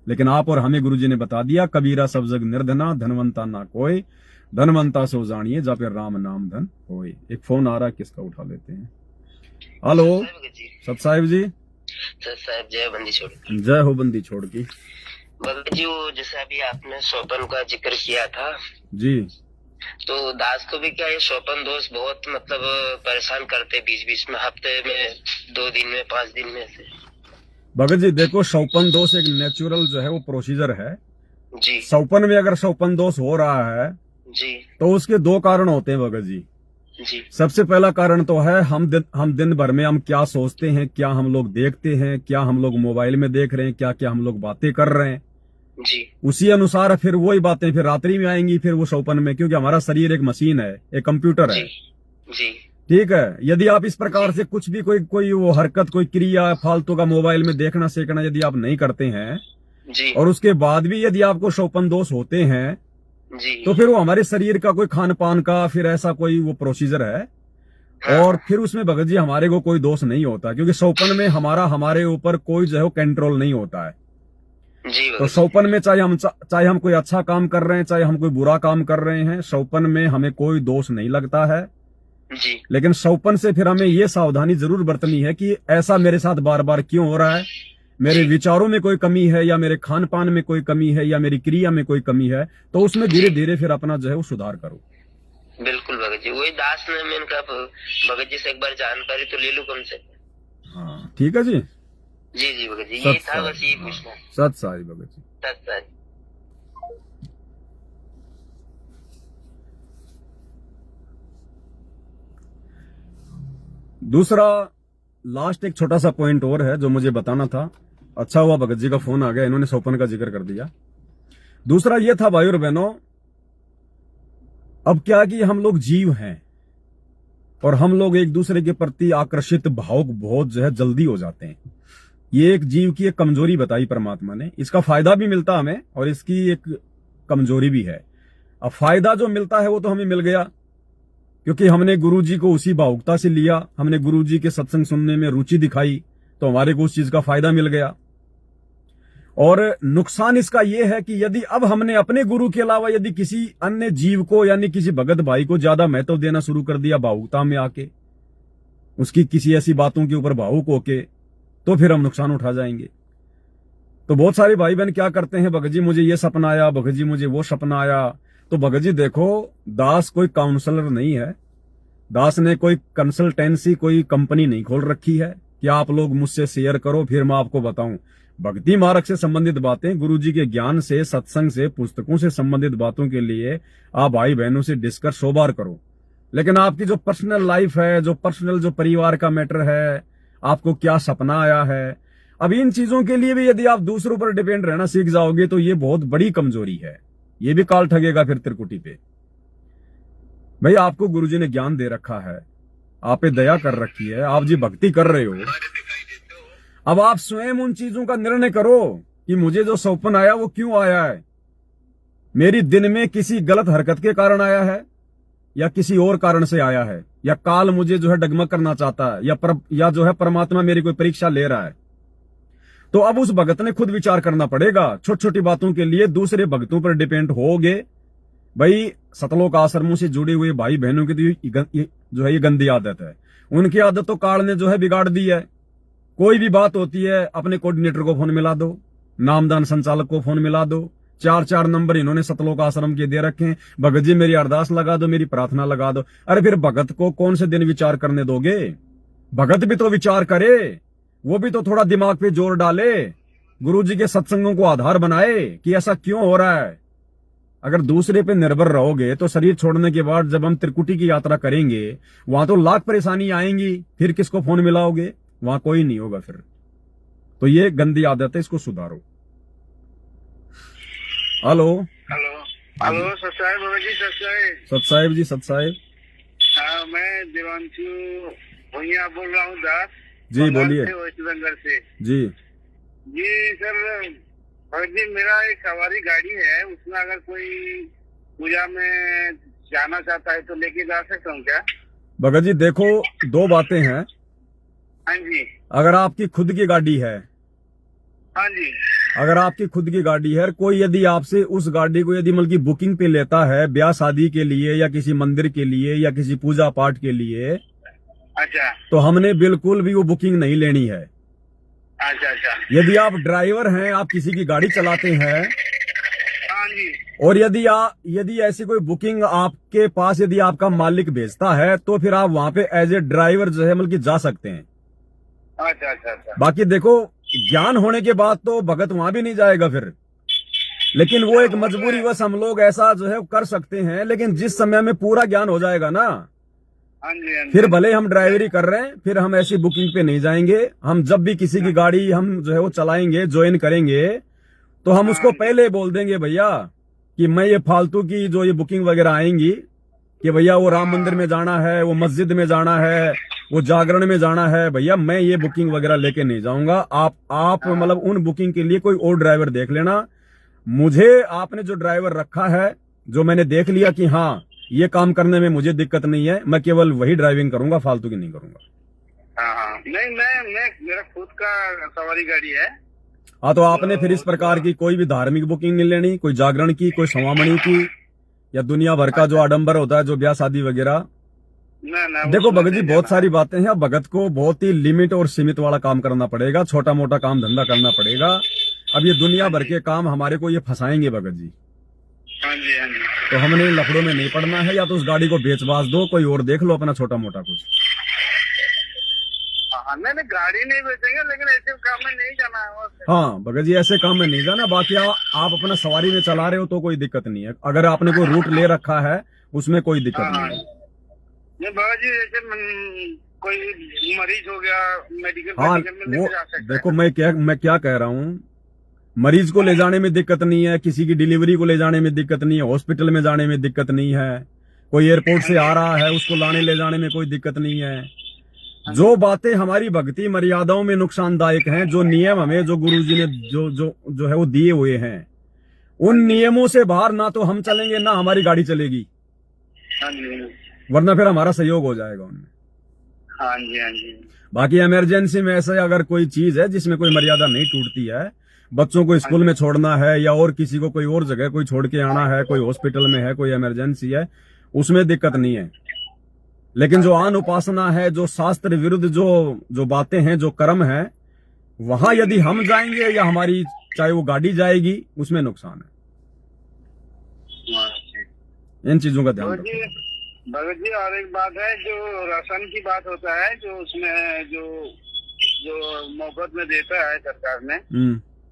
लेकिन आप और हमें गुरुजी ने बता दिया, कबीरा सब जग निर्धना, धनवंता ना कोई, धनवंता सो जानिए जा पे राम नाम धन होए। एक फोन आ रहा है, किसका उठा लेते हैं। हेलो सत साहिब जी। सत साहिब जय बंदी छोड़। जय हो बंदी छोड़ की। भगत जी, वो जैसे अभी आपने शोपन का जिक्र किया था जी, तो दास को भी क्या ये शोपन दोस्त बहुत मतलब परेशान करते, बीच बीच में, हफ्ते में 2 दिन में, 5 दिन में से। भगत जी देखो, शौपन दोष एक नेचुरल जो है वो प्रोसीजर है जी। शौपन में अगर शौपन दोष हो रहा है जी तो उसके 2 कारण होते हैं भगत जी। जी। सबसे पहला कारण तो है हम दिन भर में हम क्या सोचते हैं, क्या हम लोग देखते हैं, क्या हम लोग मोबाइल में देख रहे हैं, क्या क्या हम लोग बातें कर रहे हैं जी। उसी अनुसार फिर वही बातें फिर रात्रि में आएंगी, फिर वो शौपन में। क्योंकि हमारा शरीर एक मशीन है, एक कंप्यूटर है। जी। ठीक है। यदि आप इस प्रकार से कुछ भी कोई वो हरकत, कोई क्रिया फालतू का मोबाइल में देखना सेकना यदि आप नहीं करते हैं जी, और उसके बाद भी यदि आपको शौपन दोष होते हैं जी, तो फिर वो हमारे शरीर का कोई खान पान का फिर ऐसा कोई वो प्रोसीजर है। और फिर उसमें भगत जी हमारे को कोई दोष नहीं होता, क्योंकि शौपन में हमारे ऊपर कोई जो है कंट्रोल नहीं होता है। जी। तो शौपन में चाहे हम कोई अच्छा काम कर रहे हैं, चाहे हम कोई बुरा काम कर रहे हैं, शौपन में हमें कोई दोष नहीं लगता है जी। लेकिन शौपन से फिर हमें ये सावधानी जरूर बरतनी है कि ऐसा मेरे साथ बार बार क्यों हो रहा है, मेरे विचारों में कोई कमी है, या मेरे खान पान में कोई कमी है, या मेरी क्रिया में कोई कमी है, तो उसमें धीरे धीरे फिर अपना जो है वो सुधार करो। बिल्कुल भगत जी, वही दास ने मैंने कहा भगत जी से एक बार जानकारी तो ले लूं कम से। हाँ ठीक है जी। जी जी भगत जी, यही था, बस यही पूछना। सत साई भगत जी। सत साई। दूसरा लास्ट एक छोटा सा पॉइंट और है जो मुझे बताना था। अच्छा हुआ भगत जी का फोन आ गया, इन्होंने सोपन का जिक्र कर दिया। दूसरा ये था भाई और बहनों, अब क्या कि हम लोग जीव हैं और हम लोग एक दूसरे के प्रति आकर्षित भावुक बहुत जो है जल्दी हो जाते हैं। ये एक जीव की एक कमजोरी बताई परमात्मा ने। इसका फायदा भी मिलता हमें और इसकी एक कमजोरी भी है। अब फायदा जो मिलता है वो तो हमें मिल गया क्योंकि हमने गुरु जी को उसी भावुकता से लिया, हमने गुरु जी के सत्संग सुनने में रुचि दिखाई, तो हमारे को उस चीज का फायदा मिल गया। और नुकसान इसका यह है कि यदि अब हमने अपने गुरु के अलावा यदि किसी अन्य जीव को यानी किसी भगत भाई को ज्यादा महत्व देना शुरू कर दिया भावुकता में आके, उसकी किसी ऐसी बातों के ऊपर भावुक होके, तो फिर हम नुकसान उठा जाएंगे। तो बहुत सारे भाई बहन क्या करते हैं, भगत जी मुझे ये सपना आया, भगत जी मुझे वो सपना आया। तो भगत जी देखो, दास कोई काउंसलर नहीं है, दास ने कोई कंसल्टेंसी कोई कंपनी नहीं खोल रखी है कि आप लोग मुझसे शेयर करो फिर मैं आपको बताऊं। भक्ति मार्ग से संबंधित बातें, गुरु जी के ज्ञान से, सत्संग से, पुस्तकों से संबंधित बातों के लिए आप भाई बहनों से डिस्कस 100 बार करो। लेकिन आपकी जो पर्सनल लाइफ है, जो पर्सनल जो परिवार का मैटर है, आपको क्या सपना आया है, अब इन चीजों के लिए भी यदि आप दूसरों पर डिपेंड रहना सीख जाओगे तो ये बहुत बड़ी कमजोरी है। ये भी काल ठगेगा फिर त्रिकुटी पे। भाई आपको गुरुजी ने ज्ञान दे रखा है, आप पे दया कर रखी है, आप जी भक्ति कर रहे हो, अब आप स्वयं उन चीजों का निर्णय करो कि मुझे जो सपना आया वो क्यों आया है। मेरी दिन में किसी गलत हरकत के कारण आया है या किसी और कारण से आया है, या काल मुझे जो है डगमग करना चाहता है, या जो है परमात्मा मेरी कोई परीक्षा ले रहा है। तो अब उस भगत ने खुद विचार करना पड़ेगा। छोटी छोटी बातों के लिए दूसरे भगतों पर डिपेंड होगे। भाई सतलोक आश्रमों से जुड़े हुए भाई बहनों की तो जो है ये गंदी आदत है। उनकी आदत तो काल ने जो है बिगाड़ दी है। कोई भी बात होती है अपने कोऑर्डिनेटर को फोन मिला दो, नामदान संचालक को फोन मिला दो, 4 नंबर इन्होंने सतलोक आश्रम के दे रखे हैं, भगत जी मेरी अरदास लगा दो, मेरी प्रार्थना लगा दो। अरे फिर भगत को कौन से दिन विचार करने दोगे? भगत भी तो विचार करे, वो भी तो थोड़ा दिमाग पे जोर डाले, गुरु जी के सत्संगों को आधार बनाए कि ऐसा क्यों हो रहा है। अगर दूसरे पे निर्भर रहोगे तो शरीर छोड़ने के बाद जब हम त्रिकुटी की यात्रा करेंगे वहां तो लाख परेशानी आएंगी, फिर किसको फोन मिलाओगे? वहां कोई नहीं होगा फिर। तो ये गंदी आदत है, इसको सुधारो। हेलो हेलो सतसाहेब बाबा जी, सतसाहेब जी, सतसाहेब। हाँ, मैं देवांशु भैया बोल रहा हूँ दास जी बोलिए। वेस्ट बंगाल से। जी सर भगत जी, मेरा एक सवारी गाड़ी है, उसमें अगर कोई पूजा में जाना चाहता है तो लेके जा सकता हूँ क्या? भगत जी देखो, 2 बातें हैं। हाँ जी। अगर आपकी खुद की गाड़ी है, हाँ जी, अगर आपकी खुद की गाड़ी है, कोई यदि आपसे उस गाड़ी को यदि मतलब बुकिंग पे लेता है ब्याह शादी के लिए या किसी मंदिर के लिए या किसी पूजा पाठ के लिए, अच्छा, तो हमने बिल्कुल भी वो बुकिंग नहीं लेनी है। अच्छा अच्छा। यदि आप ड्राइवर हैं, आप किसी की गाड़ी चलाते हैं, हाँ जी, और यदि ऐसी कोई बुकिंग आपके पास यदि आपका मालिक भेजता है तो फिर आप वहां पे एज ए ड्राइवर जो है मतलब जा सकते हैं। अच्छा अच्छा अच्छा। बाकी देखो, ज्ञान होने के बाद तो भगत वहां भी नहीं जाएगा फिर, लेकिन वो एक मजबूरी बस हम लोग ऐसा जो है कर सकते हैं। लेकिन जिस समय में पूरा ज्ञान हो जाएगा ना, हाँ जी, हाँ जी। फिर भले हम ड्राइवरी कर रहे हैं, फिर हम ऐसी बुकिंग पे नहीं जाएंगे। हम जब भी किसी की गाड़ी हम जो है वो चलाएंगे, ज्वाइन करेंगे, तो हम उसको पहले बोल देंगे भैया कि मैं ये फालतू की जो ये बुकिंग वगैरह आएंगी कि भैया वो राम मंदिर में जाना है, वो मस्जिद में जाना है, वो जागरण में जाना है, भैया मैं ये बुकिंग वगैरह लेके नहीं जाऊंगा। आप मतलब उन बुकिंग के लिए कोई और ड्राइवर देख लेना। मुझे आपने जो ड्राइवर रखा है, जो मैंने देख लिया कि हाँ ये काम करने में मुझे दिक्कत नहीं है, मैं केवल वही ड्राइविंग करूंगा, फालतू की नहीं करूंगा। हाँ, नहीं मैं मेरा खुद का सवारी गाड़ी है। हाँ, तो आपने फिर इस प्रकार की कोई भी धार्मिक बुकिंग नहीं लेनी, कोई जागरण की, कोई सवामणी की, या दुनिया भर का जो आडंबर होता है, जो ब्याह शादी वगैरह। ना, देखो भगत जी, बहुत सारी बातें हैं। भगत को बहुत ही लिमिट और सीमित वाला काम करना पड़ेगा, छोटा मोटा काम धंधा करना पड़ेगा। अब ये दुनिया भर के काम हमारे को ये फंसाएंगे भगत जी। हाँ जी, हाँ जी। तो हमने इन लफड़ों में नहीं पड़ना है। या तो उस गाड़ी को बेच बाज दो, कोई और देख लो अपना छोटा मोटा कुछ। हाँ, नहीं गाड़ी नहीं बेचेंगे, लेकिन ऐसे काम में नहीं जाना है। हाँ भगत जी, ऐसे काम में नहीं जाना। बाकी आप अपना सवारी में चला रहे हो तो कोई दिक्कत नहीं है। अगर आपने कोई रूट ले रखा है उसमें कोई दिक्कत नहीं है। नहीं बाबा जी, जैसे कोई मरीज हो गया मेडिकल हाँ मेडिकल में वो लेके जा सकता है। देखो मैं क्या कह रहा हूँ, मरीज को ले जाने में दिक्कत नहीं है, किसी की डिलीवरी को ले जाने में दिक्कत नहीं है, हॉस्पिटल में जाने में दिक्कत नहीं है, कोई एयरपोर्ट से आ रहा है उसको लाने ले जाने में कोई दिक्कत नहीं है। जो बातें हमारी भक्ति मर्यादाओं में नुकसानदायक हैं, जो नियम हमें जो गुरुजी ने जो है वो दिए हुए हैं, उन नियमों से बाहर ना तो हम चलेंगे ना हमारी गाड़ी चलेगी, हाँ जी, वरना फिर हमारा सहयोग हो जाएगा उनमें। हाँ जी, हाँ जी। बाकी इमरजेंसी में ऐसे अगर कोई चीज है जिसमें कोई मर्यादा नहीं टूटती है, बच्चों को स्कूल में छोड़ना है या और किसी को कोई और जगह कोई छोड़ के आना है, कोई हॉस्पिटल में है, कोई इमरजेंसी है, उसमें दिक्कत नहीं है। लेकिन जो आन उपासना है, जो शास्त्र विरुद्ध जो बातें हैं, जो कर्म है, वहां यदि हम जाएंगे या हमारी चाहे वो गाड़ी जाएगी, उसमें नुकसान है। इन चीजों का ध्यान भगत रखो। जी, भगत जी और एक बात है, जो राशन की बात होता है, जो उसमें जो मोफत में देता है सरकार ने,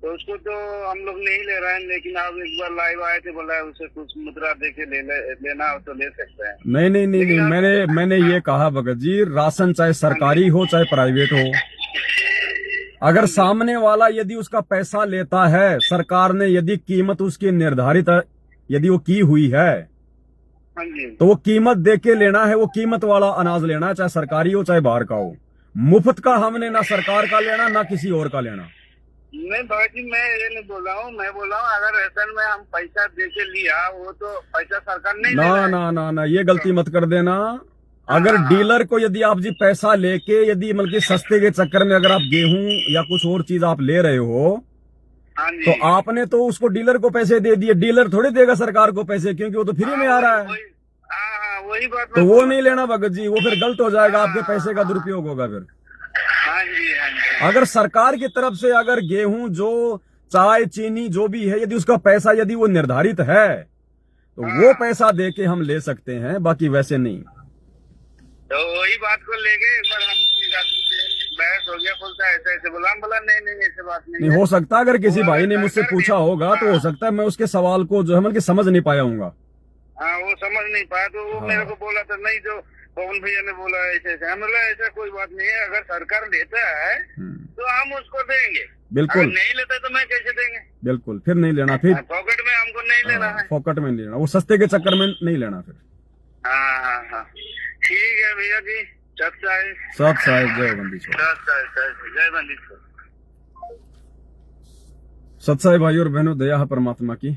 तो उसको तो हम लोग नहीं ले रहे हैं, लेकिन आप एक बार लाइव आए थे, बोला उसे कुछ मुद्रा दे के लेना हो तो ले सकते हैं। नहीं, मैंने ये कहा भगत जी, राशन चाहे सरकारी हो चाहे प्राइवेट हो, अगर सामने वाला यदि उसका पैसा लेता है, सरकार ने यदि कीमत उसकी निर्धारित यदि वो की हुई है, हाँ जी, तो वो कीमत दे के लेना है, वो कीमत वाला अनाज लेना है, चाहे सरकारी हो चाहे बाहर का हो। मुफ्त का हमने ना सरकार का लेना ना किसी और का लेना। नहीं भगत जी, मैं ये नहीं बोल रहा हूँ, मैं बोल रहा हूँ अगर राशन में हम पैसा दे के लिया, वो तो पैसा सरकार नहीं ले रहा है। ना ये गलती मत कर देना। अगर डीलर को यदि आप जी पैसा लेके यदि मतलब कि सस्ते के चक्कर में अगर आप गेहूं या कुछ और चीज आप ले रहे हो, हाँ जी, तो आपने तो उसको डीलर को पैसे दे दिए, डीलर थोड़ी देगा सरकार को पैसे, क्योंकि वो तो फ्री में आ रहा है। वही बात तो मैं वो बोल नहीं लेना भगत जी, वो फिर गलत हो जाएगा, आपके पैसे का दुरुपयोग होगा फिर। हाँ जी, हाँ जी। अगर सरकार की तरफ से अगर गेहूं जो चाय चीनी जो भी है, यदि उसका पैसा यदि वो निर्धारित है, तो वो पैसा दे के हम ले सकते हैं, बाकी वैसे नहीं। तो वही बात को लेके एक बार हम बहस हो गया, बोलता है ऐसे ऐसे बोला, हम बोला नहीं ऐसे बात नहीं हो सकता है अगर किसी भाई ने मुझसे पूछा होगा तो हो सकता है मैं उसके सवाल को जो है मतलब कि समझ नहीं पाया हूँगा। हाँ, वो समझ नहीं पाया, तो वो मेरे को बोला था, नहीं जो पवन भैया ने बोला ऐसे ऐसे, हम बोला ऐसा कोई बात नहीं है, अगर सरकार लेता है तो हम उसको देंगे, बिल्कुल अगर नहीं लेता तो मैं कैसे देंगे। बिल्कुल, फिर नहीं लेना, फिर पॉकेट में हमको नहीं लेना है, पॉकेट में नहीं लेना, वो सस्ते के चक्कर में नहीं लेना फिर। हाँ, ठीक है भैया जी, सब साहेब जय बंदी छोड़, जय बंदी छोड़। सत्साई भाई और बहनों, दया है परमात्मा की।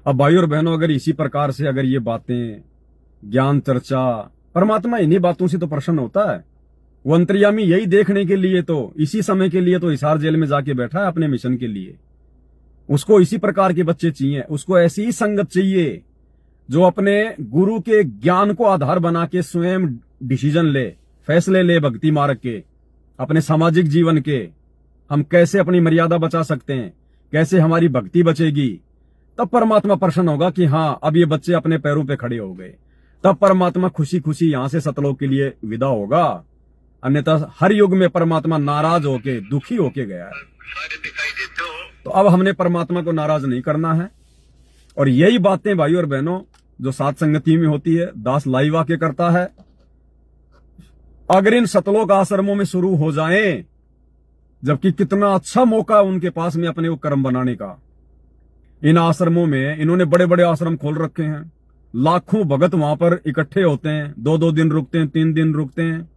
अब भाई और बहनों, अगर इसी प्रकार से अगर ये बातें ज्ञान चर्चा, परमात्मा इन्हीं बातों से तो प्रसन्न होता है। वो अंतर्यामी यही देखने के लिए तो इसी समय के लिए तो हिसार जेल में जाके बैठा है अपने मिशन के लिए। उसको इसी प्रकार के बच्चे चाहिए, उसको ऐसी ही संगत चाहिए जो अपने गुरु के ज्ञान को आधार बना के स्वयं डिसीजन ले, फैसले ले भक्ति मार्ग के, अपने सामाजिक जीवन के, हम कैसे अपनी मर्यादा बचा सकते हैं, कैसे हमारी भक्ति बचेगी। तब परमात्मा प्रसन्न होगा कि हाँ अब ये बच्चे अपने पैरों पे खड़े हो गए। तब परमात्मा खुशी खुशी यहां से सतलोक के लिए विदा होगा। अन्यथा हर युग में परमात्मा नाराज होके दुखी होके गया है। तो अब हमने परमात्मा को नाराज नहीं करना है। और यही बातें भाई और बहनों जो सात संगति में होती है, दास लाइव आके करता है। अगर इन सतलोक आश्रमों में शुरू हो जाएं, जबकि कितना अच्छा मौका उनके पास में अपने को कर्म बनाने का। इन आश्रमों में इन्होंने बड़े बड़े आश्रम खोल रखे हैं, लाखों भगत वहां पर इकट्ठे होते हैं, 2-2 दिन रुकते हैं, 3 दिन रुकते हैं।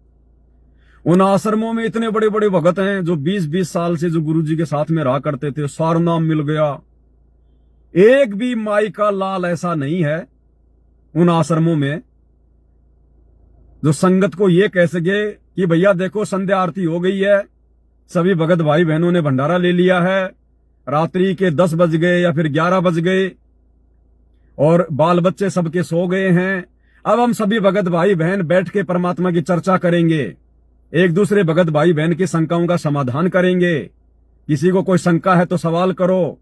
उन आश्रमों में इतने बड़े बड़े भगत हैं जो 20-20 साल से जो गुरुजी के साथ में रहा करते थे, सार नाम मिल गया। एक भी माई का लाल ऐसा नहीं है उन आश्रमों में जो संगत को ये कह सके कि भैया देखो संध्या आरती हो गई है, सभी भगत भाई बहनों ने भंडारा ले लिया है, रात्रि के 10 बज गए या फिर 11 बज गए और बाल बच्चे सबके सो गए हैं। अब हम सभी भगत भाई बहन बैठ के परमात्मा की चर्चा करेंगे, एक दूसरे भगत भाई बहन की शंकाओं का समाधान करेंगे। किसी को कोई शंका है तो सवाल करो।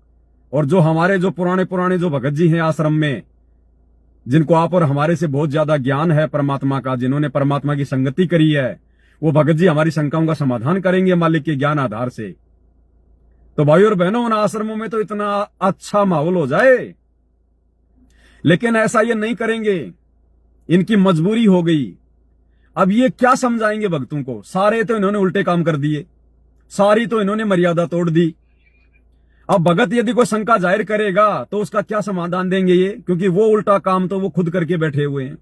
और जो हमारे जो पुराने जो भगत जी हैं आश्रम में, जिनको आप और हमारे से बहुत ज्यादा ज्ञान है परमात्मा का, जिन्होंने परमात्मा की संगति करी है, वो भगत जी हमारी शंकाओं का समाधान करेंगे मालिक के ज्ञान आधार से। तो भाई और बहनों, उन आश्रमों में तो इतना अच्छा माहौल हो जाए, लेकिन ऐसा ये नहीं करेंगे, इनकी मजबूरी हो गई। अब ये क्या समझाएंगे भक्तों को? सारे तो इन्होंने उल्टे काम कर दिए, सारी तो इन्होंने मर्यादा तोड़ दी। अब भगत यदि कोई शंका जाहिर करेगा तो उसका क्या समाधान देंगे ये? क्योंकि वो उल्टा काम तो वो खुद करके बैठे हुए हैं।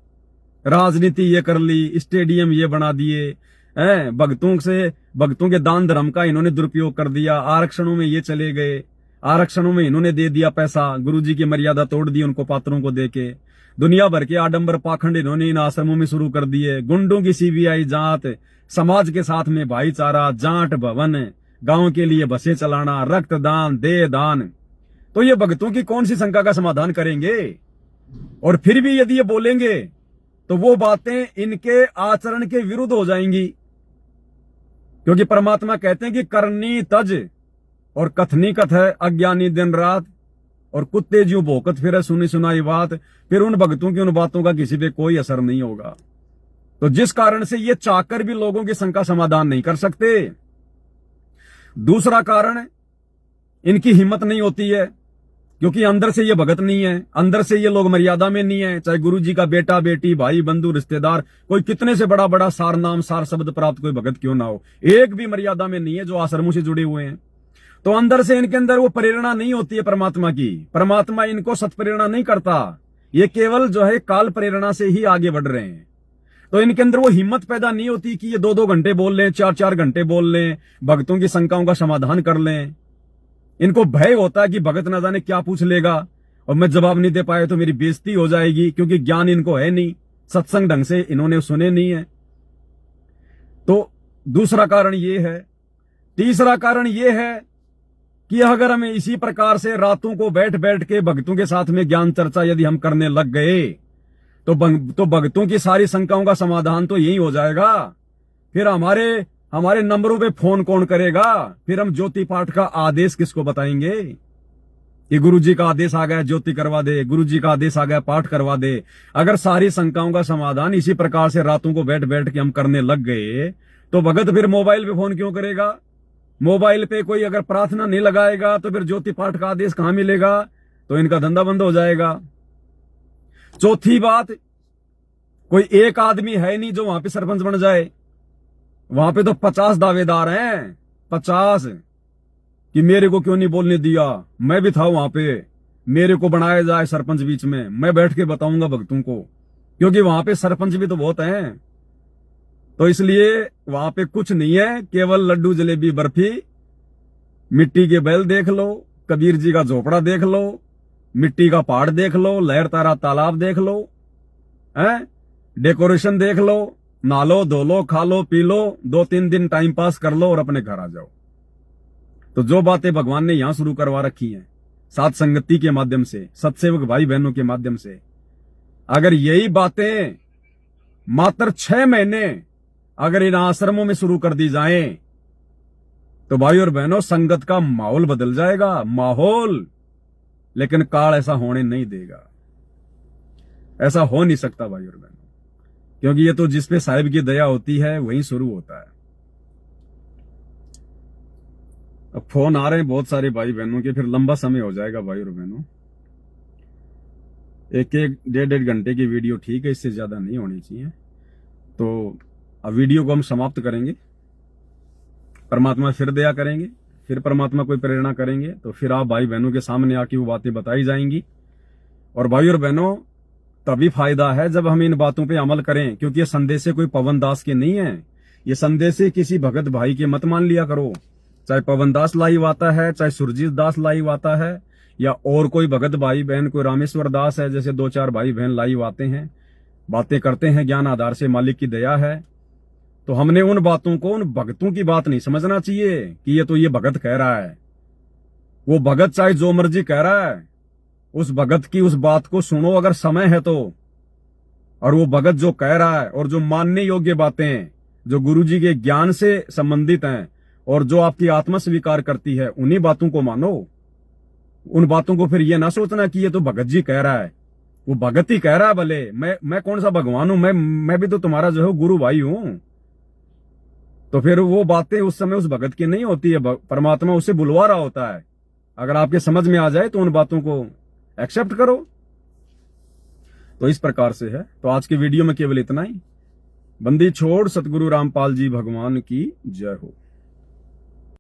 राजनीति ये कर ली, स्टेडियम ये बना दिए, हैं भक्तों के दान धर्म का इन्होंने दुरुपयोग कर दिया, आरक्षणों में ये चले गए, आरक्षणों में इन्होंने दे दिया पैसा, गुरुजी की मर्यादा तोड़ दी उनको पात्रों को देके, दुनिया भर के आडंबर पाखंड इन्होंने इन आश्रमों में शुरू कर दिए, गुंडों की सीबीआई जांच, समाज के साथ में भाईचारा, जाट भवन, गांव के लिए बसें चलाना, रक्तदान, देह दान। तो ये भक्तों की कौन सी शंका का समाधान करेंगे? और फिर भी यदि ये बोलेंगे तो वो बातें इनके आचरण के विरुद्ध हो जाएंगी, क्योंकि परमात्मा कहते हैं कि करनी तज और कथनी कथ है, अज्ञानी दिन रात, और कुत्ते ज्यों भौंकत फिरे सुनी सुनाई बात। फिर उन भक्तों की उन बातों का किसी पे कोई असर नहीं होगा। तो जिस कारण से ये चाहकर भी लोगों की शंका समाधान नहीं कर सकते। दूसरा कारण, इनकी हिम्मत नहीं होती है, क्योंकि अंदर से ये भगत नहीं है, अंदर से ये लोग मर्यादा में नहीं है। चाहे गुरुजी का बेटा बेटी भाई बंधु रिश्तेदार कोई कितने से बड़ा बड़ा सार नाम सार शब्द प्राप्त कोई भगत क्यों ना हो, एक भी मर्यादा में नहीं है जो आश्रमों से जुड़े हुए हैं। तो अंदर से इनके अंदर वो प्रेरणा नहीं होती है परमात्मा की। परमात्मा इनको सत्प्रेरणा नहीं करता, ये केवल जो है काल प्रेरणा से ही आगे बढ़ रहे हैं। तो इनके अंदर वो हिम्मत पैदा नहीं होती कि ये 2-2 घंटे बोल लें, 4-4 घंटे बोल लें, भक्तों की शंकाओं का समाधान कर लें। इनको भय होता है कि भगत न जाने क्या पूछ लेगा और मैं जवाब नहीं दे पाया तो मेरी बेइज्जती हो जाएगी, क्योंकि ज्ञान इनको है नहीं, सत्संग ढंग से इन्होंने सुने नहीं है। तो दूसरा कारण ये है। तीसरा कारण ये है कि अगर हमें इसी प्रकार से रातों को बैठ बैठ के भक्तों के साथ में ज्ञान चर्चा यदि हम करने लग गए तो भक्तों की सारी शंकाओं का समाधान तो यही हो जाएगा। फिर हमारे नंबरों पे फोन कौन करेगा? फिर हम ज्योति पाठ का आदेश किसको बताएंगे कि गुरुजी का आदेश आ गया ज्योति करवा दे, गुरुजी का आदेश आ गया पाठ करवा दे। अगर सारी शंकाओं का समाधान इसी प्रकार से रातों को बैठ बैठ के हम करने लग गए तो भगत फिर मोबाइल पे फोन क्यों करेगा? मोबाइल पे कोई अगर प्रार्थना नहीं लगाएगा तो फिर ज्योति पाठ का आदेश कहां मिलेगा? तो इनका धंधा बंद हो जाएगा। चौथी बात, कोई एक आदमी है नहीं जो वहां पे सरपंच बन जाए। वहां पे तो 50 दावेदार हैं, 50, कि मेरे को क्यों नहीं बोलने दिया, मैं भी था वहां पे, मेरे को बनाया जाए सरपंच बीच में, मैं बैठ के बताऊंगा भक्तों को, क्योंकि वहां पे सरपंच भी तो बहुत हैं। तो इसलिए वहां पे कुछ नहीं है, केवल लड्डू जलेबी बर्फी, मिट्टी के बैल देख लो, कबीर जी का झोपड़ा देख लो, मिट्टी का पहाड़ देख लो, लहर तारा तालाब देख लो, हैं, डेकोरेशन देख लो, नहा लो, धो लो, खा लो, पी लो, 2-3 दिन टाइम पास कर लो और अपने घर आ जाओ। तो जो बातें भगवान ने यहां शुरू करवा रखी हैं साथ संगति के माध्यम से, सत्सेवक भाई बहनों के माध्यम से, अगर यही बातें मात्र 6 महीने अगर इन आश्रमों में शुरू कर दी जाएं तो भाई और बहनों संगत का माहौल बदल जाएगा, माहौल। लेकिन काल ऐसा होने नहीं देगा, ऐसा हो नहीं सकता भाई और बहनों, क्योंकि ये तो जिसपे साहिब की दया होती है वहीं शुरू होता है। अब फोन आ रहे हैं बहुत सारे भाई बहनों के, फिर लंबा समय हो जाएगा भाई और बहनों। 1-1, 1.5 घंटे की वीडियो ठीक है, इससे ज्यादा नहीं होनी चाहिए। तो अब वीडियो को हम समाप्त करेंगे। परमात्मा फिर दया करेंगे, फिर परमात्मा कोई प्रेरणा करेंगे तो फिर आप भाई बहनों के सामने आके वो बातें बताई जाएंगी। और भाई और बहनों, तभी फायदा है जब हम इन बातों पे अमल करें, क्योंकि ये संदेश कोई पवन दास के नहीं है, ये संदेश किसी भगत भाई के मत मान लिया करो। चाहे पवन दास लाइव आता है, चाहे सुरजीत दास लाइव आता है, या और कोई भगत भाई बहन, कोई रामेश्वर दास है, जैसे 2-4 भाई बहन लाइव आते हैं, बातें करते हैं ज्ञान आधार से, मालिक की दया है। तो हमने उन बातों को उन भगतों की बात नहीं समझना चाहिए कि ये भगत कह रहा है। वो भगत चाहे जो मर्जी कह रहा है, उस भगत की उस बात को सुनो अगर समय है तो। और वो भगत जो कह रहा है और जो मानने योग्य बातें जो गुरुजी के ज्ञान से संबंधित हैं और जो आपकी आत्मा स्वीकार करती है, उन्हीं बातों को मानो। उन बातों को फिर ये ना सोचना कि ये तो भगत जी कह रहा है, वो भगत ही कह रहा है। भले मैं कौन सा भगवान हूं, मैं भी तो तुम्हारा जो है गुरु भाई हूं। तो फिर वो बातें उस समय उस भगत की नहीं होती है, परमात्मा उसे बुलवा रहा होता है। अगर आपके समझ में आ जाए तो उन बातों को एक्सेप्ट करो। तो इस प्रकार से है। तो आज की वीडियो में केवल इतना ही। बंदी छोड़ सतगुरु रामपाल जी भगवान की जय हो।